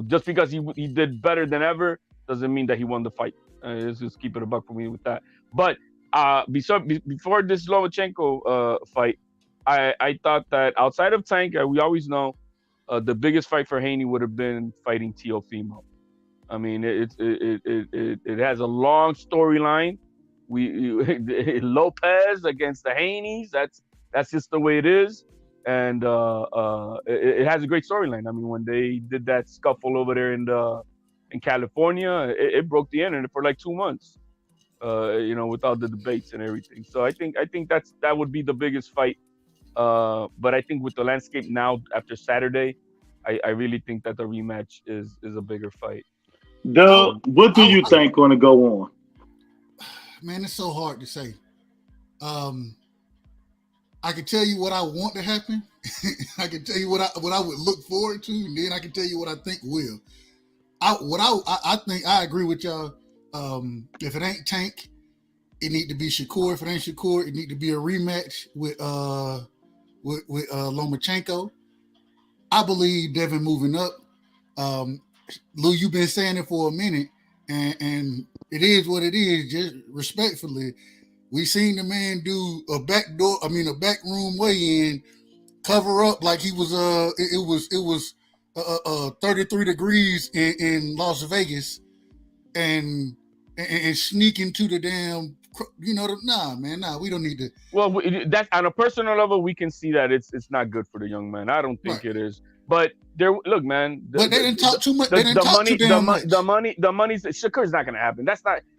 Just because he did better than ever doesn't mean that he won the fight. Let's just keep it a buck for me with that. But before this Lomachenko fight, I thought that outside of Tank, we always know the biggest fight for Haney would have been fighting Teofimo. I mean, it has a long storyline. Lopez against the Haneys. That's just the way it is, and it has a great storyline. I mean, when they did that scuffle over there in California, it broke the internet for like 2 months. With all the debates and everything. So I think that would be the biggest fight. But I think with the landscape now after Saturday, I really think that the rematch is a bigger fight. Doug, what do you think going to go on? Man, it's so hard to say. I can tell you what I want to happen. I can tell you what I would look forward to, and then I can tell you what I think will. I think I agree with y'all. If it ain't Tank, it need to be Shakur. If it ain't Shakur, it need to be a rematch with Lomachenko. I believe Devin moving up. Lou, you've been saying it for a minute, and it is what it is. Just respectfully, we seen the man do a backroom weigh-in, cover up like he was it was 33 degrees in Las Vegas, and sneak into the damn, we don't need to. Well, that's on a personal level, we can see that it's not good for the young man. I don't think it is. But look, man. But they didn't talk too much. The money. Shakur's not gonna happen.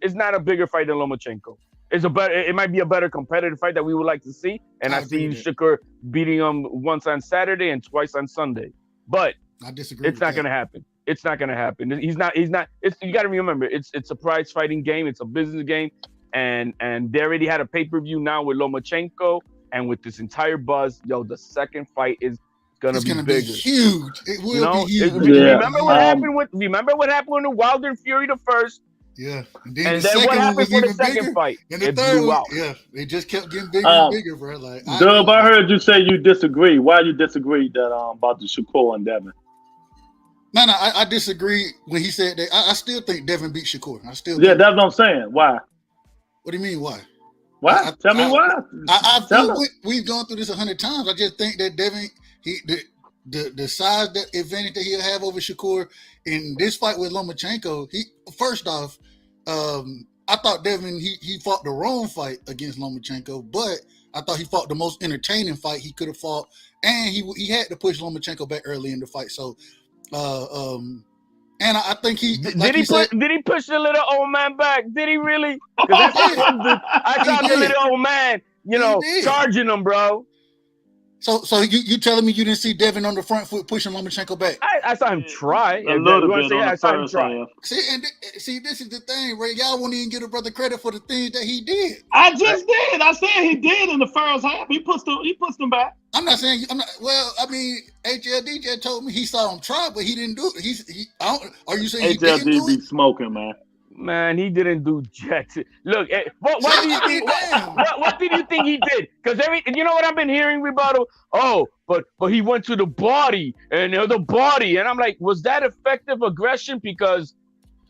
It's not a bigger fight than Lomachenko. It might be a better competitive fight that we would like to see. And I see Shakur beating him once on Saturday and twice on Sunday. But I disagree. It's not gonna happen. It's not gonna happen. He's not. You got to remember, it's a prize fighting game. It's a business game, and they already had a pay-per-view now with Lomachenko, and with this entire buzz, the second fight is gonna be bigger. Huge. It will be huge. Remember what happened with the Wilder and Fury the first? Yeah. And then what happened for the second fight? And the third one, they just kept getting bigger and bigger, bro. Like, Dub, I heard you say you disagree. Why you disagree that about the Shakur and Devin? No, I disagree when he said that. I still think Devin beat Shakur. That's what I'm saying. Why? What do you mean, why? Why? Tell me why. I feel we've gone through this 100 times. I just think that Devin, the size that advantage that he'll have over Shakur in this fight with Lomachenko, first off, I thought Devin he fought the wrong fight against Lomachenko, but I thought he fought the most entertaining fight he could have fought, and he had to push Lomachenko back early in the fight. So, and I think did he push the little old man back? Did he really? I saw the little old man, charging him, bro. So you telling me you didn't see Devin on the front foot pushing Lomachenko back? I saw him try. A little bit. I saw him try. See, this is the thing, Ray. Y'all won't even give a brother credit for the things that he did. I just did. I said he did in the first half. He pushed him back. I'm not saying. Well, I mean, HLD just told me he saw him try, but he didn't do it. Are you saying HLD be smoking, man? Man, he didn't do jack. Look, what do you think? What did you think he did? Because you know what I've been hearing, rebuttal. Oh, but he went to the body and the body, and I'm like, was that effective aggression? Because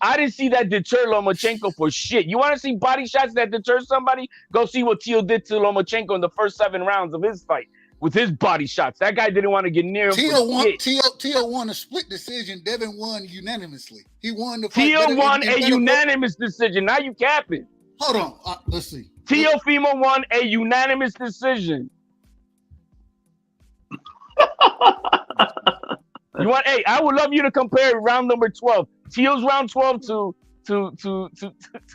I didn't see that deter Lomachenko for shit. You want to see body shots that deter somebody? Go see what Teo did to Lomachenko in the first 7 rounds of his fight with his body shots. That guy didn't want to get near him. Teo won a split decision. Devin won unanimously. He won the fight. Teo won a unanimous decision. Now you capping. Hold on. Let's see. Teofimo won a unanimous decision. I would love you to compare round number 12. Teo's round 12 to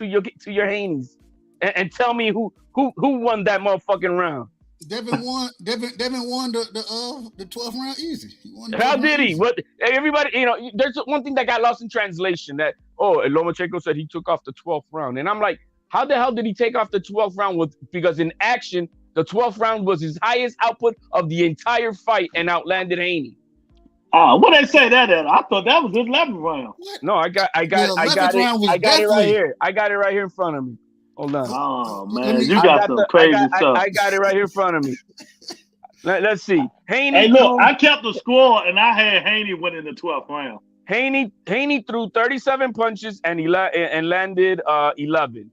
your Haneys, and tell me who won that motherfucking round. Devin won the 12th round easy. How did he? What everybody, there's one thing that got lost in translation that Lomachenko said he took off the 12th round. And I'm like, how the hell did he take off the 12th round because in action, the 12th round was his highest output of the entire fight and outlanded Haney. What they say that at? I thought that was his 11th round. What? No, I got it right here. I got it right here in front of me. Hold on. Oh man, you got some crazy stuff. I got it right here in front of me. Let's see. Haney. Hey, look, I kept the score and I had Haney winning the 12th round. Haney threw 37 punches and landed 11.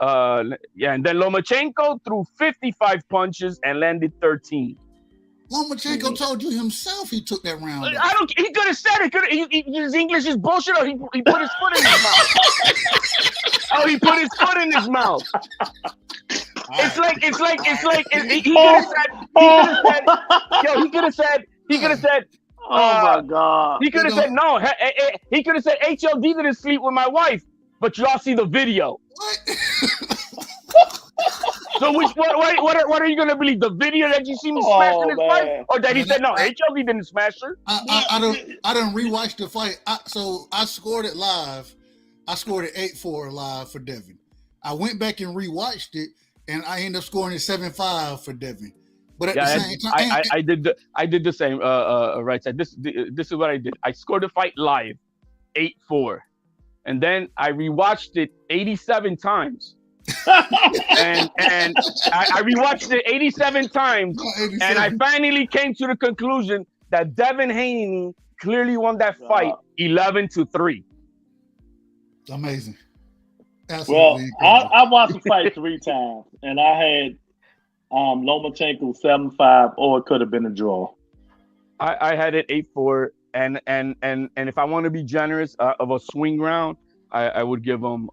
And then Lomachenko threw 55 punches and landed 13. Lomachenko told you himself he took that round. I don't. He could have said it. His English is bullshit. Or he put his foot in his mouth. Oh, he put his foot in his mouth. It's like he could have said. Yo, he could have said. Oh my God. He could have said no. He could have said HLD didn't sleep with my wife, but y'all see the video. What? So what are you gonna believe? The video that you see me smashing his wife, or that he said no? HLD didn't smash her. I don't rewatch the fight. So I scored it live. I scored it 8-4 live for Devin. I went back and rewatched it, and I ended up scoring it 7-5 for Devin. But at the same time, I did the same. Right side. This is what I did. I scored the fight live, 8-4, and then I rewatched it 87 times. and I rewatched it 87 times, and I finally came to the conclusion that Devin Haney clearly won that fight 11-3. Amazing. Absolutely. Well, I watched the fight 3 times, and I had Lomachenko 7-5, or it could have been a draw. I had it 8-4, and if I want to be generous of a swing round, I would give him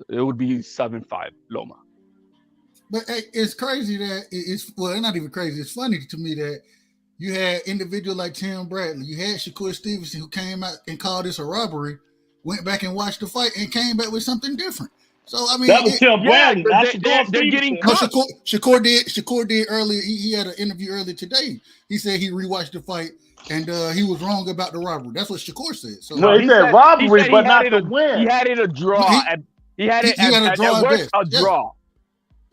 it would be 7-5 Loma. But it's crazy that it's not even crazy. It's funny to me that you had individuals like Tim Bradley, you had Shakur Stevenson, who came out and called this a robbery, went back and watched the fight and came back with something different. So I mean, that was Tim Bradley. They're getting cut. Shakur did earlier. He had an interview earlier today. He said he rewatched the fight and he was wrong about the robbery. That's what Shakur said. So no, he said robbery, but not the win. He had it a draw. He had it at worst a draw.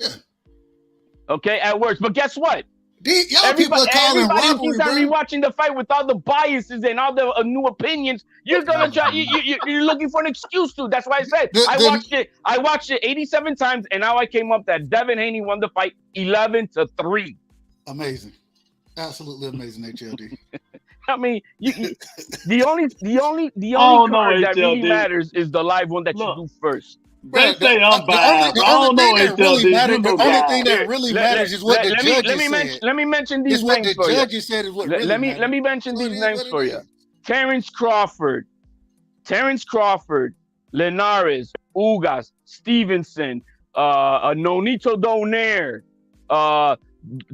Yeah. Okay, at worst. But guess what? People are calling robbery, keeps on rewatching the fight with all the biases and all the new opinions. You're gonna try. You're looking for an excuse to. That's why I said I watched it 87 times, and now I came up that Devin Haney won the fight 11-3. Amazing, absolutely amazing, HLD. I mean, the only card that really matters is the live one that you do first. They say I'm biased. I don't know HLD. The only thing that really matters is what the judges said. Let me mention these names for you. What the judges said is what really matters. Let me mention these names for you. Terrence Crawford, Linares, Ugas, Stevenson, Nonito Donaire,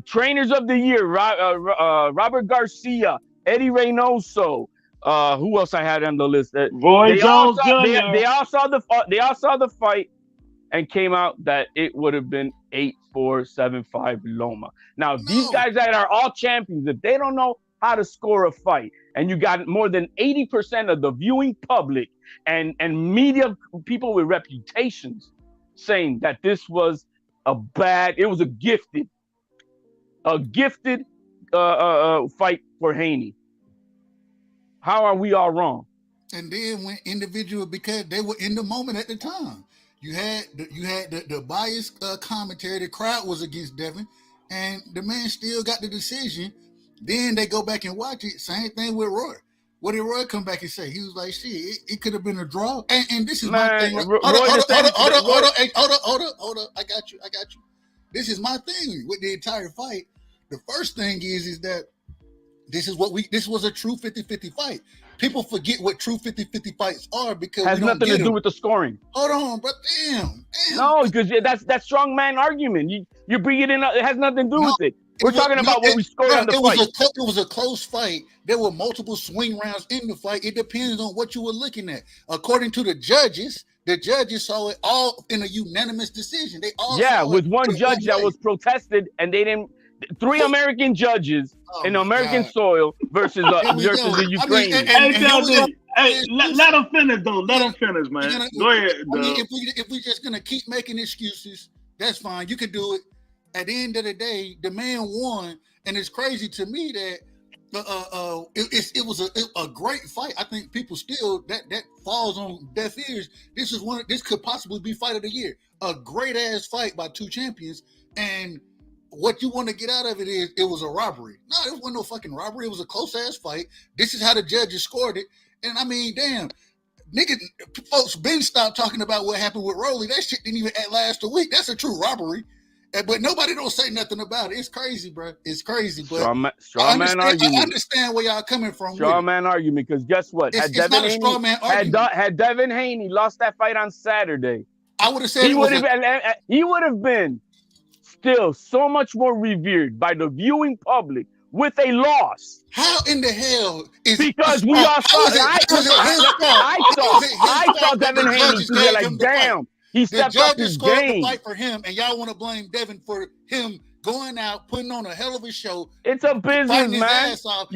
Trainers of the Year, Robert Garcia, Eddie Reynoso. Who else I had on the list? Roy Jones Jr. They all saw the fight and came out that it would have been 8-4, 7-5 Loma. Now, these guys that are all champions, if they don't know how to score a fight, and you got more than 80% of the viewing public and media people with reputations saying that this was it was a gifted fight for Haney. How are we all wrong? And then when individual, because they were in the moment at the time, you had the biased commentary. The crowd was against Devin, and the man still got the decision. Then they go back and watch it. Same thing with Roy. What did Roy come back and say? He was like, "Shit, it could have been a draw." And this is my thing. Hold up. I got you. This is my thing with the entire fight. The first thing is that this was a true 50-50 fight. People forget what true 50-50 fights are because has nothing to do with the scoring. Hold on, but damn. No, because that's strong man argument. You bring it in. It has nothing to do with it. We're talking about what we scored on the fight. It was a close fight. There were multiple swing rounds in the fight. It depends on what you were looking at. According to the judges saw it all in a unanimous decision. They all with one judge that was protested, and they didn't. 3 American judges in American soil versus the Ukrainians. Let them finish, though. Let them finish, man. Go ahead. If we're just gonna keep making excuses, that's fine. You can do it. At the end of the day, the man won, and it's crazy to me that it was a great fight. I think people still that falls on deaf ears. This could possibly be fight of the year. A great ass fight by 2 champions, and what you want to get out of it is it was a robbery. No, it wasn't no fucking robbery. It was a close ass fight. This is how the judges scored it. And I mean, damn, folks been stopped talking about what happened with Rolly. That shit didn't even last a week. That's a true robbery. But nobody don't say nothing about it. It's crazy, bro. It's crazy. But straw man argument. I understand where y'all coming from. Straw man argument, because guess what? It's not a straw man argument. Had Devin Haney lost that fight on Saturday, I would have said he would have been still so much more revered by the viewing public with a loss. How in the hell is because we all saw I saw Devin Haney to be like, damn, he stepped up his game. The fight for him, and y'all want to blame Devin for him going out, putting on a hell of a show. It's a business, man. It's a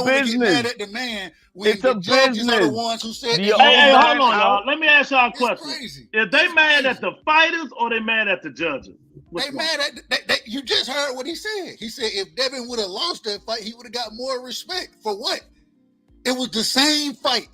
business. Mad at the man when it's a business. Are the ones who said, hey, hold on, y'all. Let me ask y'all a question. Crazy. If they mad at the fighters or they mad at the judges? They mad at you just heard what he said. He said if Devin would have lost that fight, he would have got more respect. For what? It was the same fight.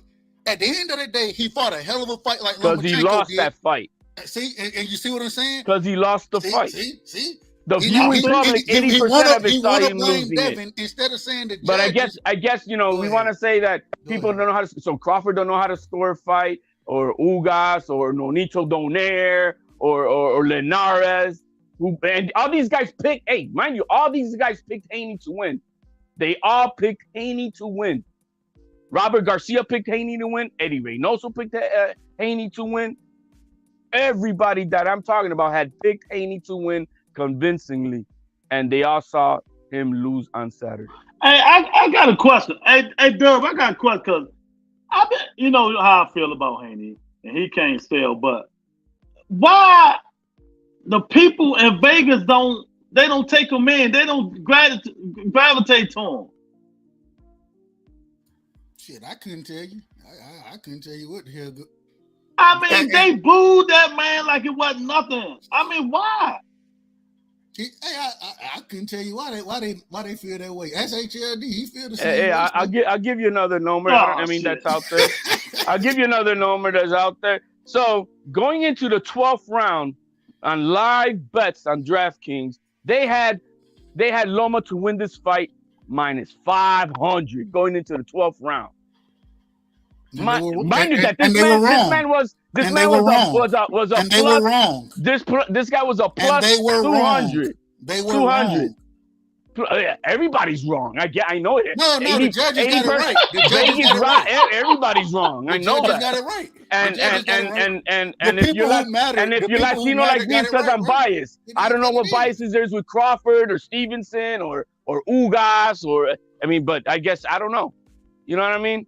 At the end of the day, he fought a hell of a fight like because he lost that fight. See, and you see what I'm saying? Because he lost the fight. See. The viewing public, 80% of it saw him losing Devin it. Instead of saying the judges, but I guess we want to say that people don't know how to. So Crawford don't know how to score a fight, or Ugas, or Nonito Donaire, or Linares. And all these guys picked. Hey, mind you, all these guys picked Haney to win. They all picked Haney to win. Robert Garcia picked Haney to win. Eddie Reynoso picked Haney to win. Everybody that I'm talking about had picked Haney to win convincingly, and they all saw him lose on Saturday. Hey, I got a question. Hey, Dub, I got a question because you know how I feel about Haney, and he can't sell. But why the people in Vegas don't take him in? They don't gravitate to him. Shit, I couldn't tell you. I couldn't tell you what the hell. I mean, they booed that man like it wasn't nothing. I mean, why? I couldn't tell you why they feel that way. That's HLD. He feel the same. Hey, I'll give you another number. That's out there. I'll give you another number that's out there. So going into the 12th round on live bets on DraftKings, they had Loma to win this fight minus 500 going into the 12th round. Mind you that this man was a plus. This guy was a plus 200. They were 200. Wrong. Everybody's wrong. I know it. No, the judges got it right. The judges got it right. Everybody's wrong. I know that. Got it right. And if you're Latino like me, because I'm biased, I don't know what biases there's with Crawford or Stevenson or Ugas but I guess I don't know. You know what I mean?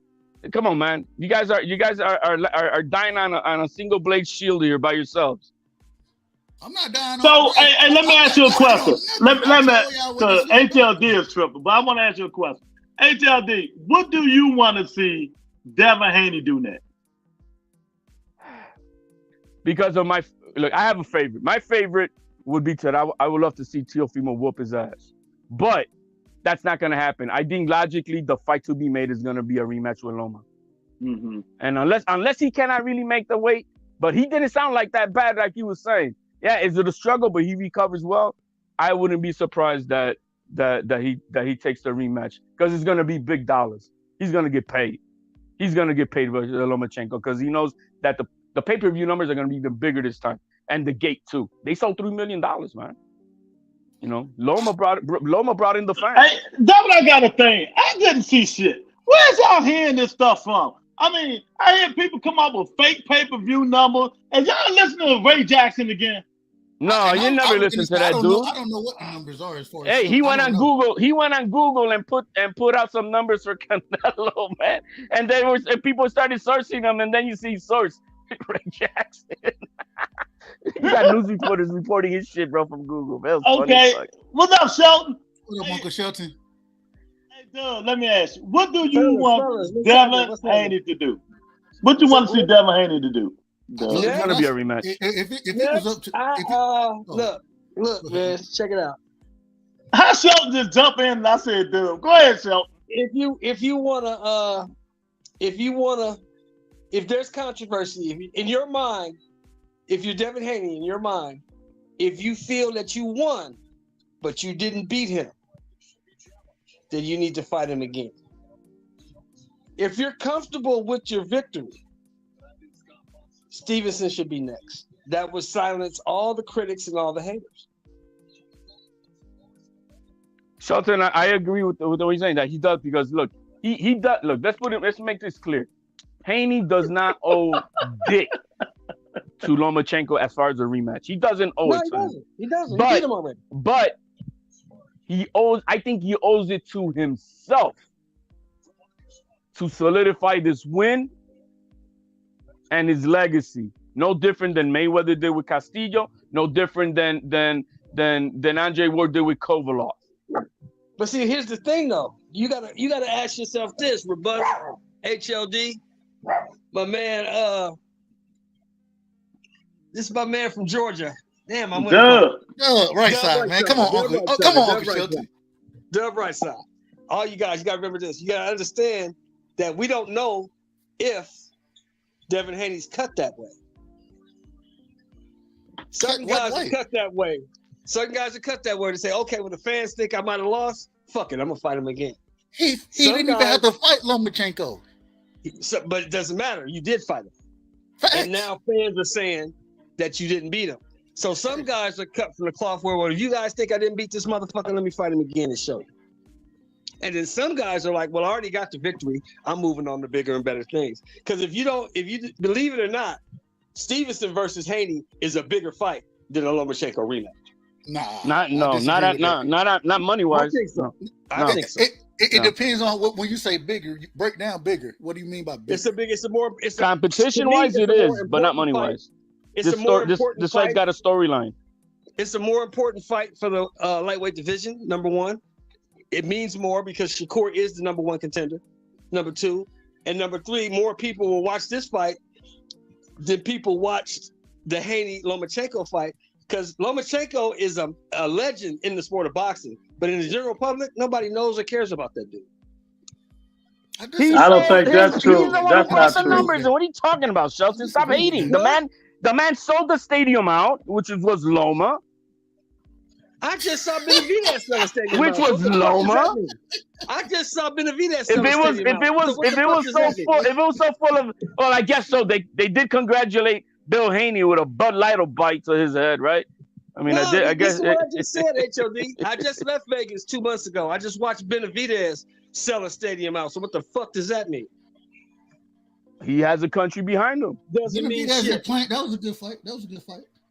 Come on, man. You guys are dying on a single blade shield here by yourselves. I'm not dying. So, hey, let me ask you a question. Let me, because HLD is triple, but I want to ask you a question. HLD, what do you want to see Devin Haney do next? Because of I have a favorite. My favorite would be I would love to see Teofimo whoop his ass, but that's not going to happen. I think logically the fight to be made is going to be a rematch with Loma. Mm-hmm. And unless he cannot really make the weight, but he didn't sound like that bad like he was saying. Yeah, is it a struggle, but he recovers well? I wouldn't be surprised that he takes the rematch because it's going to be big dollars. He's going to get paid. He's going to get paid with Lomachenko because he knows that the pay-per-view numbers are going to be even bigger this time. And the gate too. They sold $3 million, man. You know, Loma brought in the fans. Hey, that's what I got to think. I didn't see shit. Where's y'all hearing this stuff from? I mean, I hear people come up with fake pay-per-view numbers. And y'all listening to Ray Jackson again? No, you never listen to that dude. I don't know what the numbers are as far as. Hey, he went on Google. He went on Google and put out some numbers for Canelo, man. And people started searching them, and then you see source Ray Jackson. You got news reporters reporting his shit, bro, from Google. Okay, what's up, Shelton? What up, Uncle Shelton? Hey, Doug, let me ask you. What do you want Devin Haney to do? What do you want to see Devin Haney to do? It's gonna be a rematch. If it was up to look, man, check it out. How Shelton just jump in and I said, "Dude, go ahead, Shelton." If there's controversy in your mind, if you're Devin Haney in your mind, if you feel that you won, but you didn't beat him, then you need to fight him again. If you're comfortable with your victory, Stevenson should be next. that would silence all the critics and all the haters. Shelton, I agree with what he's saying that he does because look, he does. Look, let's make this clear. Haney does not owe dick to Lomachenko as far as a rematch. He doesn't owe it to him. He doesn't. But, he beat him already. But I think he owes it to himself to solidify this win and his legacy. No different than Mayweather did with Castillo. No different than Andre Ward did with Kovalov. But see, here's the thing, though. You gotta ask yourself this, Rebuttal, HLD, my man. This is my man from Georgia. Damn, I'm right side, man. Come on, Uncle. Come on, Uncle Shelton. Dub right side. All you guys, you gotta remember this. You gotta understand that we don't know if Devin Haney's cut that way. Certain guys are cut that way. Certain guys are cut that way to say, okay, well, the fans think I might have lost. Fuck it, I'm gonna fight him again. He didn't even have to fight Lomachenko. But it doesn't matter. You did fight him. Facts. And now fans are saying that you didn't beat him. So some guys are cut from the cloth where, well, if you guys think I didn't beat this motherfucker, let me fight him again and show you. And then some guys are like, well, I already got the victory. I'm moving on to bigger and better things. Because if you believe it or not, Stevenson versus Haney is a bigger fight than a Lomachenko rematch. Not money wise. I think so. No. I think so. It depends on when you say bigger. You break down bigger. What do you mean by bigger? Competition wise, it is, but not money wise. This fight's got a storyline. It's a more important fight for the lightweight division. Number one, it means more because Shakur is the number one contender. Number two, and number three, more people will watch this fight than people watched the Haney Lomachenko fight. Because Lomachenko is a legend in the sport of boxing, but in the general public, nobody knows or cares about that dude. I don't think that's true. He's the one That's who not the true. numbers. And what are you talking about, Shelton? Stop hating. The man sold the stadium out, which was Loma. I just saw Benavidez sell a stadium Which out. was Loma. I just saw Benavidez sell If it was so full of, well, I guess so. They did congratulate Bill Haney with a Bud Light bite to his head, right? I mean, I guess. This is what I just said, HOD. I just left Vegas 2 months ago. I just watched Benavidez sell a stadium out. So what the fuck does that mean? He has a country behind him. Doesn't mean shit. That was a good fight.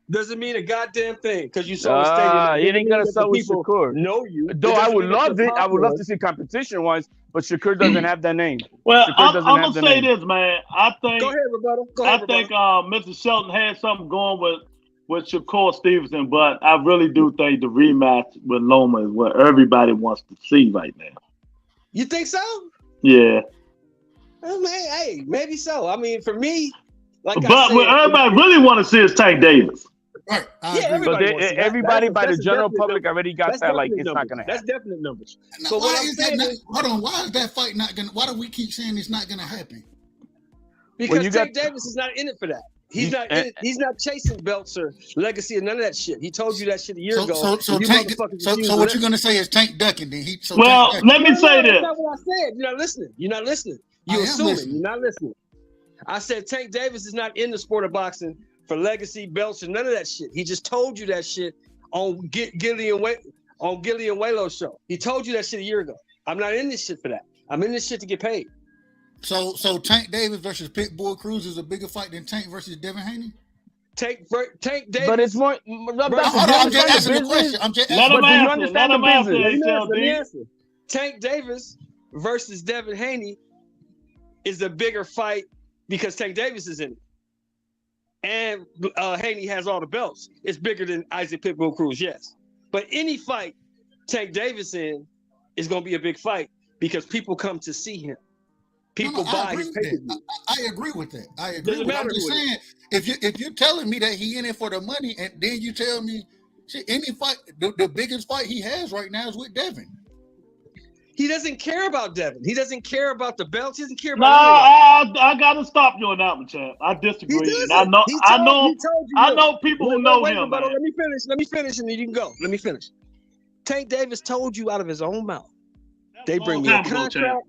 Doesn't mean a goddamn thing because you saw a stadium. He ain't gonna sell with Shakur. Know you. Though I would love it. I would love to see competition wise, but Shakur doesn't have that name. Well, I'm gonna say this, man. I think. Go ahead, Roberto. I think Mr. Shelton had something going with Shakur Stevenson, but I really do think the rematch with Loma is what everybody wants to see right now. You think so? Yeah. Well, man, hey, maybe so. I mean, for me, what everybody really want to see is Tank Davis. Right. Everybody by the general public already got that. Like, it's not gonna happen. That's definite numbers. So why is that not? Hold on. Why is that fight not gonna? Why do we keep saying it's not gonna happen? Because Tank Davis is not in it for that. He's not in it. He's not chasing belts or legacy or none of that shit. He told you that shit a year ago. So what you're gonna say is Tank ducking? Then let me say this. That's not what I said. You're not listening. You're assuming. You're not listening. I said Tank Davis is not in the sport of boxing for legacy belts and none of that shit. He just told you that shit on Gillian Waylo's show. He told you that shit a year ago. I'm not in this shit for that. I'm in this shit to get paid. So Tank Davis versus Pitbull Cruz is a bigger fight than Tank versus Devin Haney? Tank Davis. But it's more. I'm just asking the question. Let him answer. Tank Davis versus Devin Haney is a bigger fight because Tank Davis is in it. And Haney has all the belts. It's bigger than Isaac Pitbull Cruz, yes. But any fight Tank Davis in is going to be a big fight because people come to see him. People buy his pay-per-view. I agree with that. I agree with that. I'm just saying, if you're telling me that he in it for the money, and then you tell me, shit, any fight, the biggest fight he has right now is with Devin. He doesn't care about Devin. He doesn't care about the belts. He doesn't care about. I gotta stop you on that one, champ. I disagree. I know people who know him. Let me finish, and then you can go. Let me finish. Tank Davis told you out of his own mouth. They bring me a contract.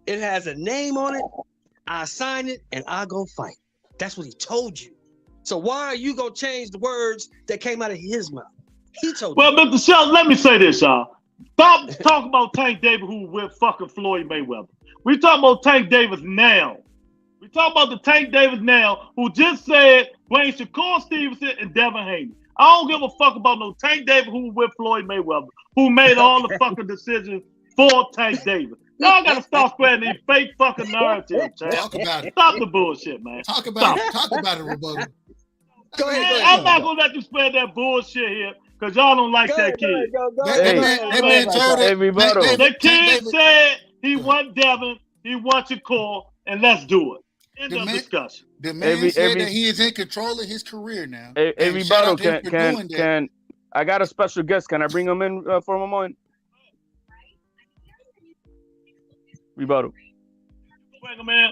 It has a name on it. I sign it, and I go fight. That's what he told you. So why are you gonna change the words that came out of his mouth? He told Well, you. Mr. Shelton, let me say this, y'all. Stop talking about Tank Davis who with fucking Floyd Mayweather. We talking about Tank Davis now. We talking about the Tank Davis now who just said blame Shakur Stevenson and Devin Haney. I don't give a fuck about no Tank Davis who with Floyd Mayweather, who made all the fucking decisions for Tank Davis. Y'all gotta stop spreading these fake fucking narratives, champ. Talk about it. Stop the bullshit, man. Talk about it. Talk about it, Rebuttal. Go ahead. Man, I'm not gonna let you spread that bullshit here because y'all don't like that kid. That man told it. The kid said he want Devin, he wants Shakur, and let's do it. End of discussion. The man said that he is in control of his career now. Rebuttal, can I got a special guest? Can I bring him in for a moment? Rebuttal. Bring him in.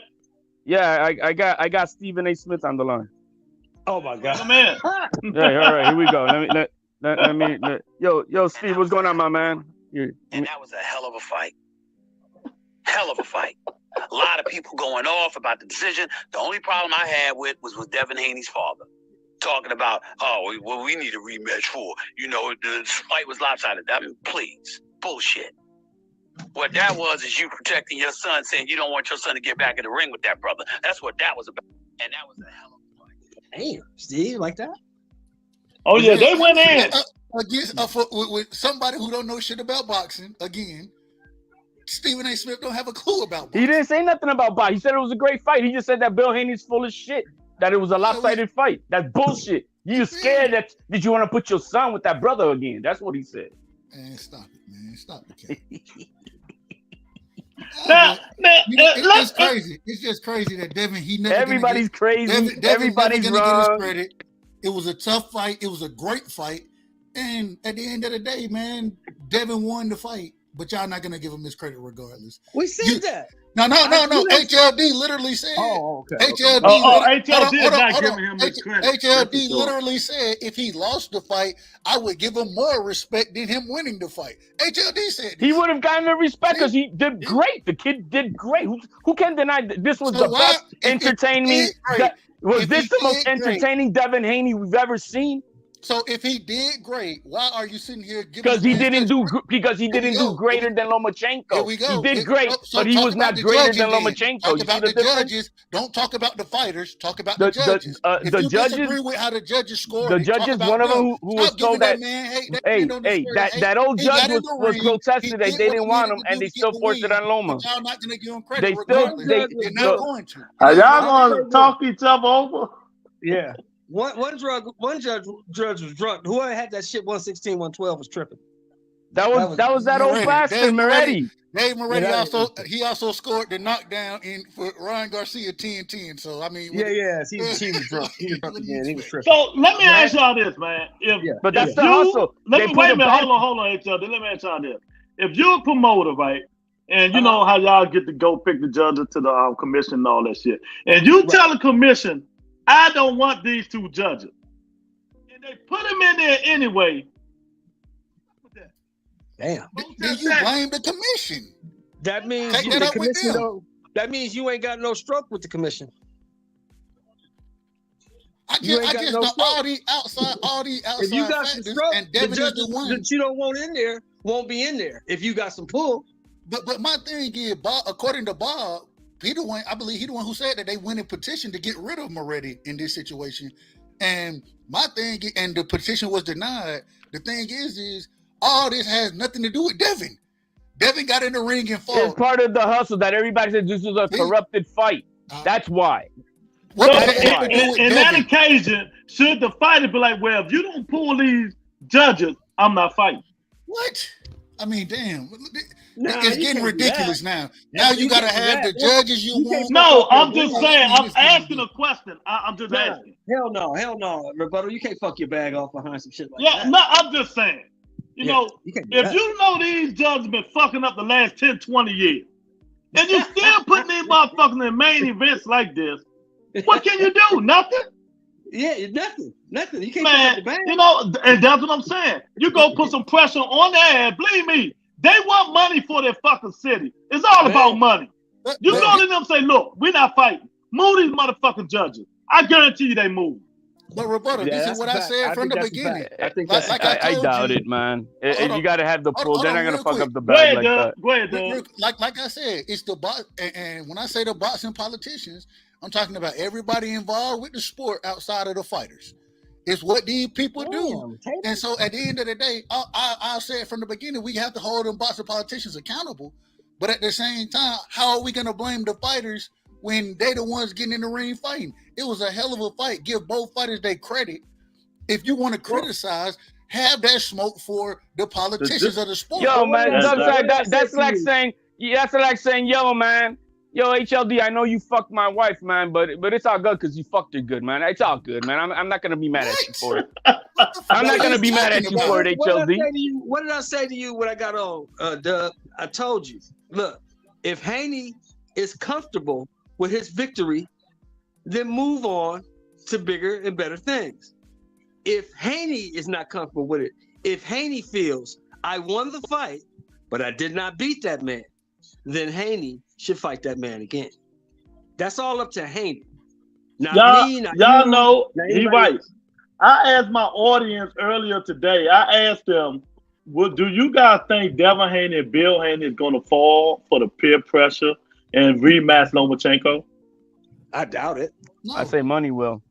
Yeah, I got Stephen A. Smith on the line. Oh my God. Man. Yeah, all right, here we go. Let me yo, Steve, what's going on, my man? And that was a hell of a fight. Hell of a fight. A lot of people going off about the decision. The only problem I had was Devin Haney's father. Talking about, we need a rematch for, the fight was lopsided. I mean, please. Bullshit. What that was is you protecting your son, saying you don't want your son to get back in the ring with that brother. That's what that was about. And that was a hell of a fight. Damn, Steve, like that? Oh yeah, they went in against with somebody who don't know shit about boxing. Again, Stephen A. Smith don't have a clue about boxing. He didn't say nothing about boxing. He said it was a great fight. He just said that Bill Haney's full of shit. That it was a lopsided fight. That's bullshit. You scared that you want to put your son with that brother again. That's what he said. Man, stop it, man. Stop it. It's crazy. It's just crazy that Devin. Everybody's crazy. Everybody's wrong. Credit. It was a tough fight. It was a great fight. And at the end of the day, man, Devin won the fight. But y'all not gonna give him his credit regardless. We said that. No. HLD literally said. Oh, okay. HLD. is not giving him his credit. HLD literally said if he lost the fight, I would give him more respect than him winning the fight. HLD said he would have gotten the respect because he did great. The kid did great. Who can deny that this was the best entertaining? Was this the most entertaining Devin Haney we've ever seen? So if he did great, why are you sitting here giving? Because he didn't do greater than Lomachenko. Here we go. He did great, but he was not greater than Lomachenko. Talk about the judges. Don't talk about the fighters. Talk about the judges. The judges disagree with how the judges scored. The judges, one of them who was told that, that old judge was protested that they didn't want him, and they still forced it on Loma. Y'all not gonna give him credit. They're not going to. Are y'all gonna talk each other over? Yeah. One judge was drunk. Whoever had that shit 116, 112 was tripping. That was that old bastard Moretti. Dave Moretti also scored the knockdown for Ryan Garcia 10-10. So I mean, he was drunk. He was drunk again. He was tripping. So let me ask y'all this, man. But that's the hustle. Wait a minute. Hold on, each other. Let me ask y'all this. If you're a promoter, right, and you know how y'all get to go pick the judges to the commission and all that shit, and you tell the commission, I don't want these two judges, and they put them in there anyway. Damn. Then you blame the commission. That means that means you ain't got no stroke with the commission. I guess all the outside if you got some stroke, and Devin is the one that you don't want in there won't be in there if you got some pull. But my thing is, Bob, according to Bob, I believe he the one who said that they went in petition to get rid of Moretti in this situation. And my thing, and the petition was denied. The thing is all this has nothing to do with Devin. Devin got in the ring and fought. It's part of the hustle that everybody said this was a corrupted fight. That's why. In that occasion, should the fighter be like, well, if you don't pull these judges, I'm not fighting. What? I mean, damn. It's getting ridiculous now. Now you got to have the judges you want. No, I'm just saying. I'm asking a question. I'm just asking. Hell no. Rebuttal, you can't fuck your bag off behind some shit like that. No, I'm just saying. You know, if you know these judges been fucking up the last 10, 20 years, and you still putting these motherfuckers in main events like this, what can you do? Nothing? Yeah, nothing. You can't fuck up the bag. You know, and that's what I'm saying. You go put some pressure on their ass. Believe me, they want money for their fucking city. It's all about money. You go to them and say, look, we're not fighting. Move these motherfucking judges. I guarantee you they move. But Roberto, this is what I said from the beginning. I think I doubt it, man. You got to have the pull. They're not going to fuck up the Go bag ahead, like Doug. that. Go ahead, Doug. Like I said, it's the box. And when I say the boxing politicians, I'm talking about everybody involved with the sport outside of the fighters. It's what these people do. And so at the end of the day, I said from the beginning, we have to hold them boxing politicians accountable. But at the same time, how are we going to blame the fighters when they the ones getting in the ring fighting? It was a hell of a fight. Give both fighters their credit. If you want to criticize, have that smoke for the politicians of the sport. Yo, man, that's like saying, yo, man, yo, HLD, I know you fucked my wife, man, but it's all good because you fucked her good, man. It's all good, man. I'm not gonna be mad at you for it. I'm not gonna be mad at you for it, HLD. What did I say to you when I got on, Doug? I told you, look, if Haney is comfortable with his victory, then move on to bigger and better things. If Haney is not comfortable with it, if Haney feels I won the fight, but I did not beat that man, then Haney should fight that man again. That's all up to Haney. Y'all know he right. I asked my audience earlier today. I asked them, do you guys think Devin Haney and Bill Haney is going to fall for the peer pressure and rematch Lomachenko? I doubt it. No. I say money will.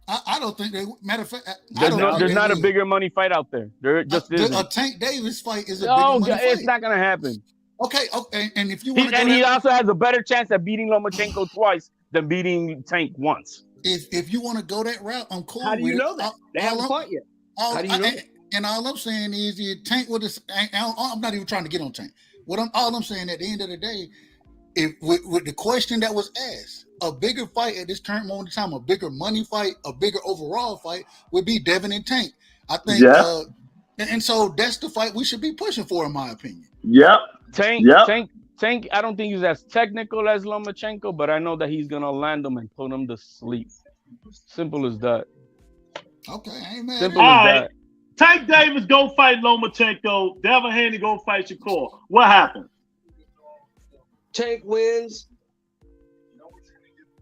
I don't think they. Matter of fact, there's not a bigger money fight out there. There just isn't. A Tank Davis fight is a bigger money fight. It's not gonna happen. Okay, and if you want to, he also has a better chance at beating Lomachenko twice than beating Tank once. If you want to go that route, I'm cool. How do you know that? They haven't fought yet. How do you know? And all I'm saying is, Tank with this. I'm not even trying to get on Tank. All I'm saying at the end of the day, if with the question that was asked, a bigger fight at this current moment in time, a bigger money fight, a bigger overall fight would be Devin and Tank. I think, and so that's the fight we should be pushing for, in my opinion. Yep. Tank. I don't think he's as technical as Lomachenko, but I know that he's gonna land him and put him to sleep. Simple as that. Okay, amen. Simple as that. Tank Davis go fight Lomachenko. Devin Haney go fight Shakur. What happens? Tank wins.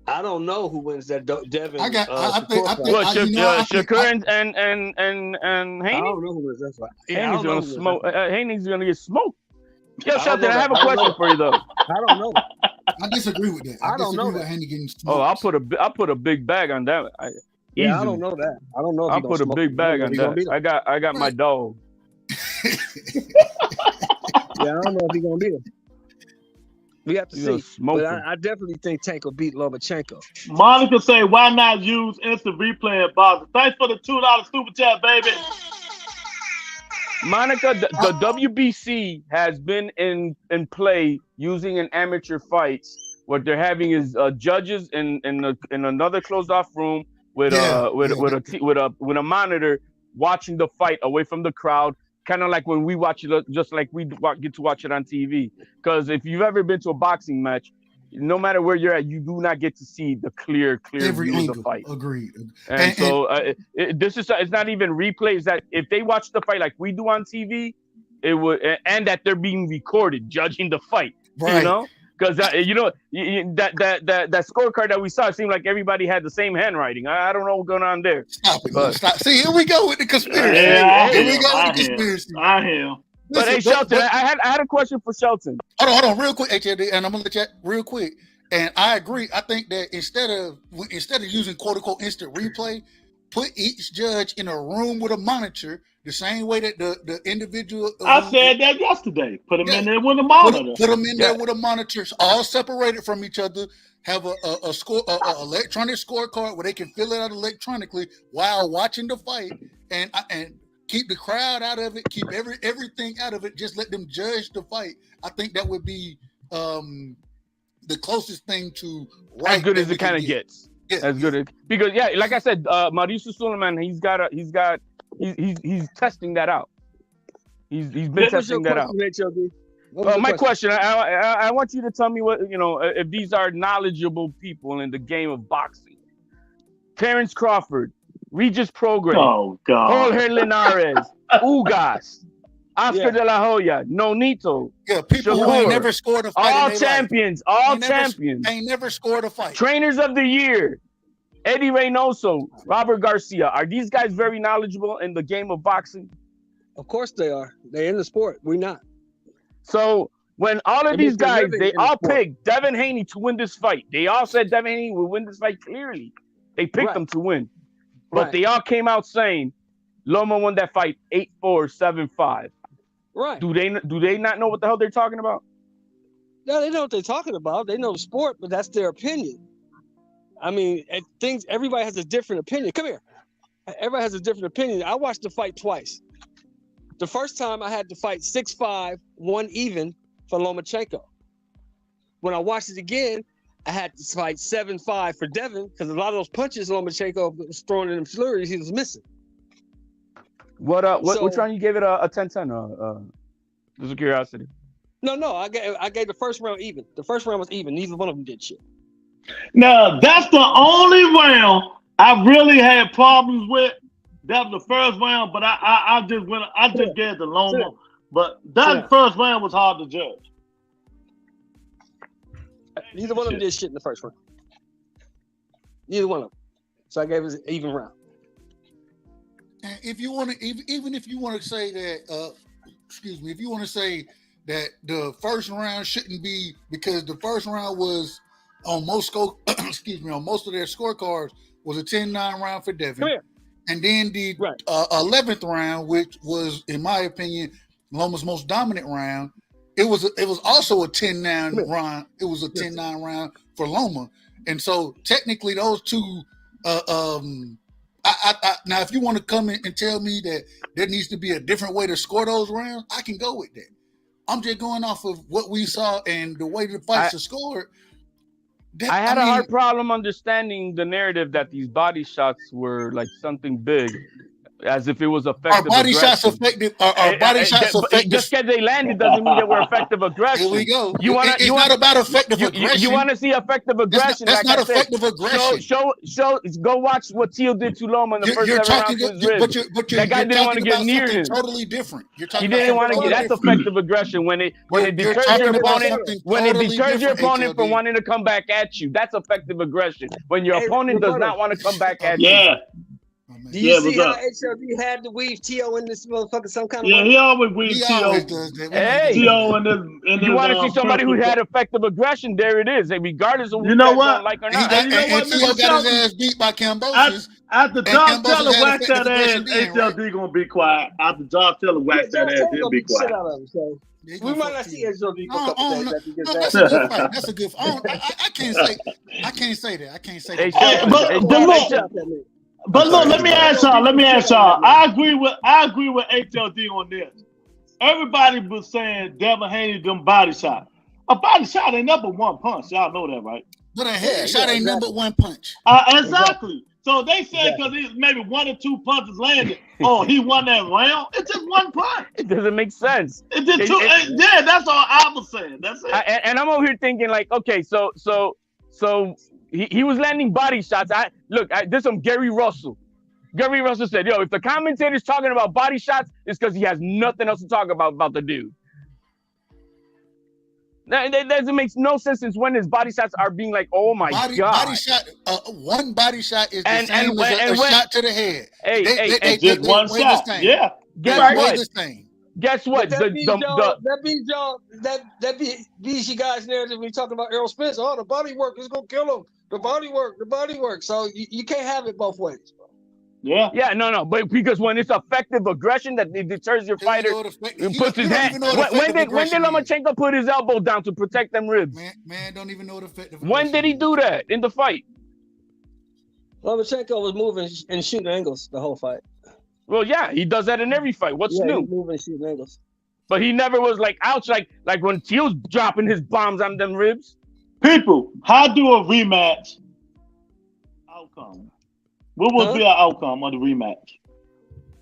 I don't know who wins that Devin. I think Shakur and Haney. I don't know who wins that fight. Haney's gonna smoke. Haney's gonna get smoked. Yo, Shelton, I have a question for you though. I don't know. I disagree with that. I don't know with Haney getting smoked. Oh, I'll put a big bag on that. I don't know that. I don't know. I'll put a big bag on that. I got my dog. Yeah, I don't know if he's gonna beat him. We have to see. But I definitely think Tank will beat Lomachenko. Monica say, why not use instant replay at boxing? Thanks for the $2 super chat, baby. Monica, the WBC has been in play using an amateur fights. What they're having is judges in another closed off room with a monitor watching the fight away from the crowd. Kind of like when we watch it, just like we get to watch it on TV. Because if you've ever been to a boxing match, no matter where you're at, you do not get to see the clear every view angle of the fight. Agreed. And so it's not even replay. It's that if they watch the fight like we do on TV, it would, and that they're being recorded judging the fight. Right. You know, because that scorecard that we saw, it seemed like everybody had the same handwriting. I don't know what's going on there. Stop. See, here we go with the conspiracy. Here we go with the conspiracy. I hear. But hey, Shelton, I had a question for Shelton. Hold on, real quick, HLD, and I'm gonna let you real quick. And I agree. I think that instead of using quote unquote instant replay, put each judge in a room with a monitor, the same way that the individual. I said that yesterday. Put them in there with a monitor. Put them in there with a monitor, all separated from each other. Have a electronic scorecard where they can fill it out electronically while watching the fight, and keep the crowd out of it. Keep everything out of it. Just let them judge the fight. I think that would be the closest thing to right. As good as it kind of gets. Yeah. As good as, because like I said, Mauricio Suleiman, he's testing that out. He's been testing that out. My question, I want you to tell me what, if these are knowledgeable people in the game of boxing. Terrence Crawford, Regis Prograis, Jorge Linares, Ugas, Oscar De La Hoya, Nonito. Yeah, people who ain't never scored a fight. All champions, champions. Ain't never scored a fight. Trainers of the year. Eddie Reynoso, Robert Garcia, are these guys very knowledgeable in the game of boxing? Of course they are. They're in the sport. We're not. So when all of these guys, they all picked Devin Haney to win this fight. They all said Devin Haney would win this fight clearly. They picked him to win. But they all came out saying Loma won that fight 8-4, 7-5. Right. Do they not know what the hell they're talking about? No, they know what they're talking about. They know the sport, but that's their opinion. I mean, everybody has a different opinion. Come here. Everybody has a different opinion. I watched the fight twice. The first time I had to fight 6-5, 1 even for Lomachenko. When I watched it again, I had to fight 7-5 for Devin because a lot of those punches Lomachenko was throwing in them flurries, he was missing. Which round you gave it a 10-10? Just a curiosity. No, I gave the first round even. The first round was even. Neither one of them did shit. Now that's the only round I really had problems with. That was the first round, but I just gave the Loma. But that first round was hard to judge. Neither one of them did shit in the first round. Neither one of them. So I gave it an even round. And if you want to, even if you want to say that, if you want to say that the first round shouldn't be, because the first round was on most on most of their scorecards was a 10-9 round for Devin. And then the 11th round, which was, in my opinion, Loma's most dominant round, it was also a 10-9 round. It was a 10-9 round for Loma. And so technically those two, now if you want to come in and tell me that there needs to be a different way to score those rounds, I can go with that. I'm just going off of what we saw and the way the fights are scored. I had a hard problem understanding the narrative that these body shots were like something big, as if it was effective. Our body shots effective. Our body shots effective. Just because they landed doesn't mean they were effective aggression. Here we go. It's not about effective aggression. You want to see effective aggression? That's not effective aggression. Show. Go watch what Teal did to Loma in the first 7 rounds. That guy didn't want to get near him. Totally different. He didn't want to get. That's effective aggression when it deters your opponent. When it deters your opponent from wanting to come back at you, that's effective aggression. When your opponent does not want to come back at you. Yeah. Do you see how HLD had to weave T.O. in this motherfucker some kind of way? He always weaves T.O. Hey, T.O. in his you want to see somebody who had effective aggression? There it is. And regardless of who you know what, like or not. And T.O. got his ass beat by Cambosis. After Josh Taylor whacked that ass, HLD gonna be quiet. After Josh Taylor whacked that ass, he'll be quiet. We might not see HLD for a couple days. That's a good fight. That's a good fight. I can't say that. I can't say that. But look, let me ask y'all. I agree with HLD on this. Everybody was saying Devin Haney them body shot. A body shot ain't number one punch. Y'all know that, right? But a headshot ain't number one punch. Exactly. So they said because maybe 1 or 2 punches landed. Oh, he won that round. It's just one punch. It doesn't make sense. It's just yeah, that's all I was saying. That's it. And I'm over here thinking like, okay, so he was landing body shots. There's some Gary Russell. Gary Russell said, yo, if the commentator's talking about body shots, it's because he has nothing else to talk about the dude. That doesn't make no sense since when his body shots are being like, oh my God. Body shot, one body shot is the same as a shot to the head. They just one shot. Yeah. Guess what? That beats you guys' narrative when you talking about Errol Spence. Oh, the body work is gonna kill him. The body work. So you can't have it both ways, bro. Yeah. Yeah, no. But because when it's effective aggression that it deters your fighter and puts his hand. When did Lomachenko put his elbow down to protect them ribs? Man, don't even know what effective. When did he do that in the fight? Lomachenko was moving and shooting angles the whole fight. Well, yeah, he does that in every fight. What's new? He's moving and shooting angles. But he never was like ouch, like when Teal's dropping his bombs on them ribs. People, how do a rematch outcome? What would be an outcome of the rematch?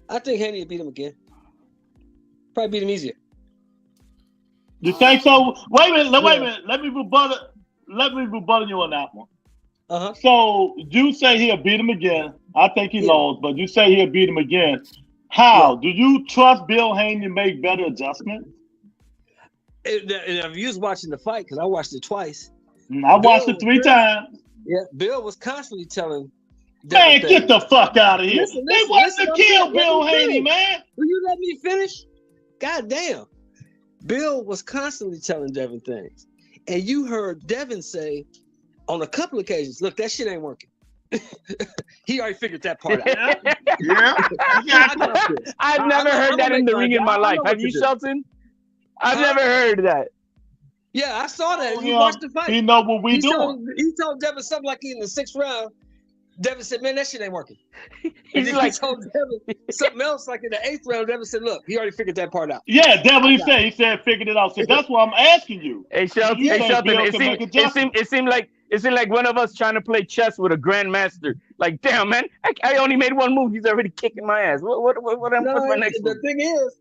I think Haney would beat him again. Probably beat him easier. You think so? Wait a minute. Let me rebuttal you on that one. So you say he'll beat him again. I think he lost, but you say he'll beat him again. How? Do you trust Bill Haney to make better adjustments? If you was watching the fight, because I watched it twice. I watched it 3 times. Yeah, Bill was constantly telling Man, get the fuck out of here. They wanted to kill Bill Haney, man. Will you let me finish? God damn. Bill was constantly telling Devin things. And you heard Devin say on a couple occasions, look, that shit ain't working. He already figured that part out. Yeah. I've never heard that in the ring in my life. Have you, Shelton? I've never heard that. Yeah, I saw that. You watched the fight. He know what we doing. He told Devin something like in the 6th round. Devin said, man, that shit ain't working. He's like, he told Devin something else like in the 8th round. Devin said, look, he already figured that part out. Yeah, Devin, he said figured it out. So that's why I'm asking you. Hey, Shelton, it seemed like one of us trying to play chess with a grandmaster. Like, damn, man, I only made one move. He's already kicking my ass. What's my next move?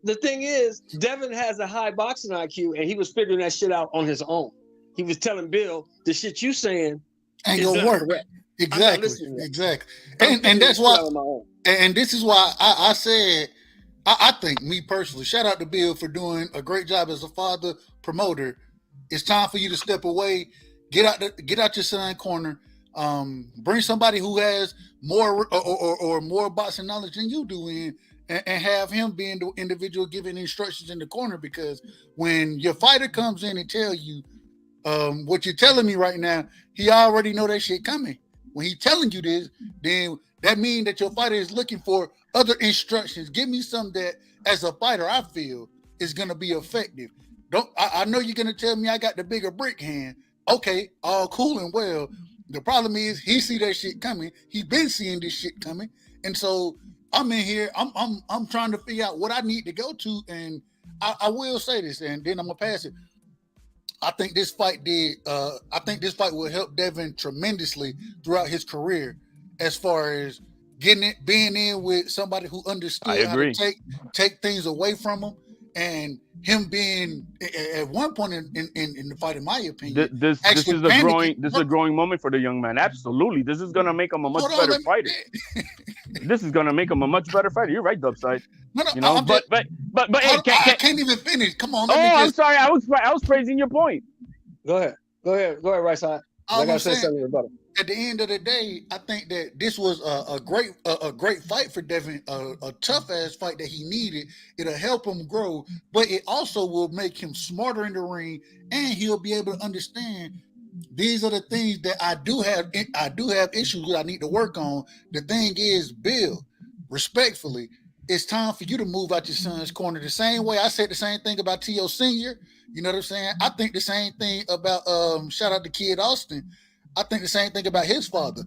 The thing is, Devin has a high boxing IQ, and he was figuring that shit out on his own. He was telling Bill, the shit you saying ain't gonna work. Correct. Exactly. And that's why, and this is why I said, I think, me personally, shout out to Bill for doing a great job as a father promoter. It's time for you to step away, get out your son corner, bring somebody who has more or more boxing knowledge than you do in, and have him being the individual giving instructions in the corner, because when your fighter comes in and tell you what you're telling me right now, he already know that shit coming. When he's telling you this, then that means that your fighter is looking for other instructions. Give me some that, as a fighter, I feel is going to be effective. I know you're going to tell me I got the bigger brick hand. Okay, all cool and well. The problem is he see that shit coming. He been seeing this shit coming, and so I'm in here. I'm trying to figure out what I need to go to, and I will say this, and then I'm gonna pass it. I think this fight will help Devin tremendously throughout his career, as far as being in with somebody who understood how to take things away from him, and him being at one point in the fight, in my opinion, this is a growing moment for the young man. Absolutely, this is gonna make him a much better fighter. This is gonna make him a much better fighter. You're right, Dubside. No, but I can't even finish. Come on. I'm sorry. I was praising your point. Go ahead, right side. I gotta say something about it. At the end of the day, I think that this was a great fight for Devin, a tough ass fight that he needed. It'll help him grow, but it also will make him smarter in the ring, and he'll be able to understand these are the things that I do have issues with. I need to work on. The thing is, Bill, respectfully, it's time for you to move out your son's corner. The same way I said the same thing about T.O. Sr. You know what I'm saying? I think the same thing about shout out to Kid Austin. I think the same thing about his father.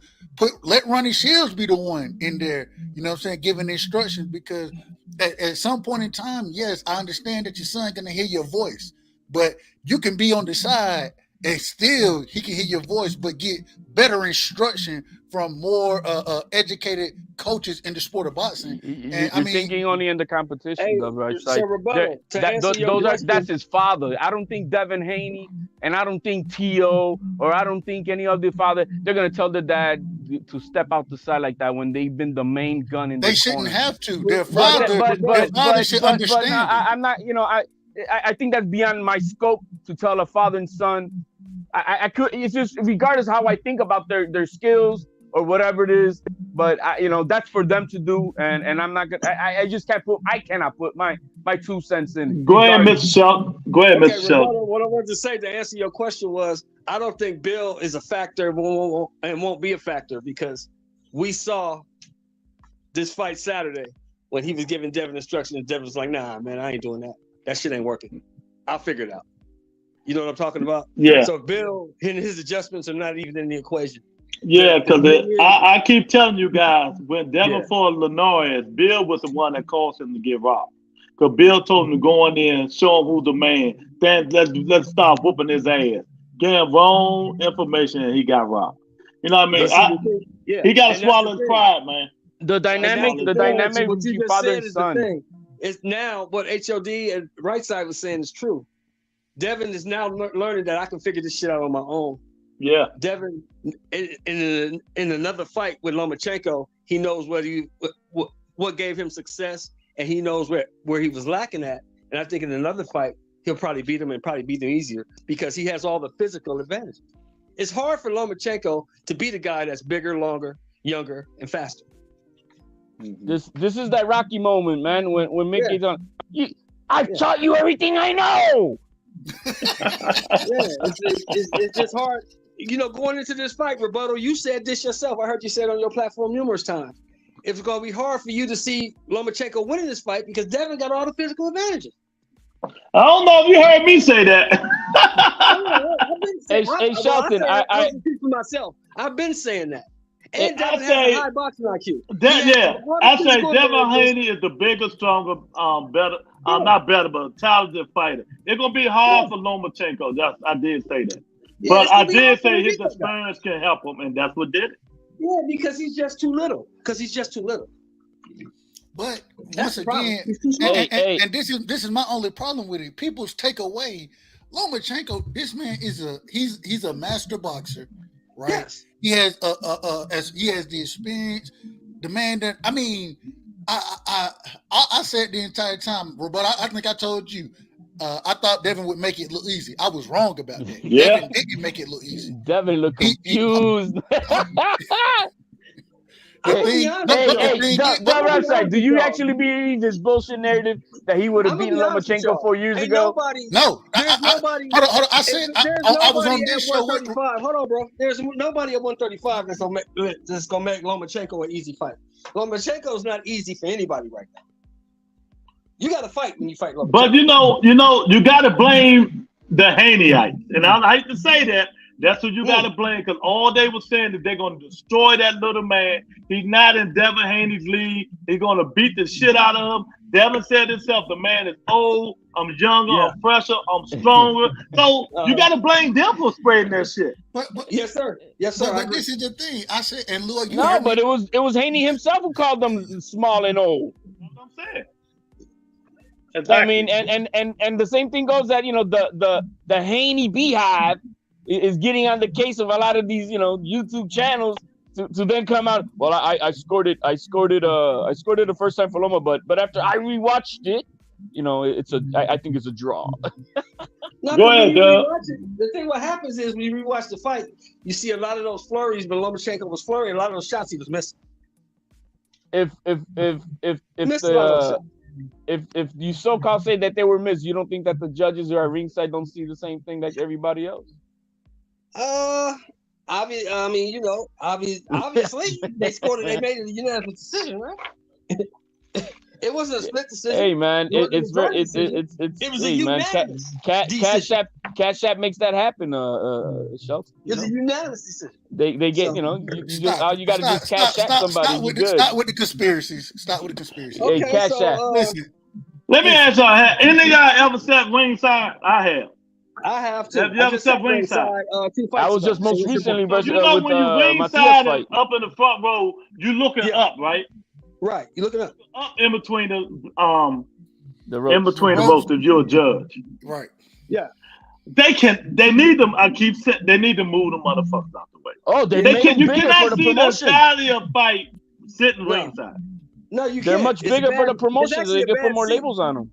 Let Ronnie Shields be the one in there, you know what I'm saying, giving instructions, because at some point in time, yes, I understand that your son gonna hear your voice, but you can be on the side and still he can hear your voice, but get better instruction from more educated coaches in the sport of boxing. And you're thinking only in the competition, right? That's his father. I don't think Devin Haney, and I don't think T.O., or I don't think any other father, they're gonna tell the dad to step out the side like that when they've been the main gun in. They shouldn't have to. Their father should understand. I'm not. I think that's beyond my scope to tell a father and son. I could. It's just regardless how I think about their skills or whatever it is, but that's for them to do, and I'm not gonna. I just can't put. I cannot put my 2 cents in. Go ahead, Mr. Shelton. Go ahead, Mr. Shelton. What I wanted to say to answer your question was, I don't think Bill is a factor and won't be a factor, because we saw this fight Saturday when he was giving Devin instructions, and Devin was like, "Nah, man, I ain't doing that. That shit ain't working. I'll figure it out." You know what I'm talking about? Yeah. So Bill and his adjustments are not even in the equation. Yeah, because I keep telling you guys, when Devin fought Linares, Bill was the one that caused him to get robbed. Because Bill told him to go in there and show him who's the man. Then let's stop whooping his ass. Get him wrong information, and he got robbed. You know what I mean? He got to swallow his pride, man. The dynamic between father and son. It's now what HOD and Right Side was saying is true. Devin is now learning that I can figure this shit out on my own. Yeah. Devin, in another fight with Lomachenko, he knows what gave him success, and he knows where he was lacking at. And I think in another fight, he'll probably beat him, and probably beat him easier, because he has all the physical advantages. It's hard for Lomachenko to beat a guy that's bigger, longer, younger, and faster. This is that Rocky moment, man. When Mickey's on, I've taught you everything I know. It's just hard. You know, going into this fight, Rebuttal, you said this yourself. I heard you say it on your platform numerous times. It's going to be hard for you to see Lomachenko winning this fight because Devin got all the physical advantages. I don't know if you heard me say that. Hey, Shelton, I speak for myself. I've been saying that. And Devin has a high boxing IQ. I say Devin Haney is the bigger, stronger, better. Not better, but talented fighter. It's gonna be hard for Lomachenko. I did say that, but I did say his experience can help him, and that's what did it. Yeah, because he's just too little. But once again, and this is my only problem with it. People take away Lomachenko. This man is he's a master boxer, right? Yes. He has he has the experience. The man that I said the entire time, but I think I told you. I thought Devin would make it look easy. I was wrong about that. Yeah. Devin didn't make it look easy. Devin looked confused. Do you actually believe this bullshit narrative that he would have beaten Lomachenko 4 years ago? No. There's nobody. Hold on. I said I was on this show. Hold on, bro. There's nobody at 135 that's gonna make Lomachenko an easy fight. Lomachenko is not easy for anybody right now. You got to fight when you fight Lomachenko. But you you got to blame the Haneyites, and I hate to say that. That's what you got to blame, because all they were saying is they're going to destroy that little man. He's not in Devin Haney's league. He's going to beat the shit out of him. Devin said himself, the man is old, I'm younger, I'm fresher, I'm stronger. So you got to blame them for spreading that shit. But yes, sir. But this is the thing. I said, and Lord, but it was Haney himself who called them small and old. That's what I'm saying. Exactly. I mean, and the same thing goes that the Haney Beehive is getting on the case of a lot of these YouTube channels to then come out. Well, I scored it the first time for Loma, but after I rewatched it, I think it's a draw. Go ahead, Doug. The thing what happens is when you rewatch the fight, you see a lot of those flurries, but Lomachenko was flurrying. A lot of those shots he was missing. If you so-called say that they were missed, you don't think that the judges who are at ringside don't see the same thing like everybody else? Obviously they scored it. They made it a unanimous decision, right? It wasn't a split decision. Hey man, it was a unanimous decision. Cash App makes that happen. Shelton. It's a unanimous decision. They get all you got to do is Cash App somebody. Stop with the conspiracies. Stop with the conspiracies. Okay, hey, Cash App. Listen. Let me ask y'all: have any of y'all ever sat ringside? I have to. Have you ever sat ringside? I was just most recently versus when you ringside fight. Up in the front row, you looking up, right? Right, you looking up. Up in between the ropes. In between the ropes, if you're a judge. Right. Yeah. They need them. They need to move the motherfuckers out the way. Oh, you cannot see the Italia fight sitting ringside. No, you can't. They're much bigger for the promotion. They can put more labels on them.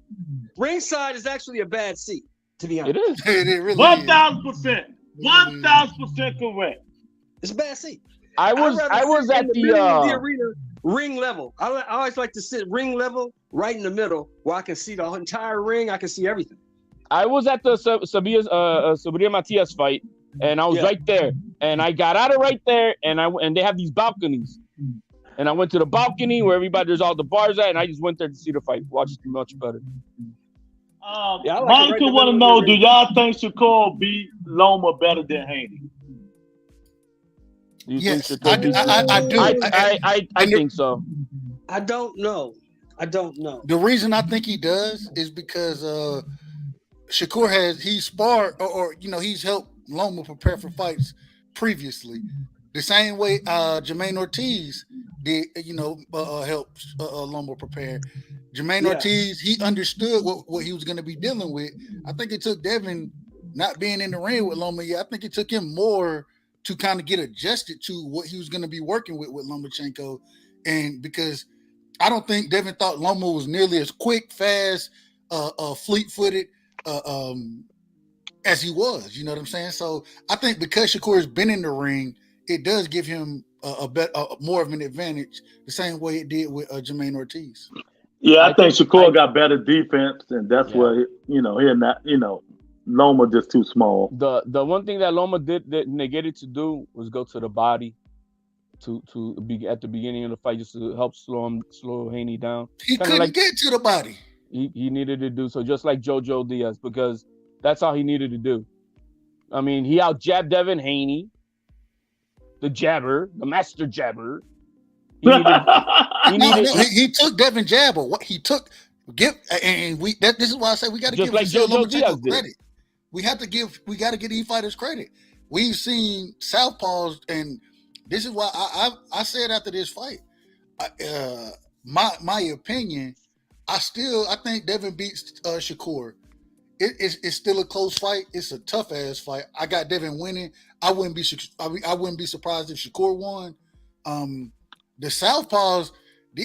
Ringside is actually a bad seat, to be honest. It is. It really 1,000%. 1,000% correct. It's a bad seat. I was at the arena ring level. I always like to sit ring level right in the middle where I can see the entire ring. I can see everything. I was at the Sabria Matias fight, and I was right there. And I got out of right there, and they have these balconies. And I went to the balcony where there's all the bars at, and I just went there to see the fight. Watch it much better. Monica want to know: do y'all think Shakur beat Loma better than Haney? Yes, I do. I think so. I don't know. The reason I think he does is because Shakur he's sparred or he's helped Loma prepare for fights previously. The same way Jermaine Ortiz did, helped Loma prepare. Jermaine Ortiz, he understood what he was going to be dealing with. I think it took Devin not being in the ring with Loma yet. I think it took him more to kind of get adjusted to what he was going to be working with Lomachenko. And because I don't think Devin thought Loma was nearly as quick, fast, fleet-footed as he was. You know what I'm saying? So I think because Shakur has been in the ring, it does give him more of an advantage, the same way it did with Jermaine Ortiz. Yeah, I think Shakur got better defense, and that's where he not Loma just too small. The one thing that Loma did that negated to do was go to the body to be at the beginning of the fight just to help slow Haney down. He couldn't get to the body. He needed to do so, just like JoJo Diaz, because that's all he needed to do. I mean, he out-jabbed Devin Haney, the jabber, the master jabber. He took Devin Jabber. What he took, this is why I say we got to give like JoJo Diaz credit. We got to give these fighters credit. We've seen southpaws, and this is why I said after this fight, my opinion, I think Devin beats Shakur. It's still a close fight. It's a tough ass fight. I got Devin winning. I wouldn't be surprised if Shakur won. The southpaws,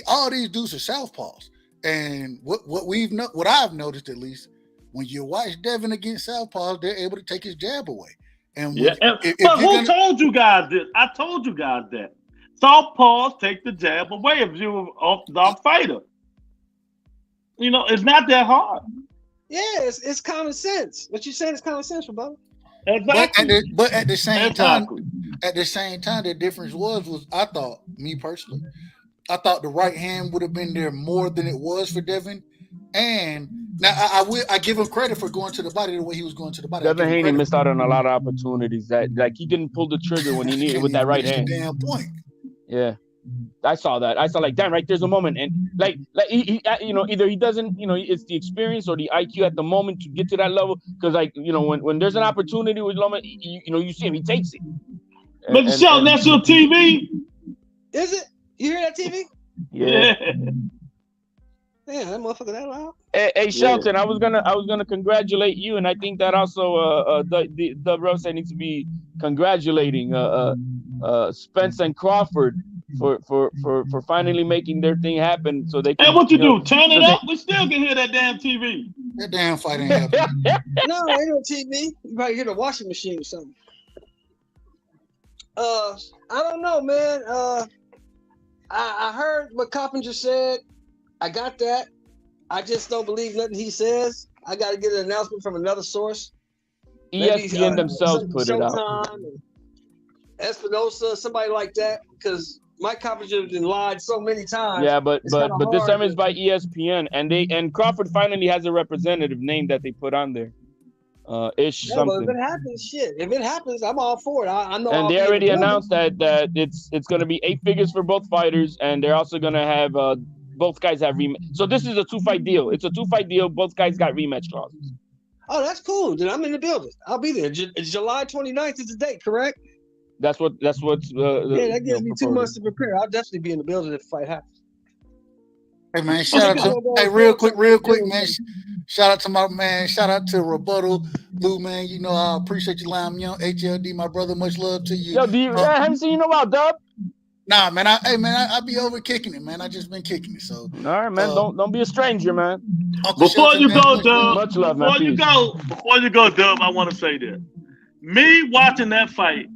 all these dudes are southpaws, and what I've noticed, at least, when you watch Devin against southpaws, they're able to take his jab away. And who told you guys this? I told you guys that southpaws take the jab away if you're the fighter. It's not that hard. Yeah, it's common sense. What you're saying is common sense, brother. Exactly. But at the same time, the difference was I thought, me personally, I thought the right hand would have been there more than it was for Devin. And now I give him credit for going to the body the way he was going to the body. Devin Haney missed out on a lot of opportunities that he didn't pull the trigger when he needed with that right hand. Damn point. Yeah. I saw that. I saw damn right. There's a moment, and he either he doesn't, it's the experience or the IQ at the moment to get to that level. Because when there's an opportunity with Loma, you see him, he takes it. Mr. Shelton, that's your TV. Is it? You hear that TV? Yeah. Yeah, that motherfucker that loud. Hey Shelton, I was gonna congratulate you, and I think that also the Rose needs to be congratulating Spence and Crawford for finally making their thing happen, so they can. Hey, what you do? Turn it up. We still can hear that damn TV. That damn fight ain't happening. No, ain't no TV. You probably hear the washing machine or something. I don't know, man. I heard what Coppinger said. I got that. I just don't believe nothing he says. I got to get an announcement from another source. ESPN themselves put it out. Espinosa, somebody like that, because Mike Coppinger has been lied so many times. Yeah, but this time it's by ESPN, and Crawford finally has a representative name that they put on there. Ish yeah, something. But if it happens, shit. If it happens, I'm all for it. I know. And they already announced that it's going to be 8 figures for both fighters, and they're also going to have both guys have rematch. So this is a 2-fight deal. It's a 2-fight deal. Both guys got rematch clauses. Oh, that's cool. Then I'm in the building. I'll be there. July 29th is the date, correct? That's what's. Yeah, that gives me 2 months to prepare. I'll definitely be in the building if the fight happens. Hey man, shout out to real quick, man. Shout out to my man. Shout out to Rebuttal, Lou, man. I appreciate you, Lime Young, HLD, my brother. Much love to you. Yo, I haven't seen you in a while, Dub. Nah, man. I be over kicking it, man. I just been kicking it. So all right, man. Don't be a stranger, man. Before you go, Dub. Much love, man. Before you go, Dub, I want to say this. Me watching that fight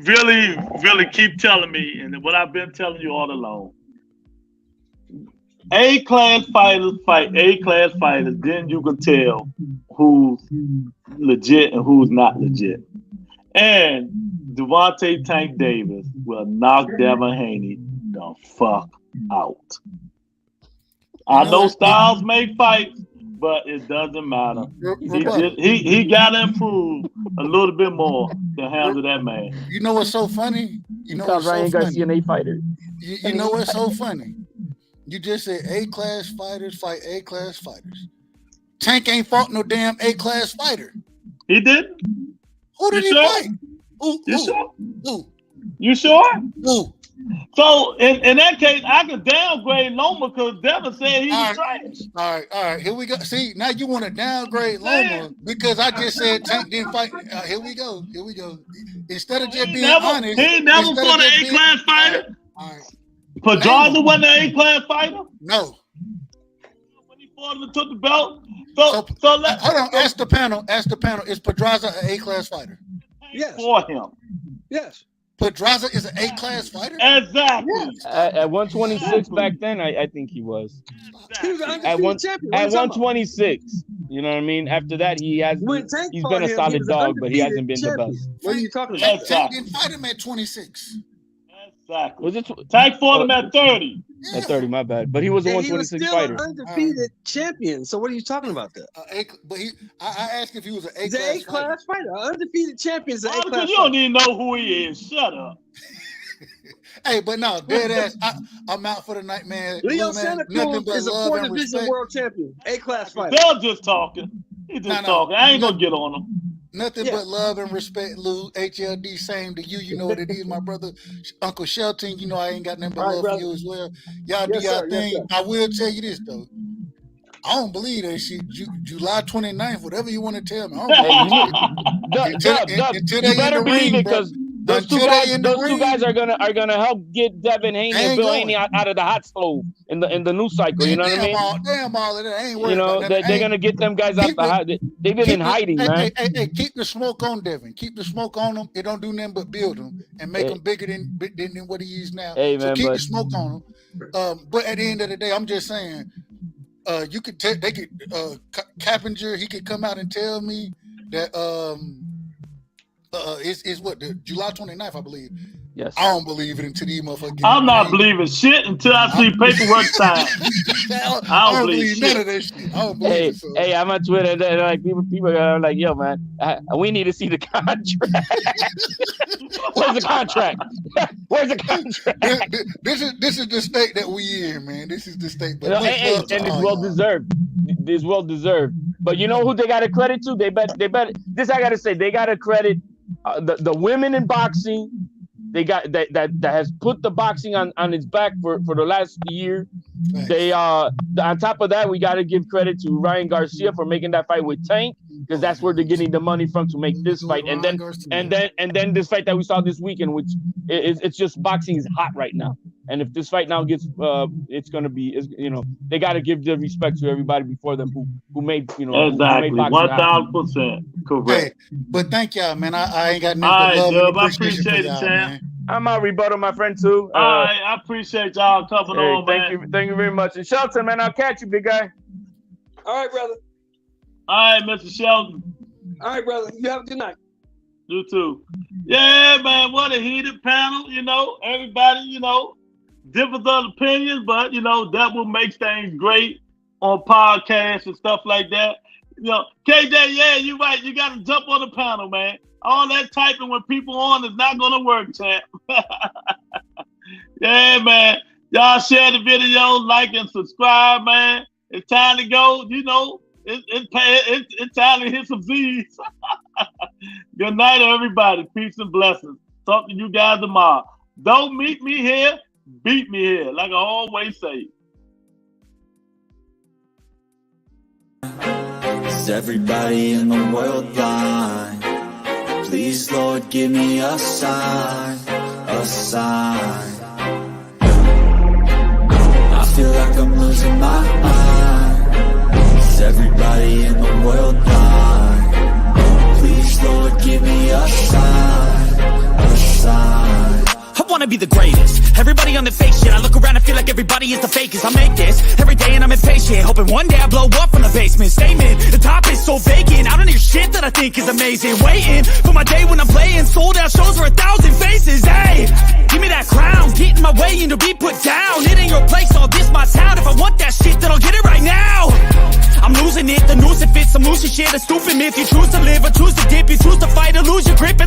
really, really keep telling me, and what I've been telling you all along. A-class fighters fight A-class fighters, then you can tell who's legit and who's not legit. And Devontae Tank Davis will knock Devin Haney the fuck out. I know styles make fights, but it doesn't matter. He got to improve a little bit more to handle that man. You know what's so funny? Because Ryan Garcia an A-fighter. You know what's so funny? You just said A-class fighters fight A-class fighters. Tank ain't fought no damn A-class fighter. He didn't? Who did he fight? You sure? Who? You sure? Who? So in that case, I could downgrade Loma because Devin said he was trash. All right. Here we go. See, now you want to downgrade Loma because I just said Tank didn't fight. Here we go. Instead of just being honest, he ain't never fought an A-class fighter. All right. Pedraza wasn't an A-class fighter? No. When he fought him and took the belt? Hold on. Ask the panel. Is Pedraza an A-class fighter? Yes. For him. Yes. Pedraza is an A-class fighter? Exactly. At 126 back then, I think he was. He was an undefeated champion. At 126. You know what I mean? After that, he's been a solid dog, but he hasn't been the best. What are you talking about? Tank didn't fight him at 26. Exactly. Was it Tank fought him at 30. At 30, my bad. But he was a 126 fighter. He was still an undefeated champion. So what are you talking about there? But I asked if he was an He's an A-class fighter. An undefeated champion is an A-class fighter. You don't even know who he is. Shut up. Hey, but no, dead ass. I'm out for the night, man. Leo Santa Cruz is a 4-division world champion. A-class fighter. They're just talking. He's just talking. I ain't gonna get on him. Nothing but love and respect, Lou. HLD, same to you. You know what it is, my brother. Uncle Shelton, you know I ain't got nothing but love for you as well. Y'all do y'all thing. I will tell you this, though. I don't believe that shit. July 29th, whatever you want to tell me. I don't believe you better believe it, because those two guys are gonna help get Devin Haney and Bill Haney out of the hot stove in the new cycle. You know what I mean? Damn all of that. I ain't worried. You know they're gonna get them guys out the hot. They've been in hiding, man. Hey, keep the smoke on Devin. Keep the smoke on him. It don't do nothing but build him and make him bigger than what he is now. Hey, so man, keep the smoke on him. But at the end of the day, I'm just saying, you could they could Cappinger. He could come out and tell me that it's what the July 29th, I believe. Yes. I don't believe it until these motherfuckers. I'm not believing shit until I see paperwork signed. I don't believe none of that shit. I don't believe it. So. Hey, I'm on Twitter and like people are like, yo, man, we need to see the contract. Where's the contract? Where's the contract? This is the state that we in, man. This is the state. But and it's well deserved. It's well deserved. But you know who they got to credit to? They bet. This I got to say. They got to credit the women in boxing. They got that has put the boxing on its back for the last year. Thanks. They on top of that, we got to give credit to Ryan Garcia for making that fight with Tank, because that's where they're getting the money from to make this fight. And then this fight that we saw this weekend, which it's just boxing is hot right now. And if this fight now gets, it's gonna be, they got to give the respect to everybody before them who made, exactly 1,000% correct. Hey, but thank y'all, man. I ain't got nothing but love and appreciation for y'all, man. I'm out, rebuttal, my friend too. All right, I appreciate y'all coming on, man. Thank you very much. And Shelton, man, I'll catch you, big guy. All right, brother. All right, Mr. Shelton. All right, brother. You have a good night. You too. Yeah, man. What a heated panel. Everybody, different opinions, but that will make things great on podcasts and stuff like that. KJ, yeah, you're right. You got to jump on the panel, man. All that typing when people on is not gonna work, champ. Yeah, man. Y'all share the video, like and subscribe, man. It's time to go. It's time to hit some Z's. Good night, everybody. Peace and blessings. Talk to you guys tomorrow. Don't meet me here. Beat me here, like I always say. Is everybody in the world blind? Please, Lord, give me a sign, a sign. I feel like I'm losing my mind. Is everybody in the world blind? Please, Lord, give me a sign, a sign. I wanna be the greatest. Everybody on the fake shit. I look around and feel like everybody is the fakest. I make this every day and I'm impatient, hoping one day I blow up from the basement. Statement, the top is so vacant. I don't hear shit that I think is amazing. Waiting for my day when I'm playing sold out shows for 1,000 faces. Hey, give me that crown, get in my way and to be put down. It ain't your place, all this my town. If I want that shit, then I'll get it right now. I'm losing it, the noose it fits some loose shit, a stupid myth. You choose to live or choose to dip, you choose to fight or lose your grip and